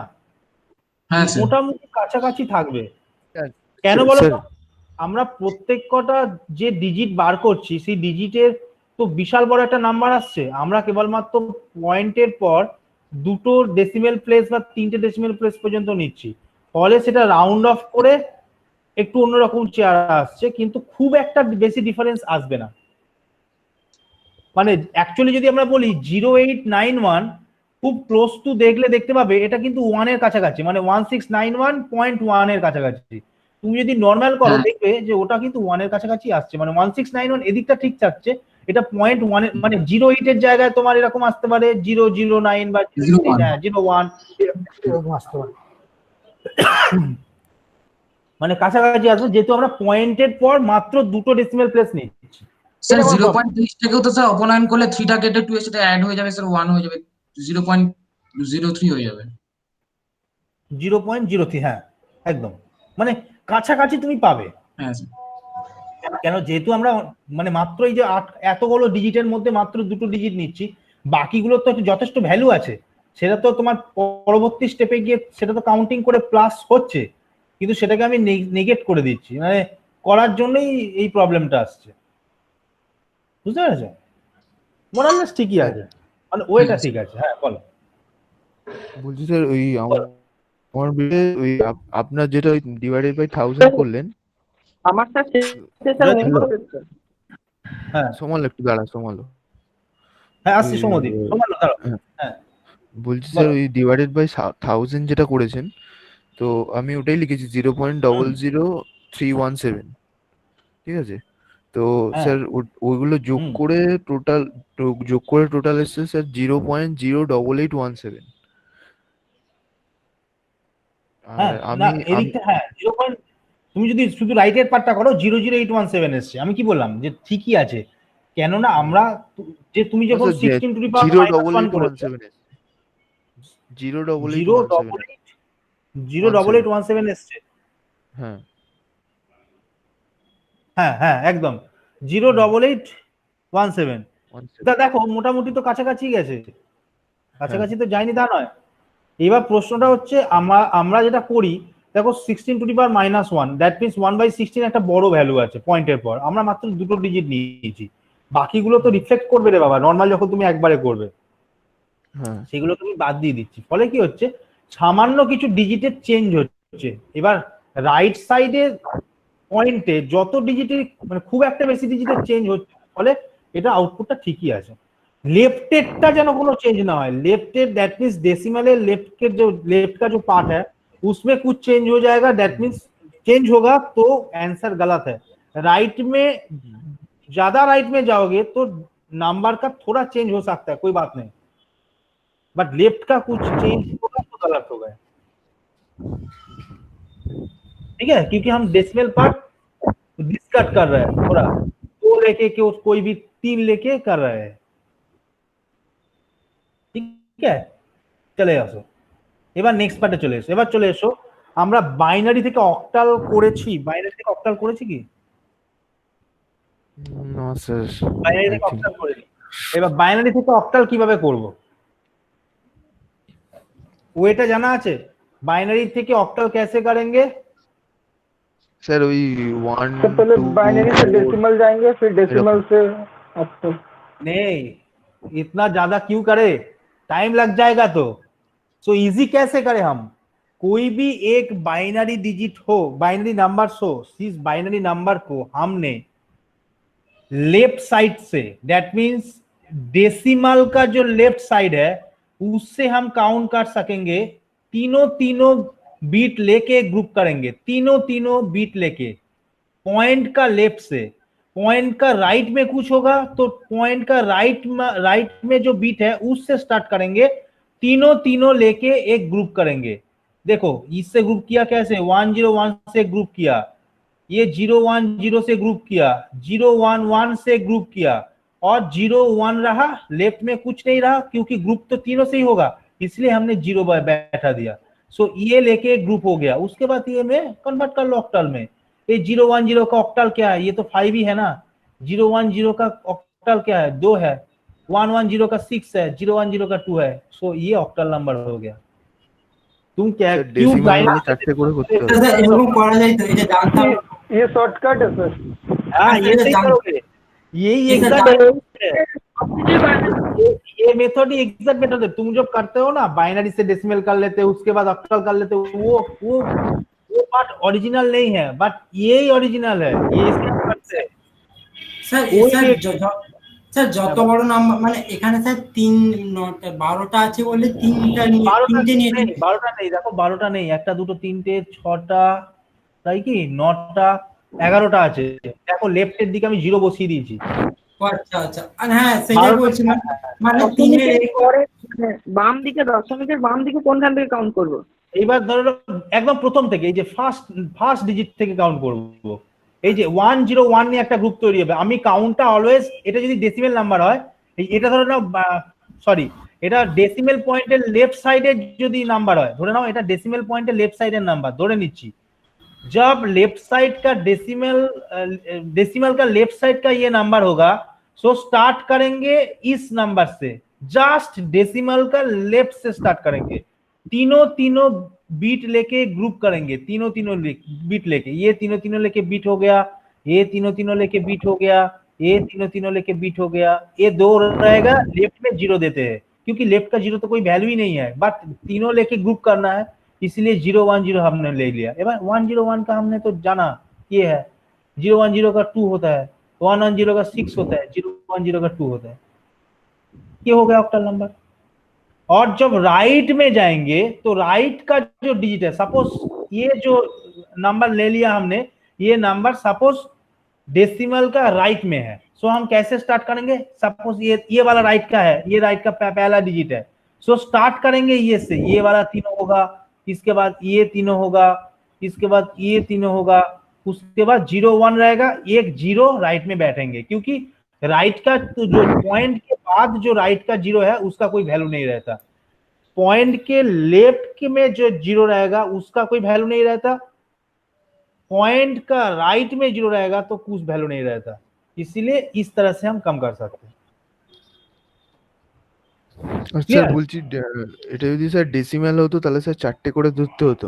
হ্যাঁ স্যার। মোটামুটি কাছাকাছি থাকবে। কেন বলো তো? আমরা প্রত্যেক কটা যে ডিজিট বার করছি সেই ডিজিটের তো বিশাল বড় একটা নাম্বার আসছে, আমরা কেবলমাত্র পয়েন্টের পর দুটো ডেসিমেল প্লেস বা তিনটে ডেসিমেল প্লেস পর্যন্ত নিচ্ছি, ফলে সেটা রাউন্ড অফ করে একটু অন্যরকম চেহারা আসছে, কিন্তু খুব একটা বেশি ডিফারেন্স আসবে না। মানে অ্যাকচুয়ালি যদি আমরা বলি 0891, খুব ক্লোজ টু দেখলে দেখতে পাবে এটা কিন্তু 1 এর কাছাকাছি, মানে 1691.1 এর কাছাকাছি। তুমি যদি নর্মাল করো দেখবে যে ওটা কিন্তু 1 এর কাছাকাছি আসছে, মানে 1691 এদিকটা ঠিক থাকছে, এটা 0.1 এর, মানে 08 এর জায়গায় তোমার এরকম আসতে পারে 009 বা 01 এরকম আসতে পারে, মানে কাছাকাছি আসবে, যেহেতু আমরা পয়েন্টের পর মাত্র দুটো ডেসিমেল প্লেস নিচ্ছি। স্যার 0.3 টাকেও তো স্যার অপনয়ন করলে 3 টা কেটে 2 এর সাথে অ্যাড হয়ে যাবে স্যার, 1 হয়ে যাবে, 0.03 হয়ে যাবে। 0.03, হ্যাঁ একদম, মানে কাছাকাছি তুমি পাবে। হ্যাঁ স্যার। কেন, যেহেতু আমরা মানে মাত্র এই যে এতগুলো ডিজিটের মধ্যে মাত্র দুটো ডিজিট নিচ্ছি, বাকিগুলো তো যথেষ্ট ভ্যালু আছে, সেটা তো তোমার পরবর্তী স্টেপে গিয়ে সেটা তো কাউন্টিং করে প্লাস হচ্ছে, কিন্তু সেটাকে আমি নেগেট করে দিচ্ছি, মানে করার জন্যই এই প্রবলেমটা আসছে, বুঝতে পেরেছো? মোরালেস ঠিকই আছে, মানে ওইটা ঠিক আছে। হ্যাঁ বলো। বলছি স্যার ওই আমার বিলে ওই আপনার যেটা ওই ডিভাইডেড বাই 1000 করলেন, আমার সাথে স্যার হ্যাঁ সোমাল একটু দাঁড়া সোমালো। হ্যাঁ আসছি সমদীপ, সোমালো দাঁড়াও। হ্যাঁ বলছি স্যার ওই ডিভাইডেড বাই 1000 যেটা করেছেন, তো আমি ওটাই লিখেছি 0.00317, ঠিক আছে? তো স্যার ওইগুলো যোগ করে টোটাল এসছে স্যার 0.08817। হ্যাঁ না এদিকটা হ্যাঁ 0. তুমি যদি শুধু রাইটের পার্টটা করো 00817 এসছে, আমি কি বললাম যে ঠিকই আছে, কেননা আমরা যে তুমি যখন 16 টু দি পাওয়ার -1 করেছো 0.08817 এসছে। হ্যাঁ হ্যাঁ হ্যাঁ একদম 0.8817। দেখো মোটামুটি তো কাছাকাছি গেছে, কাছাকাছি তো যায়নি তা নয়। এবার প্রশ্নটা হচ্ছে আমরা যেটা করি, দেখো 16 two the power -1, that means 1/16 একটা বড় ভ্যালু আছে পয়েন্টের পর, আমরা মাত্র দুটো ডিজিট নিয়েছি, বাকিগুলো তো রিফ্লেক্ট করবে রে বাবা, নর্মাল যখন তুমি একবারে করবে সেগুলো তুমি বাদ দিয়ে দিচ্ছি, ফলে কি হচ্ছে সামান্য কিছু ডিজিটের চেঞ্জ হচ্ছে। এবার রাইট সাইডে পয়েন্টে যত ডিজিটের মানে খুব একটা বেশি ডিজিটের চেঞ্জ হচ্ছে, ফলে এটা আউটপুটটা ঠিকই আছে। लेफ्टेडটা যেন কোনো চেंज ना हो, लेफ्टेड दैट मींस डेसिमल है, लेफ्ट के जो लेफ्ट का जो पार्ट है उसमें कुछ चेंज हो जाएगा, दैट मींस चेंज होगा तो आंसर गलत है। राइट में ज्यादा राइट में जाओगे तो नंबर का थोड़ा चेंज हो सकता है, कोई बात नहीं, बट लेफ्ट का कुछ चेंज होगा तो गलत होगा, ठीक है, क्योंकि हम डेसिमल पार्ट डिस्कट कर रहे हैं, थोड़ा 2 लेके कोई भी 3 लेके कर रहे हैं, ঠিক আছে চলে আসো এবার নেক্সট পার্টে চলে এসো। এবার চলে এসো আমরা বাইনারি থেকে অক্টাল করেছি, বাইনারি থেকে অক্টাল করেছি কি? না স্যার, বাইনারি থেকে অক্টাল করেছি। এবার বাইনারি থেকে অক্টাল কিভাবে করব? ওইটা জানা আছে? বাইনারি থেকে অক্টাল कैसे करेंगे? सर वही 1 तो पहले बाइनरी से डेसिमल जाएंगे, फिर डेसिमल से ऑक्टल। नहीं, इतना ज्यादा क्यों करे, टाइम लग जाएगा। तो सो इजी कैसे करें हम? कोई भी एक बाइनरी डिजिट हो, बाइनरी नंबर हो, इस बाइनरी नंबर को हमने लेफ्ट साइड से, दैट मींस डेसिमल का जो लेफ्ट साइड है उससे हम काउंट कर सकेंगे, तीनों बीट लेके ग्रुप करेंगे, तीनों बीट लेके, पॉइंट का लेफ्ट से, पॉइंट का राइट में कुछ होगा तो पॉइंट का राइट में जो बीट है उससे स्टार्ट करेंगे, तीनों लेके एक ग्रुप करेंगे। देखो इससे ग्रुप किया कैसे, 101 से ग्रुप किया, ये 010 से ग्रुप किया, 011 से ग्रुप किया, और 01 रहा, लेफ्ट में कुछ नहीं रहा क्योंकि ग्रुप तो तीनों से ही होगा, इसलिए हमने 0 बैठा दिया। सो ये लेके ग्रुप हो गया। उसके बाद ये में कन्वर्ट कर लो ऑक्टल में। ये 010 का ऑक्टल क्या है? ये तो 5 ही है ना। 010 का ऑक्टल क्या है? 2 है। 110 का 6 है, 010 का 2 है। सो ये ऑक्टल नंबर हो गया। तुम क्या क्यों डेसिमल चारटे করে করতে হবে? স্যার এরকম করা যায় তো, এই যে জানতাম ये शॉर्टकट है सर। हाँ ये सही करोगे, यही एग्जैक्ट ये मेथड ही एग्जैक्ट मेथड है। तुम जब करते हो ना बाइनरी से डेसिमल कर लेते हो, उसके बाद ऑक्टल कर लेते हो, वो पार्ट ओरिजिनल नहीं है, बट यही ओरिजिनल है, ये इसके हम करते हैं। স্যার যত বড় নাম্বার মানে এখানে স্যার 3 12টা আছে বলে 3টা নিয়ে 12টা নেই, দেখো 12টা নেই, 1 2 3 6টা, তাই কি 9টা 11টা আছে। দেখো লেফটের দিকে আমি 0 বসিয়ে দিয়েছি। আচ্ছা আচ্ছা, আর হ্যাঁ সেটাই বলছিলাম, মানে 3 এর পরে বাম দিকে দশমিকের বাম দিকে কোনখান থেকে কাউন্ট করব? এইবার ধরো একদম প্রথম থেকে, এই যে ফার্স্ট ডিজিট থেকে কাউন্ট করব। এই যে 101 নিয়ে একটা গ্রুপ তৈরি হবে। আমি কাউন্টটা অলওয়েজ, এটা যদি ডেসিমেল নাম্বার হয়, এটা ধরে নাও, সরি এটা ডেসিমেল পয়েন্টের লেফট সাইডে যদি নাম্বার হয়, ধরে নাও এটা ডেসিমেল পয়েন্টের লেফট সাইডের নাম্বার ধরে নিচ্ছি। जब लेफ्ट साइड का डेसिमल का लेफ्ट साइड का ये नंबर होगा, सो स्टार्ट करेंगे इस नंबर से, जस्ट डेसिमल का लेफ्ट से स्टार्ट करेंगे, तीनों बीट लेके ग्रुप करेंगे, तीनों बीट लेके, ये तीनों लेके बीट हो गया, ये तीनों लेके बीट हो गया, ये तीनों लेके बीट हो गया, ये 2 रहेगा, लेफ्ट में 0 देते हैं क्योंकि लेफ्ट का 0 तो कोई वैल्यू ही नहीं है, बट तीनों लेके ग्रुप करना है, इसलिए 010 हमने ले लिया। एबार 101 का हमने तो जाना ये है, 010 का 2 होता है, 110 का 6 होता है, 010 का 2 होता है, ये हो गया ऑक्टल नंबर। और जब राइट में जाएंगे तो राइट का जो डिजिट है, सपोज ये जो नंबर ले लिया हमने, ये नंबर सपोज डेसिमल का राइट में है, सो हम कैसे स्टार्ट करेंगे? सपोज ये वाला राइट का है, ये राइट का पहला डिजिट है, सो स्टार्ट करेंगे ये से, ये वाला तीनों होगा, इसके बाद ये तीनों होगा, इसके बाद ये तीनों होगा, उसके बाद 0-1 रहेगा, एक 0 राइट में बैठेंगे क्योंकि राइट का तो जो पॉइंट के बाद जो राइट का 0 है उसका कोई वैल्यू नहीं रहता, पॉइंट के लेफ्ट में जो 0 रहेगा उसका कोई वैल्यू नहीं रहता, पॉइंट का राइट में 0 रहेगा तो कुछ वैल्यू नहीं रहता, इसीलिए इस तरह से हम कम कर सकते हैं। আচ্ছা বলছি, এটা যদি স্যার ডেসিমাল হতো তাহলে স্যার 4টে করে ধরতে হতো?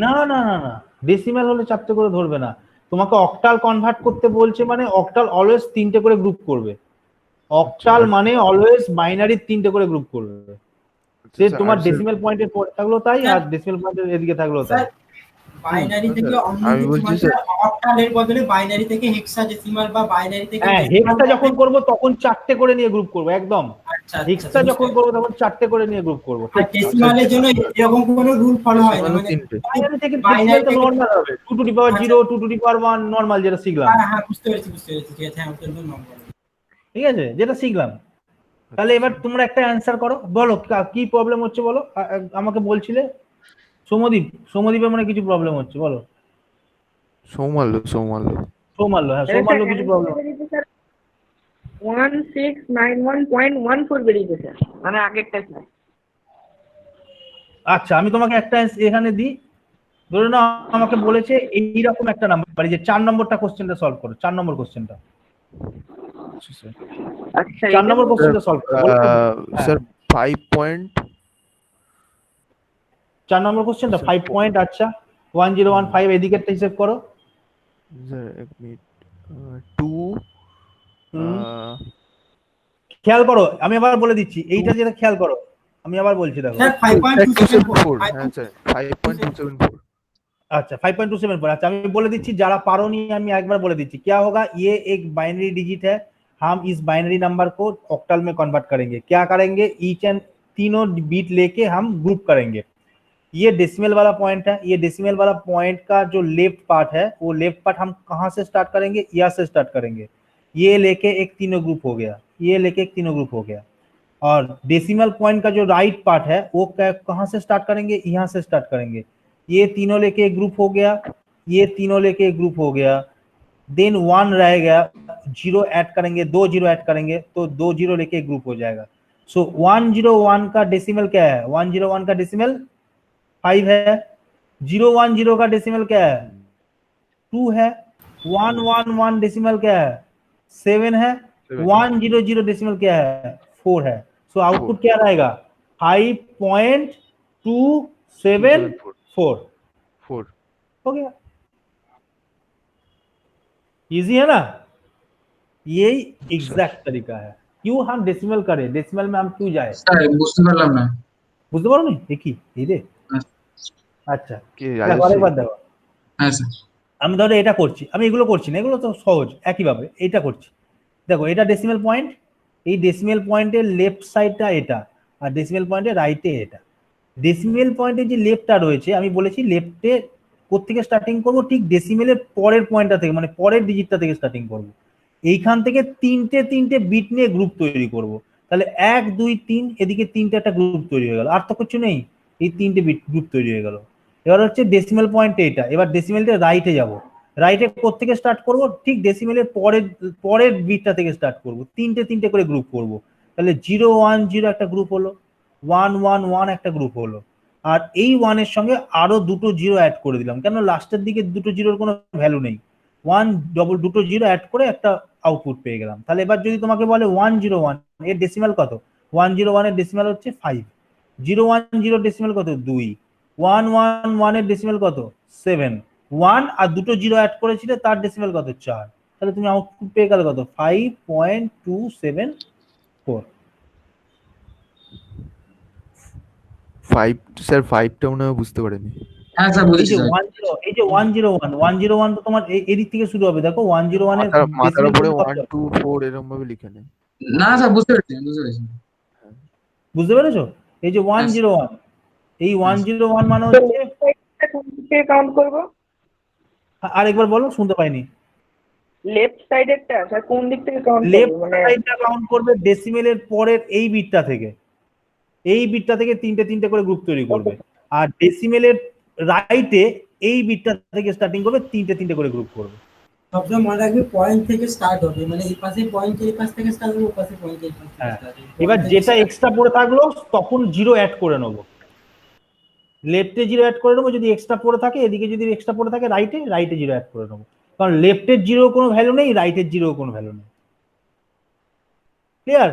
না না না না, ডেসিমাল হলে 4টে করে ধরবে না, তোমাকে অক্টাল কনভার্ট করতে বলছে, মানে অক্টাল অলওয়েজ 3টে করে গ্রুপ করবে, অক্টাল মানে অলওয়েজ বাইনারি 3টে করে গ্রুপ করবে, সে তোমার ডেসিমাল পয়েন্টের পরে থাকলো তাই, আর ডেসিমাল পয়েন্টের এদিকে থাকলো তাই। বাইনারি থেকে অন্য কিছু, অক্টালের বদলে বাইনারি থেকে হেক্সাডেসিমাল বা বাইনারি থেকে, হ্যাঁ হেক্সা যখন করব তখন 4টে করে নিয়ে গ্রুপ করব একদম। এক্সট্রা যখন করবো তখন 4টে করে নিয়ে গ্রুপ করবো। আর ডেসিমালের জন্য এরকম কোনো রুল ফলো হয় না, মানে বাইনারি থেকে ডেসিমাল তো নরমাল হবে, 2 to the power 0 2 to the power 1 normal যেটা শিখলাম। হ্যাঁ বুঝতে পেরেছি ঠিক আছে, হ্যাঁ ওটা নরমাল, ঠিক আছে যেটা শিখলাম। তাহলে এবার তোমরা একটা অ্যানসার করো, বলো কি প্রবলেম হচ্ছে বলো। আমাকে বলছিলে সৌম্যদীপের মানে কিছু প্রবলেম হচ্ছে, বলো। সৌমাল্য হ্যাঁ সৌমাল্য কিছু প্রবলেম। 1691.14 বেরিয়েছে স্যার, মানে আগেরটা স্যার। আচ্ছা আমি তোমাকে একটা এখানে দিই, ধরে নাও আমাকে বলেছে এইরকম একটা নাম্বার, যে 4 নম্বরটা কোশ্চেনটা সলভ করো, 4 নম্বর কোশ্চেনটা। আচ্ছা 4 নম্বর কোশ্চেনটা সলভ করো স্যার 4 নম্বর কোশ্চেনটা 5 পয়েন্ট। আচ্ছা 1015 এদিকেরটা হিসাব করো স্যার, এক মিনিট। 2 খেয়াল করো, আমি আবার বলে দিচ্ছি এইটা যেটা খেয়াল করো, আমি আবার বলছি দেখো। স্যার 5.274, হ্যাঁ স্যার 5.274। अच्छा 5.274। अच्छा मैं बोले दीजिए जरा पारोनी हम एक बार बोले दीजिए क्या होगा। ये एक बाइनरी डिजिट है, हम इस बाइनरी नंबर को ऑक्टल में कन्वर्ट करेंगे। क्या करेंगे, ईच एंड तीनों बीट लेके हम ग्रुप करेंगे। ये डेसिमल वाला पॉइंट है, ये डेसिमल वाला पॉइंट का जो लेफ्ट पार्ट है वो लेफ्ट पार्ट हम कहाँ से स्टार्ट करेंगे, यहाँ से स्टार्ट करेंगे। ये लेके एक तीनों ग्रुप हो गया, ये लेके एक तीनों ग्रुप हो गया। और डेसिमल पॉइंट का जो राइट पार्ट है वो कहाँ से स्टार्ट करेंगे, यहाँ से स्टार्ट करेंगे। ये तीनों लेके एक ग्रुप हो गया, ये तीनों लेके एक ग्रुप हो गया। देन 1 रह गया, 0 ऐड करेंगे, 2 0 ऐड करेंगे तो 2 0 लेके एक ग्रुप हो जाएगा। सो 101 का डेसिमल क्या है, 101 का डेसिमल 5 है। 010 का डेसिमल क्या है, 2 है। 111 डेसिमल क्या है, 7 है। 100 डेसिमल क्या है, 4 है। सो आउटपुट क्या रहेगा, 5.274 हो गया। इजी है ना, यही एग्जैक्ट तरीका है। क्यों हम डेसिमल करें, डेसिमल में हम क्यों जाए, বুঝতে পারলাম না। বুঝতে পারো নি দেখি এই রে। আচ্ছা দেখো আরেকবার দেখো, হ্যাঁ স্যার আমি ধরো এটা করছি, আমি এগুলো করছি না, এগুলো তো সহজ, একইভাবে এটা করছি। দেখো এটা ডেসিমেল পয়েন্ট, এই ডেসিমেল পয়েন্টের লেফট সাইডটা এটা, আর ডেসিমেল পয়েন্টের রাইটে এটা। ডেসিমেল পয়েন্টের যে লেফটটা রয়েছে আমি বলেছি লেফটে কোত্থেকে স্টার্টিং করব, ঠিক ডেসিমেলের পরের পয়েন্টটা থেকে, মানে পরের ডিজিটটা থেকে স্টার্টিং করব। এইখান থেকে তিনটে বিট নিয়ে গ্রুপ তৈরি করব। তাহলে 1 2 3 এদিকে তিনটে একটা গ্রুপ তৈরি হয়ে গেল, আর তো কিছু নেই, এই তিনটে বিট গ্রুপ তৈরি হয়ে গেল। এবার হচ্ছে ডেসিমেল পয়েন্ট এটা, এবার ডেসিমেলটা রাইটে যাব। রাইটে কোত্থেকে স্টার্ট করব, ঠিক ডেসিমেলের পরের বিটটা থেকে স্টার্ট করব, তিনটে করে গ্রুপ করব। তাহলে 0 1 0 একটা গ্রুপ হলো, 1 1 1 একটা গ্রুপ হলো, আর এই 1 এর সঙ্গে আরো দুটো 0 অ্যাড করে দিলাম, কেন লাস্টের দিকে দুটো 0-র কোনো ভ্যালু নেই। 1 ডবল দুটো 0 অ্যাড করে একটা আউটপুট পেয়ে গেলাম। তাহলে এবার যদি তোমাকে বলে 101 এর ডেসিমাল কত, 101 এর ডেসিমাল হচ্ছে 5। 010 ডেসিমাল কত, 2। 111 এর ডেসিমাল কত, 7। 1 আর দুটো 0 অ্যাড করেছিলে তার ডেসিমাল কত, 4। তাহলে তুমি আউটপুট পেয়ে গেল কত, 5.274। 5 স্যার 5টা মনে হয় বুঝতে পারেনি। হ্যাঁ স্যার বুঝেছি। এই যে 101 তো তোমার এদিক থেকে শুরু হবে, দেখো 101 এর মাথার উপরে 1 2 4 এরকম ভাবে লিখে নেই। না স্যার বুঝতে পেরেছি। বুঝতে পেরেছো, এই যে 101, এই 101 মানে হচ্ছে কোন দিক থেকে কাউন্ট করব, আরেকবার বলো, শুনতে পাইনি। লেফট সাইডেরটা স্যার কোন দিক থেকে কাউন্ট করব, লেফট মানে সাইডটা কাউন্ট করবে ডেসিমেলের পরের এই বিটটা থেকে, এই বিটটা থেকে তিনটে করে গ্রুপ তৈরি করবে। আর ডেসিমেলের রাইটে এই বিটটা থেকে স্টার্টিং করবে, তিনটে করে গ্রুপ করবে। সবসময় মনে রাখবে পয়েন্ট থেকে স্টার্ট হবে, মানে এই পাশে পয়েন্ট এই পাশ থেকে স্টার্ট হবে, ওই পাশে পয়েন্ট এই পাশ থেকে স্টার্ট হবে। এবার যেটা এক্সট্রা পড়ে থাকলো তখন 0 অ্যাড করে নেবো, লেফটে 0 অ্যাড করে নেবো, যদি এক্সট্রা পড়ে থাকে এদিকে, যদি এক্সট্রা পড়ে থাকে রাইটে 0 অ্যাড করে নেবো, কারণ লেফটের 0 কোনো ভ্যালু নেই, রাইটের 0 কোনো ভ্যালু নেই। ক্লিয়ার,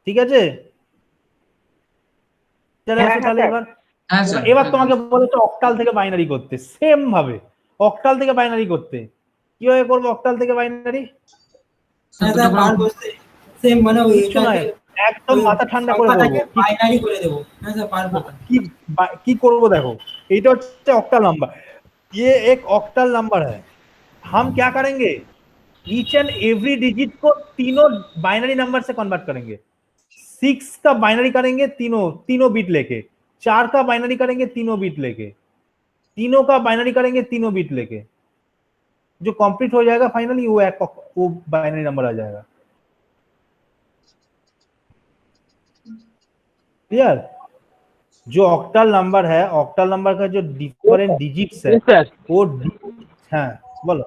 ঠিক আছে। তাহলে এবার তোমাকে বলেছে অক্টাল থেকে বাইনারি করতে, সেম ভাবে অক্টাল থেকে বাইনারি করতে। কিভাবে করবো অক্টাল থেকে বাইনারি, সেম মানে ওই একদম মাথা ঠান্ডা করে দেবো, বাইনারি করে দেবো। হ্যাঁ স্যার পারবো। কি করবো দেখো, এইটা হচ্ছে অক্টাল नंबर, ये एक ऑक्टल नंबर है। हम क्या करेंगे, ईच एंड एवरी डिजिट को तीनों बाइनरी नंबर से कन्वर्ट करेंगे। 6 का बाइनरी करेंगे तीनों बीट लेके, 4 का बाइनरी करेंगे तीनों बीट लेके, तीनों का बाइनरी करेंगे तीनों बीट लेके। जो कंप्लीट हो जाएगा फाइनली वो बाइनरी नंबर आ जाएगा। क्लियर? जो ऑक्टल नंबर है, ऑक्टल नंबर का जो डिफरेंट डिजिट्स है वो हाँ बोलो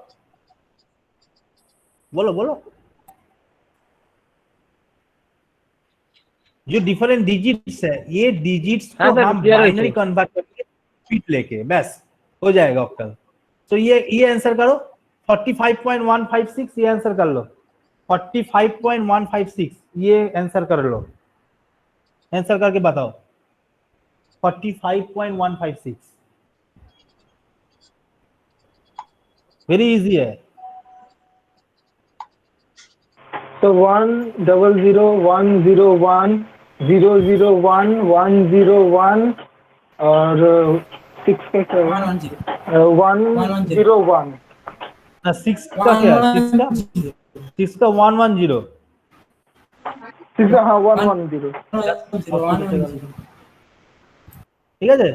बोलो बोलो। जो डिफरेंट डिजिट्स है, ये डिजिट्स को हम बाइनरी कन्वर्ट करके बीट लेके बस हो जाएगा ऑक्टल। तो ये आंसर करो 45.156, ये आंसर कर लो 45.156, ये आंसर कर लो, आंसर करके बताओ 45.156। वेरी इजी है। तो 10010010101 और 6 का क्या 101 ना 6 का क्या 6 का 110 6 का हाँ 110 ঠিক আছে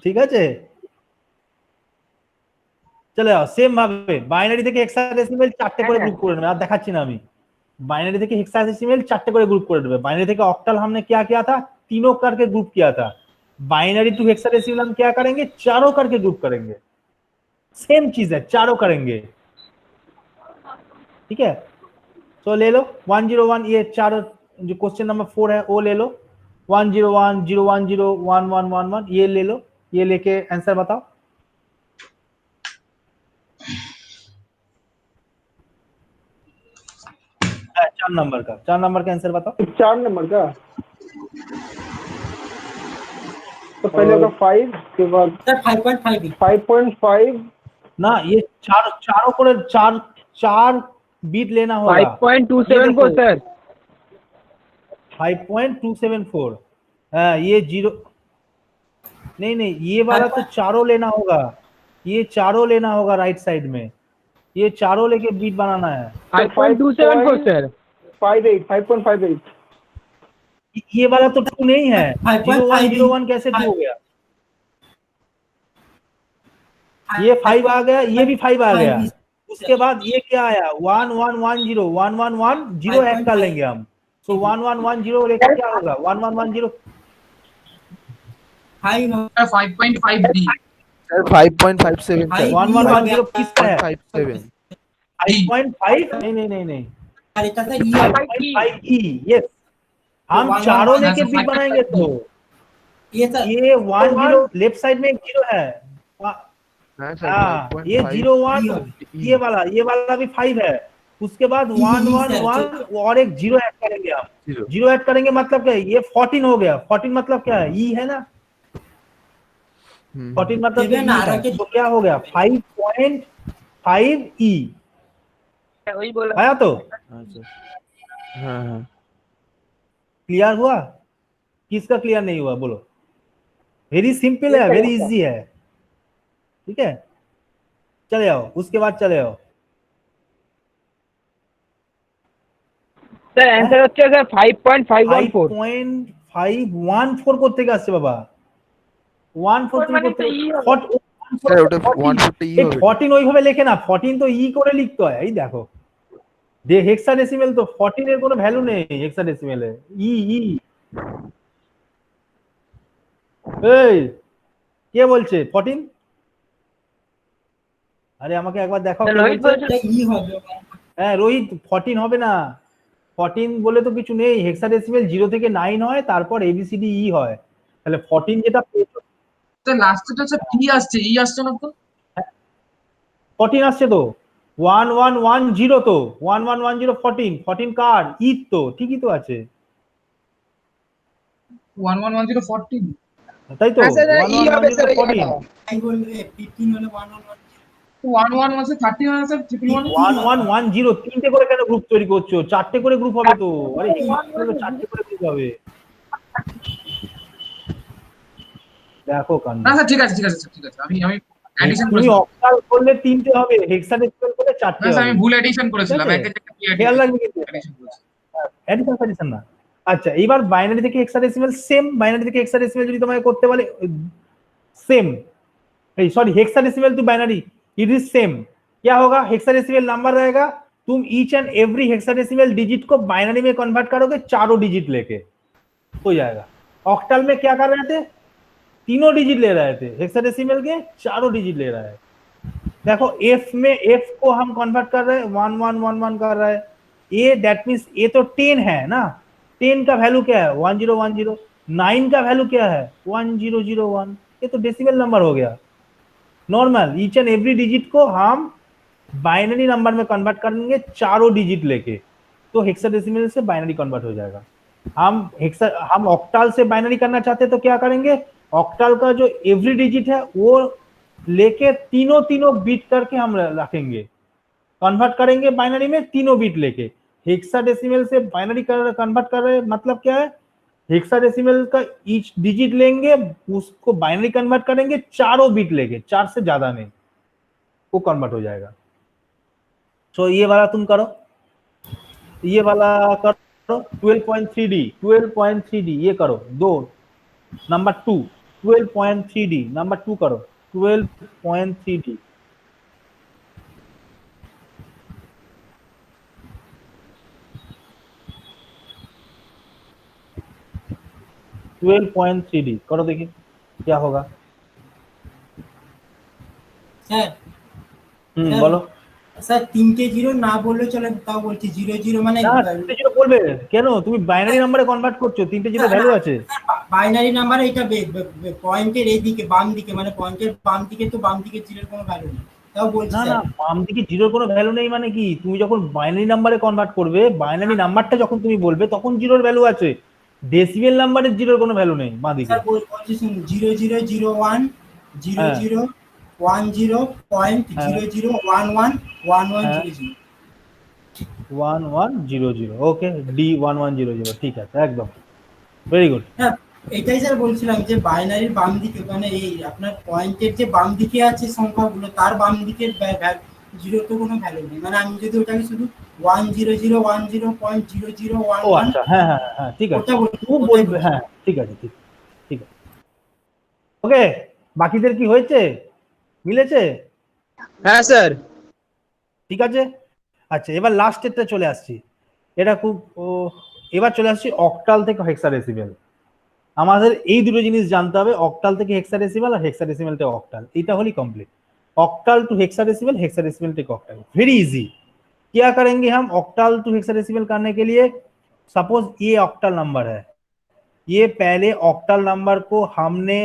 ঠিক আছে চলে যাও। সেম ভাবে বাইনারি থেকে হেক্সাডেসিমেল 4টে করে গ্রুপ করে নেবে। আর দেখাচ্ছি না আমি। बाइनरी থেকে हेक्साडेसिमल 4টে করে ग्रुप कर देवे। बाइनरी থেকে ऑक्टल हमने क्या किया था, तीनों करके ग्रुप किया था। बाइनरी टू हेक्साडेसिमल हम क्या करेंगे, चारों करके ग्रुप करेंगे। सेम चीज है, चारों करेंगे। ठीक है, तो ले लो 101, ये चार जो क्वेश्चन नंबर 4 है वो ले लो। 101 010 1111 ये ले लो, ये लेके आंसर बताओ। चार नंबर का आंसर बताओ। 4 नंबर का तो पहले होगा 5 के बाद 5.5 ना, ये चारों को चार बीट लेना होगा। 5.274 सर 5.274। हाँ ये 0 नहीं ये वाला तो चारों लेना होगा, ये चारों लेना होगा राइट साइड में, ये चारों लेके बीट बनाना है। 5.274 सर 5.58 ये वाला तो 2 नहीं है। 0101 कैसे 2 हो गया? ये 5 आ गया, ये भी 5 आ गया। उसके बाद ये क्या आया 1110 1110 ऐड कर लेंगे हम। तो 1110 लेकर क्या होगा 1110 5.5 डी सर 5.57 सर 1110 किसका है 5.57 5.5 नहीं 5.5 यस। हम चारों लेके बीट बनाएंगे तो ये 10 लेफ्ट साइड में एक 0 है। हाँ ये 01 ये वाला भी 5 है। उसके बाद 111 और एक 0 ऐड करेंगे आप। 0 ऐड करेंगे मतलब क्या है, ये 14 हो गया। 14 मतलब क्या है, ई है ना। 14 मतलब तो क्या हो गया 5.5 ई वही बोला आया। तो हाँ क्लियर हुआ? किसका क्लियर नहीं हुआ बोलो? वेरी सिंपल है, वेरी इजी है। ठीक है, चले आओ, उसके बाद चले आओ। सर आंसर হচ্ছে স্যার 5.514 5.514 করতে গেছে বাবা। 143 করতে স্যার ওটা 140 ই হবে। 14 ওইভাবে লেখে না, 14 তো ই করে লিখতে হয়। এই দেখো হেক্সাডেসিমেল তো 14 এর কোনো ভ্যালু নেই হেক্সাডেসিমেলে। ই এই কে বলছে 14? আরে আমাকে একবার দেখাও কে বলছে। ই হবে। হ্যাঁ রোহিত 14 হবে না, 14 বলে তো কিছু নেই। হেক্সাডেসিমেল 0 থেকে 9 হয়, তারপর এবিসিডি ই হয়। তাহলে 14 যেটা তো লাস্টে হচ্ছে ই আসছে, ই আসছে না তো 14 আসছে তো 1110 তো 1110 14 কার ই তো ঠিকই তো আছে। 1110 14 তাই তো স্যার ই হবে স্যার 14 আই বলবে 15 হলে 111 11 আছে 30 আছে 1110 তিনটে করে কেন গ্রুপ তৈরি করছো? 4টে করে গ্রুপ হবে তো। আরে 4টে করে গ্রুপ হবে। দেখো কান না স্যার ঠিক আছে আমি অ্যাডিশন তুমি অক্টাল করলে 3টে হবে, হেক্সাডেসিমাল করলে 4টে আমি হবে। ভুল এডিশন করেছিলাম, ঠিক আছে? একের জায়গায় খেয়াল রাখবে কিন্তু অ্যাডিশন করেছি। অ্যাডিশন সাডিশন না। আচ্ছা এবার বাইনারি থেকে হেক্সাডেসিমাল, সেম বাইনারি থেকে হেক্সাডেসিমাল যদি তোমাকে করতে বলে same, sorry hexadecimal to binary it is same. क्या होगा, हेक्साडेसिमल नंबर रहेगा, तुम each and every hexadecimal digit को बाइनरी में कन्वर्ट करोगे चारों डिजिट लेके हो जाएगा। ऑक्टल में क्या कर रहे थे, तीनों डिजिट ले रहे थे, हेक्साडेसिमल के चारों डिजिट ले रहा है। देखो एफ में एफ को हम कन्वर्ट कर रहे हैं 1111 कर रहा है, ए दैट मींस ए तो 10 है ना, 10 का वैल्यू क्या है 1010, 9 का वैल्यू क्या है 1001, ये तो डेसिमल नंबर हो गया। Normal each and every digit को हम बाइनरी नंबर में कन्वर्ट करेंगे चारों डिजिट लेके, तो हेक्साडेसिमल से बाइनरी कन्वर्ट हो जाएगा। हम ऑक्टल से बाइनरी करना चाहते हैं तो क्या करेंगे, ऑक्टल का जो एवरी डिजिट है वो लेके तीनों बीट करके हम रखेंगे, कन्वर्ट करेंगे बाइनरी में तीनों बीट लेके। हेक्साडेसिमल से बाइनरी कन्वर्ट कर रहे हैं मतलब क्या है, हेक्साडेसिमल का ईच डिजिट लेंगे उसको बाइनरी कन्वर्ट करेंगे चारों बीट लेके, 4 से ज्यादा नहीं, वो कन्वर्ट हो जाएगा। सो ये वाला तुम करो, ये वाला करो 12.3D ये करो, 2 नंबर 2 12.3D नंबर 2 करो 12.3D। करो देखिए क्या होगा। স্যার বলো স্যার 3টে জিরো না বললে চলে, তাও বলছি 00 মানে না 3টে জিরো বলবে কেন, তুমি বাইনারি নাম্বারে কনভার্ট করছো, 3টে জিরো ভ্যালু আছে। বাইনারি নাম্বার এটা পয়েন্টের এইদিকে বাম দিকে, মানে পয়েন্টের বাম দিকে, তো বাম দিকে জিরোর কোনো ভ্যালু নেই, তাও বলছি না না স্যার। বাম দিকে জিরোর কোনো ভ্যালু নেই মানে কি, তুমি যখন বাইনারি নাম্বারে কনভার্ট করবে, বাইনারি নাম্বারটা যখন তুমি বলবে তখন জিরোর ভ্যালু আছে, ডেসিমেল নাম্বারের জিরোর কোনো ভ্যালু নেই বাঁ দিকে। স্যার বলছি শুনুন 0001 00.00111100 1100 ওকে D1100 ঠিক আছে একদম ভেরি গুড। হ্যাঁ এটাই স্যার বলছিলাম যে বাইনারির বাম দিকে, মানে এই আপনার পয়েন্টের যে বাম দিকে আছে সংখ্যাগুলো, তার বাম দিকের জিরো তো কোনো ভ্যালু নেই, মানে আমি যদি ওটাকে শুধু 10010.0011 ও আচ্ছা হ্যাঁ হ্যাঁ হ্যাঁ ঠিক আছে খুব বলবে, হ্যাঁ ঠিক আছে ঠিক ঠিক আছে ওকে। বাকিদের কি হয়েছে, মিলেছে? হ্যাঁ স্যার ঠিক আছে। আচ্ছা এবার লাস্টেরটা চলে আসছি, এটা খুব এবার চলে আসছি অক্টাল থেকে হেক্সাডেসিমাল। আমাদের এই দুটো জিনিস জানতে হবে, অক্টাল থেকে হেক্সাডেসিমাল আর हेक्साडेसिमल থেকে অক্টাল, এটা wholly complete. Octal to hexadecimal, hexadecimal to octal, very easy. क्या करेंगे हम ऑक्टल टू हेक्साडेसिमल करने के लिए, सपोज ये ऑक्टल नंबर है, ये पहले ऑक्टल नंबर को हमने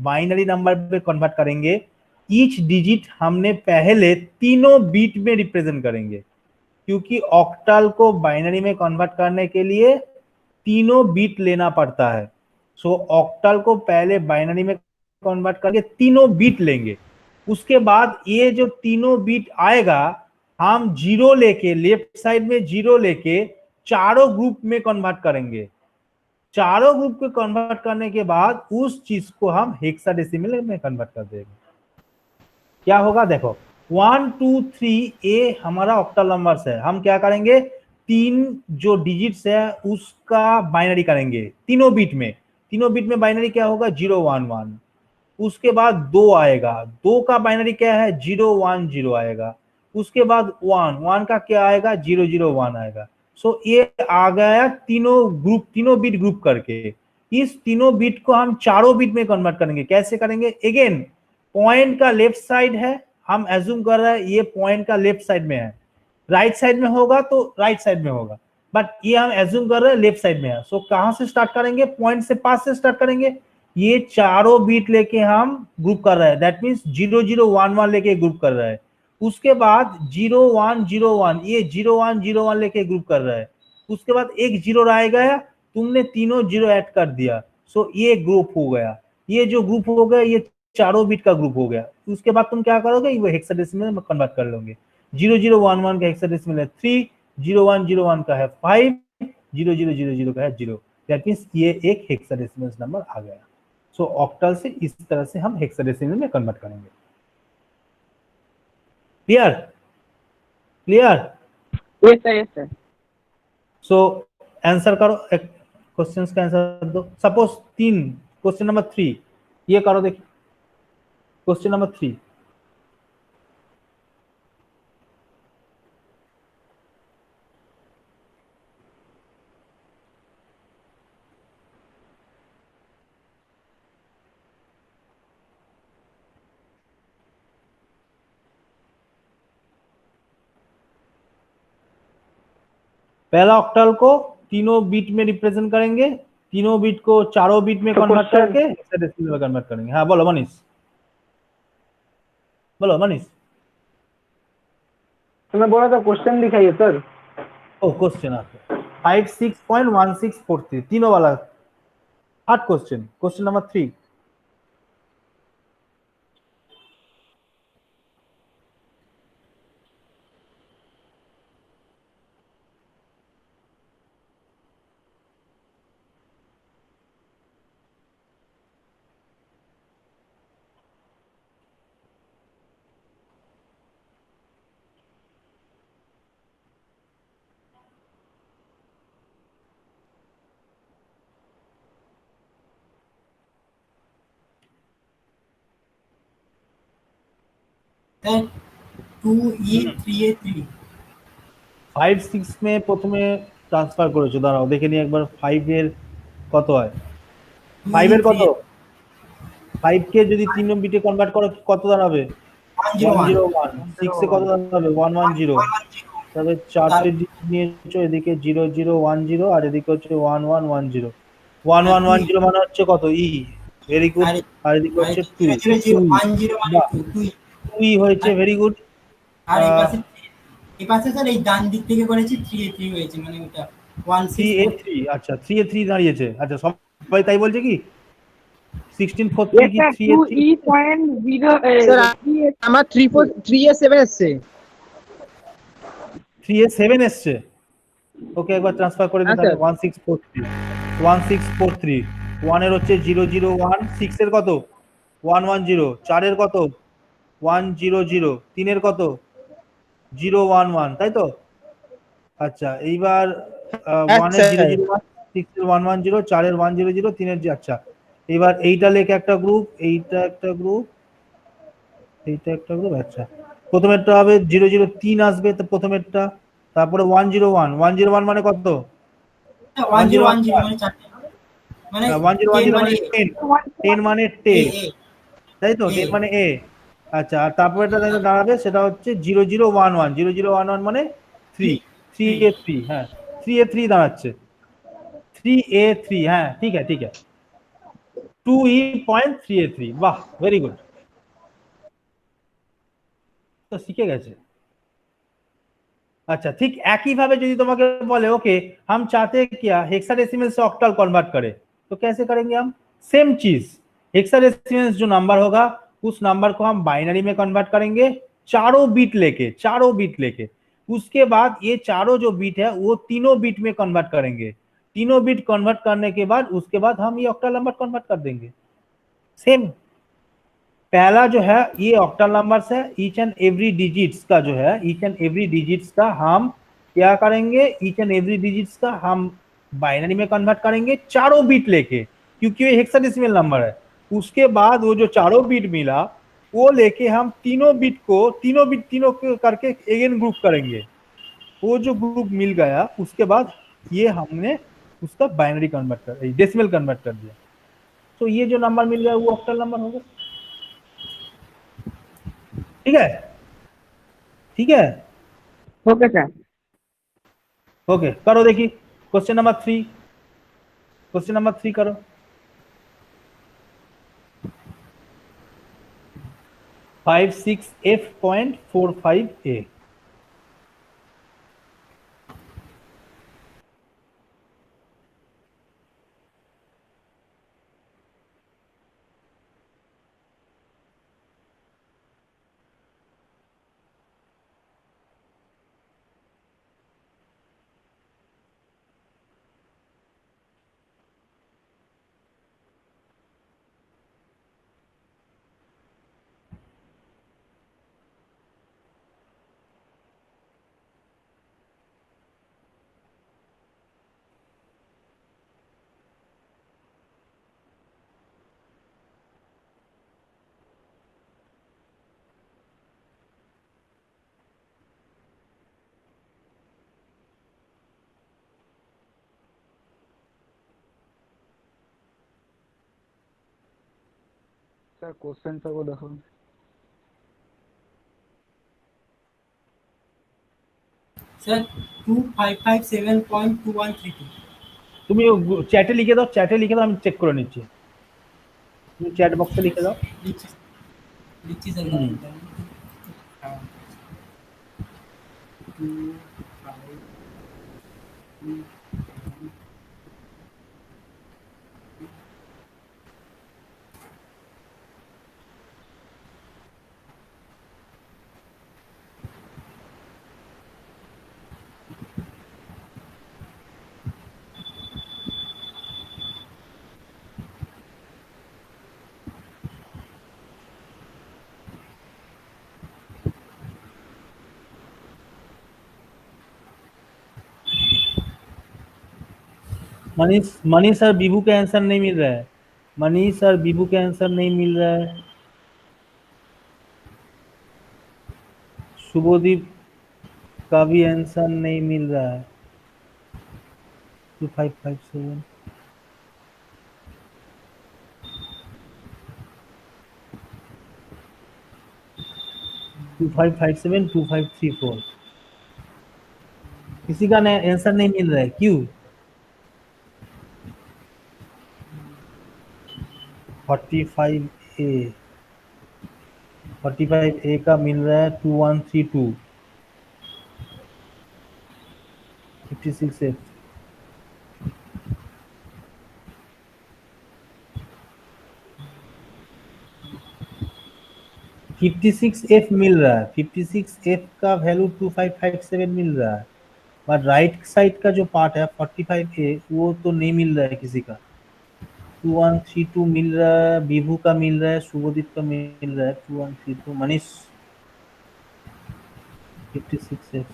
बाइनरी नंबर पे कन्वर्ट करेंगे, ईच डिजिट हमने पहले तीनों बीट में रिप्रेजेंट करेंगे, क्योंकि ऑक्टल को बाइनरी में कन्वर्ट करने के लिए तीनों बीट लेना पड़ता है। सो ऑक्टल को पहले बाइनरी में कन्वर्ट करके तीनों बीट लेंगे, उसके बाद ये जो तीनों बीट आएगा हम जीरो लेके, लेफ्ट साइड में जीरो लेके चारों ग्रुप में कन्वर्ट करेंगे, चारों ग्रुप को कन्वर्ट करने के बाद उस चीज को हम हेक्साडेसिमल में कन्वर्ट कर देंगे। क्या होगा देखो 1 2 3 ए हमारा ऑक्टल नंबर्स है, हम क्या करेंगे 3 जो डिजिट्स है उसका बाइनरी करेंगे तीनों बीट में, तीनों बीट में बाइनरी क्या होगा 011, उसके बाद 2 आएगा, 2 का बाइनरी क्या है 010 आएगा, उसके बाद 1 का क्या आएगा 001 आएगा। सो ये आ गया तीनों ग्रुप, तीनों बीट ग्रुप करके, इस तीनों बीट को हम चारों बीट में कन्वर्ट करेंगे। कैसे करेंगे, अगेन पॉइंट का लेफ्ट साइड है, हम एज्यूम कर रहे हैं ये पॉइंट का लेफ्ट साइड में है, राइट साइड में होगा तो राइट साइड में होगा, बट ये हम एज्यूम कर रहे हैं लेफ्ट साइड में है। सो कहां से स्टार्ट करेंगे, पॉइंट से पास से स्टार्ट करेंगे, ये चारों बीट लेके हम ग्रुप कर रहे हैं, दैट मींस 0011 लेके ग्रुप कर रहा है, उसके बाद 0101 ये 0101 लेके ग्रुप कर रहा है, उसके बाद एक जीरो रह गया, तुमने तीनों जीरो ऐड कर दिया, सो ये ग्रुप हो गया, ये जो ग्रुप हो गया ये चारों बीट का ग्रुप हो गया। उसके बाद तुम क्या करोगे, वो हेक्साडेसिमल में कन्वर्ट कर लोगे, 0011 का हेक्साडेसिमल है 3, 0101 का है 5, 0000 का है 0, दैट मींस ये एक हेक्साडेसिमल नंबर आ गया। सो ऑक्टल से इस तरह से हम हेक्साडेसिमल में कन्वर्ट करेंगे। Clear clear. Yes sir, yes sir. So answer करो, क्वेश्चंस का आंसर दो। सपोज 3, क्वेश्चन नंबर 3 ये करो, देखिए क्वेश्चन नंबर 3। पहला ऑक्टल को तीनों बीट में रिप्रेजेंट करेंगे, तीनों बीट को चारों बीट में तो कन्वर्ट क्वेश्चन करके हेक्साडेसिमल में कन्वर्ट करेंगे। हाँ बोलो मनीष, बोलो मनीष। तो मैं बोल रहा था क्वेश्चन दिखाइए सर। ओ क्वेश्चन आपका 56.1643 तीनों वाला hard question, question number 3। Sir 2E3A3 5 6 में প্রথমে ট্রান্সফার করেছো, দাঁড়াও দেখে নি একবার 5 এর কত হয়। 5 এর কত, 5 কে যদি 3 বিটে কনভার্ট করো কত দাঁড়াবে? 101। 6 এ কত দাঁড়াবে? 110। তবে চারটে ডিজিট নিয়েছো, এদিকে 0010 আর এদিকে হচ্ছে 1110। 1110 মানে হচ্ছে কত? ই। Very good. আর এদিকে হচ্ছে 2। 2 ই হয়েছে, ভেরি গুড। আর এই পাশে স্যার এই ডান দিক থেকে করেছি 3A3 হয়েছে, মানে ওটা 3A3। আচ্ছা 3A3 দাঁড়িয়েছে। আচ্ছা সবাই তাই বলছে কি 1643 यस কি सर 3A3? 2E.0 স্যার আমার 3A7 এসছে। 3A7 এসছে। ওকে একবার ট্রান্সফার করে দিন হ্যাঁ তাহলে। স্যার। 1643 1643 1 এর হচ্ছে 001, 6 এর কত 110, 4 এর কত 100, 3 এর কত 011, তাই তো? আচ্ছা এইবার 1 এর 001, 6 এর 110, 4 এর 100, 3 এর আচ্ছা এবার এইটা লেখে একটা গ্রুপ, এইটা একটা গ্রুপ, এইটা একটা গ্রুপ। আচ্ছা প্রথমেরটা হবে 003 আসবে, তো প্রথমেরটা, তারপরে 101, 101 মানে কত? 1010 মানে চারটে, মানে 1010 মানে 10, 10 মানে 10, এ তাই তো? 10 মানে এ। আচ্ছা আর তারপরে এটা দাঁড়াবে, সেটা হচ্ছে 0011, 0011 মানে 3, 3A3। হ্যাঁ 3A3 দাঁড়াচ্ছে, 3A3। হ্যাঁ ঠিক আছে ঠিক আছে, 2E.3A3। বাহ ভেরি গুড, তো শিখে গেছে। अच्छा ठीक একই ভাবে যদি তোমাকে বলে ओके हम चाहते हैं क्या हेक्साडेसिमल से ऑक्टल कन्वर्ट करें, तो कैसे करेंगे हम? सेम चीज, हेक्साडेसिमल जो नंबर होगा उस नंबर को हम बाइनरी में कन्वर्ट करेंगे, चारों बीट लेके, चारों बीट लेके। उसके बाद ये चारों जो बीट है वो तीनों बीट में कन्वर्ट करेंगे, तीनों बीट कन्वर्ट करने के बाद उसके बाद हम ये ऑक्टल नंबर कन्वर्ट कर देंगे। सेम पहला जो है ये ऑक्टल नंबर्स है, ईच एंड एवरी डिजिट्स का जो है, ईच एंड एवरी डिजिट्स का हम क्या करेंगे, ईच एंड एवरी डिजिट्स का हम बाइनरी में कन्वर्ट करेंगे चारों बीट लेके, क्योंकि ये हेक्साडेसिमल नंबर है। उसके बाद वो जो चारों बीट मिला वो लेके हम तीनों बीट को, तीनों करके अगेन ग्रुप करेंगे। वो जो ग्रुप मिल गया उसके बाद ये हमने उसका बाइनरी कन्वर्ट कर, डेसिमल कन्वर्ट कर दिया, तो ये जो नंबर मिल गया वो ऑक्टल नंबर होगा। ठीक है ठीक है ओके सर। ओके करो देखिए क्वेश्चन नंबर 3, क्वेश्चन नंबर 3 करो। 56F.45A। স্যার কোশ্চেনটা को দেখো। স্যার 2557.2132 তুমি চ্যাটে লিখে দাও, চ্যাটে লিখে দাও, আমি চেক করে নিচ্ছি। তুমি চ্যাট বক্সে লিখে দাও। লিখছি লিখছি স্যার। হুম। 2 मनीष सर विभू का आंसर नहीं मिल रहा है। मनीष सर विभू का आंसर नहीं मिल रहा है। शुभदीप का भी आंसर नहीं मिल रहा है। 2557 2557 2534 किसी का आंसर नहीं मिल रहा है, क्यों? 45A का मिल रहा है 2132 56F। F मिल रहा है। 56F का वैल्यू 2557 मिल रहा है, पर राइट साइड का जो पार्ट है 45A वो तो नहीं मिल रहा है किसी का। 2132 मिल रहा है, विभू का मिल रहा है, शुभदीप का मिल रहा है 2132। मनीष 56F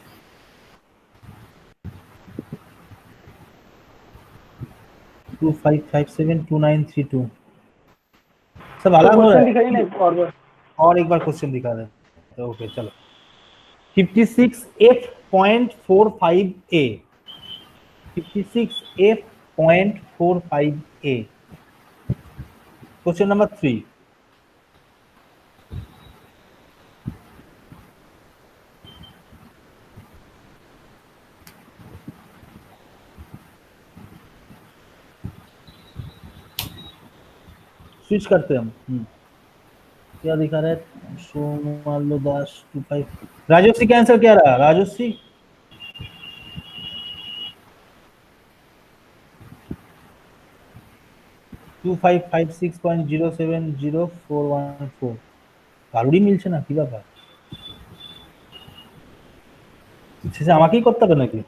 2557 2932 सब अलग हो रहा है। दिखाइए ना और एक बार क्वेश्चन दिखा दे। ओके चलो। 56F.45A 56F.45A question number 3। Switch करते हैं हम। क्या दिखा रहा है? सोमालो दास 25। राजश्री का आंसर क्या रहा? राजश्री टू 2556.070414 কারুরই মিলছে না, কি ব্যাপার? শেষে আমাকেই করতে হবে নাকি?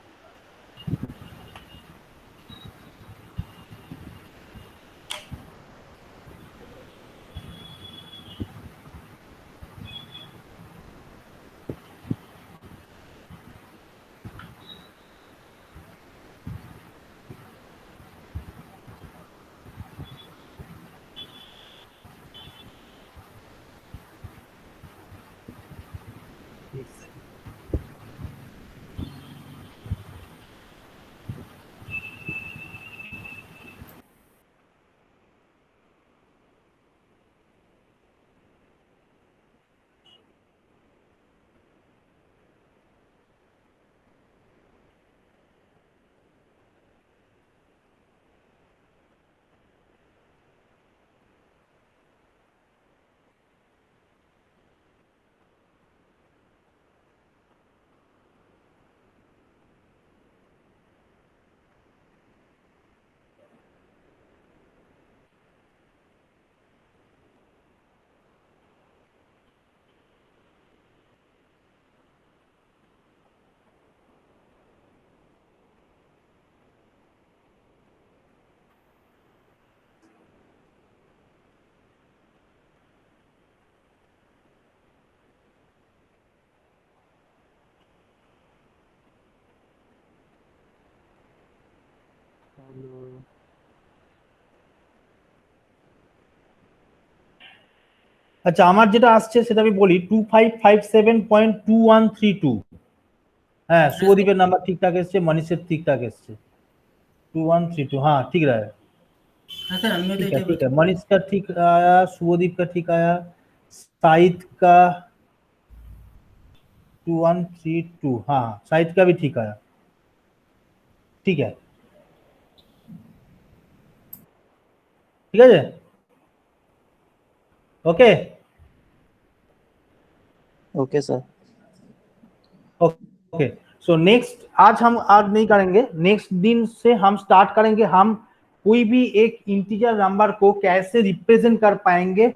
আচ্ছা, আমার যেটা আসছে সেটা আমি বলি 2557.2132। হ্যাঁ, শুভদীপের নাম্বার ঠিকঠাক এসছে, মনীষের ঠিকঠাক এসছে 2132। हाँ ठीक रहा है। हाँ सर हमें तो ठीक है ये ठीक है, मनीष का ठीक आया, शुभदीप का ठीक आया, साहिद का 2132, हाँ साहिद का भी ठीक आया। ठीक है ठीक है जी, okay okay sir. Okay. So next, आज नहीं करेंगे, नेक्स्ट दिन से हम स्टार्ट करेंगे। हम कोई भी एक इंटीजर नंबर को कैसे रिप्रेजेंट कर पाएंगे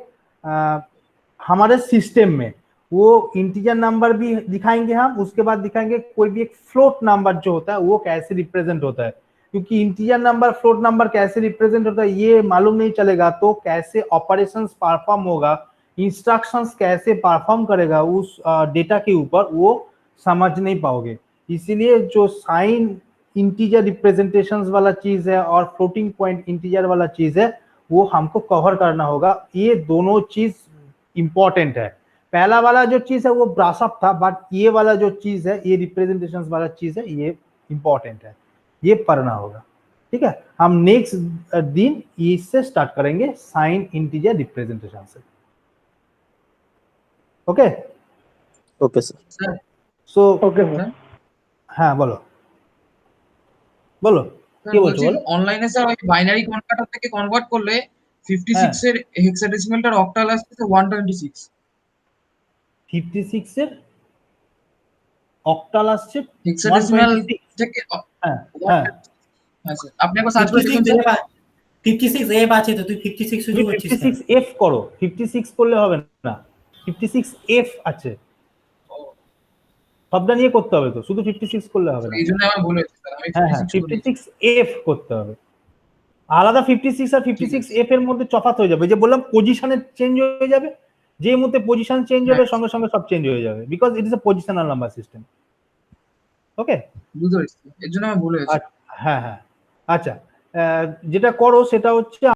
हमारे सिस्टम में, वो इंटीजर नंबर भी दिखाएंगे हम। उसके बाद दिखाएंगे कोई भी एक फ्लोट नंबर जो होता है वो कैसे रिप्रेजेंट होता है, क्योंकि इंटीजर नंबर फ्लोट नंबर कैसे रिप्रेजेंट होता है ये मालूम नहीं चलेगा तो कैसे ऑपरेशंस परफॉर्म होगा, इंस्ट्रक्शंस कैसे परफॉर्म करेगा उस डेटा के ऊपर, वो समझ नहीं पाओगे। इसीलिए जो साइन इंटीजर रिप्रेजेंटेशंस वाला चीज है और फ्लोटिंग पॉइंट इंटीजर वाला चीज है वो हमको कवर करना होगा। ये दोनों चीज इंपॉर्टेंट है। पहला वाला जो चीज है वो ब्रासअप था, बट ये वाला जो चीज है, ये रिप्रेजेंटेशंस वाला चीज है, ये इंपॉर्टेंट है, ये पढ़ना होगा। ठीक है, हम नेक्स्ट दिन इससे स्टार्ट करेंगे, साइन इंटीजर रिप्रेजेंटेशन से। Okay okay sir. Sir so okay sir. हाँ बोलो बोलो স্যার কি বলছো বলছি বলো। অনলাইনে স্যার ওই বাইনারি কনভার্টার থেকে কনভার্ট করলে 56 এর হেক্সাডেসিমালটার অক্টাল আসছে 126। 56 এর অক্টাল আসছে হেক্সাডেসিমাল 126। থেকে হ্যাঁ হ্যাঁ, হ্যাঁ স্যার আপনি একবার সার্চ করে দেখুন 56 স্যার। এফ 56 এফ আছে তো তুই 56 তুমি সুযোগ করছিস কেন? 56F করো, 56 করলে হবে না, 56F আছে, সবটা নিয়ে করতে হবে, তো শুধু 56 করলে হবে না। এই জন্য আমার ভুল হয়েছে স্যার, আমি হ্যাঁ হ্যাঁ 56 করেছি। 56F করতে হবে। আলাদা 56 আর 56F এর মধ্যে তফাৎ হয়ে যাবে। যে বললাম পজিশনে চেঞ্জ হয়ে যাবে, যে মুহূর্তে পজিশন চেঞ্জ হবে সঙ্গে সঙ্গে সব চেঞ্জ হয়ে যাবে, because it is a positional number system. Okay, বুঝতে পেরেছি, এর জন্য আমার ভুল হয়েছে। হ্যাঁ হ্যাঁ, আচ্ছা যেটা করো সেটা হচ্ছে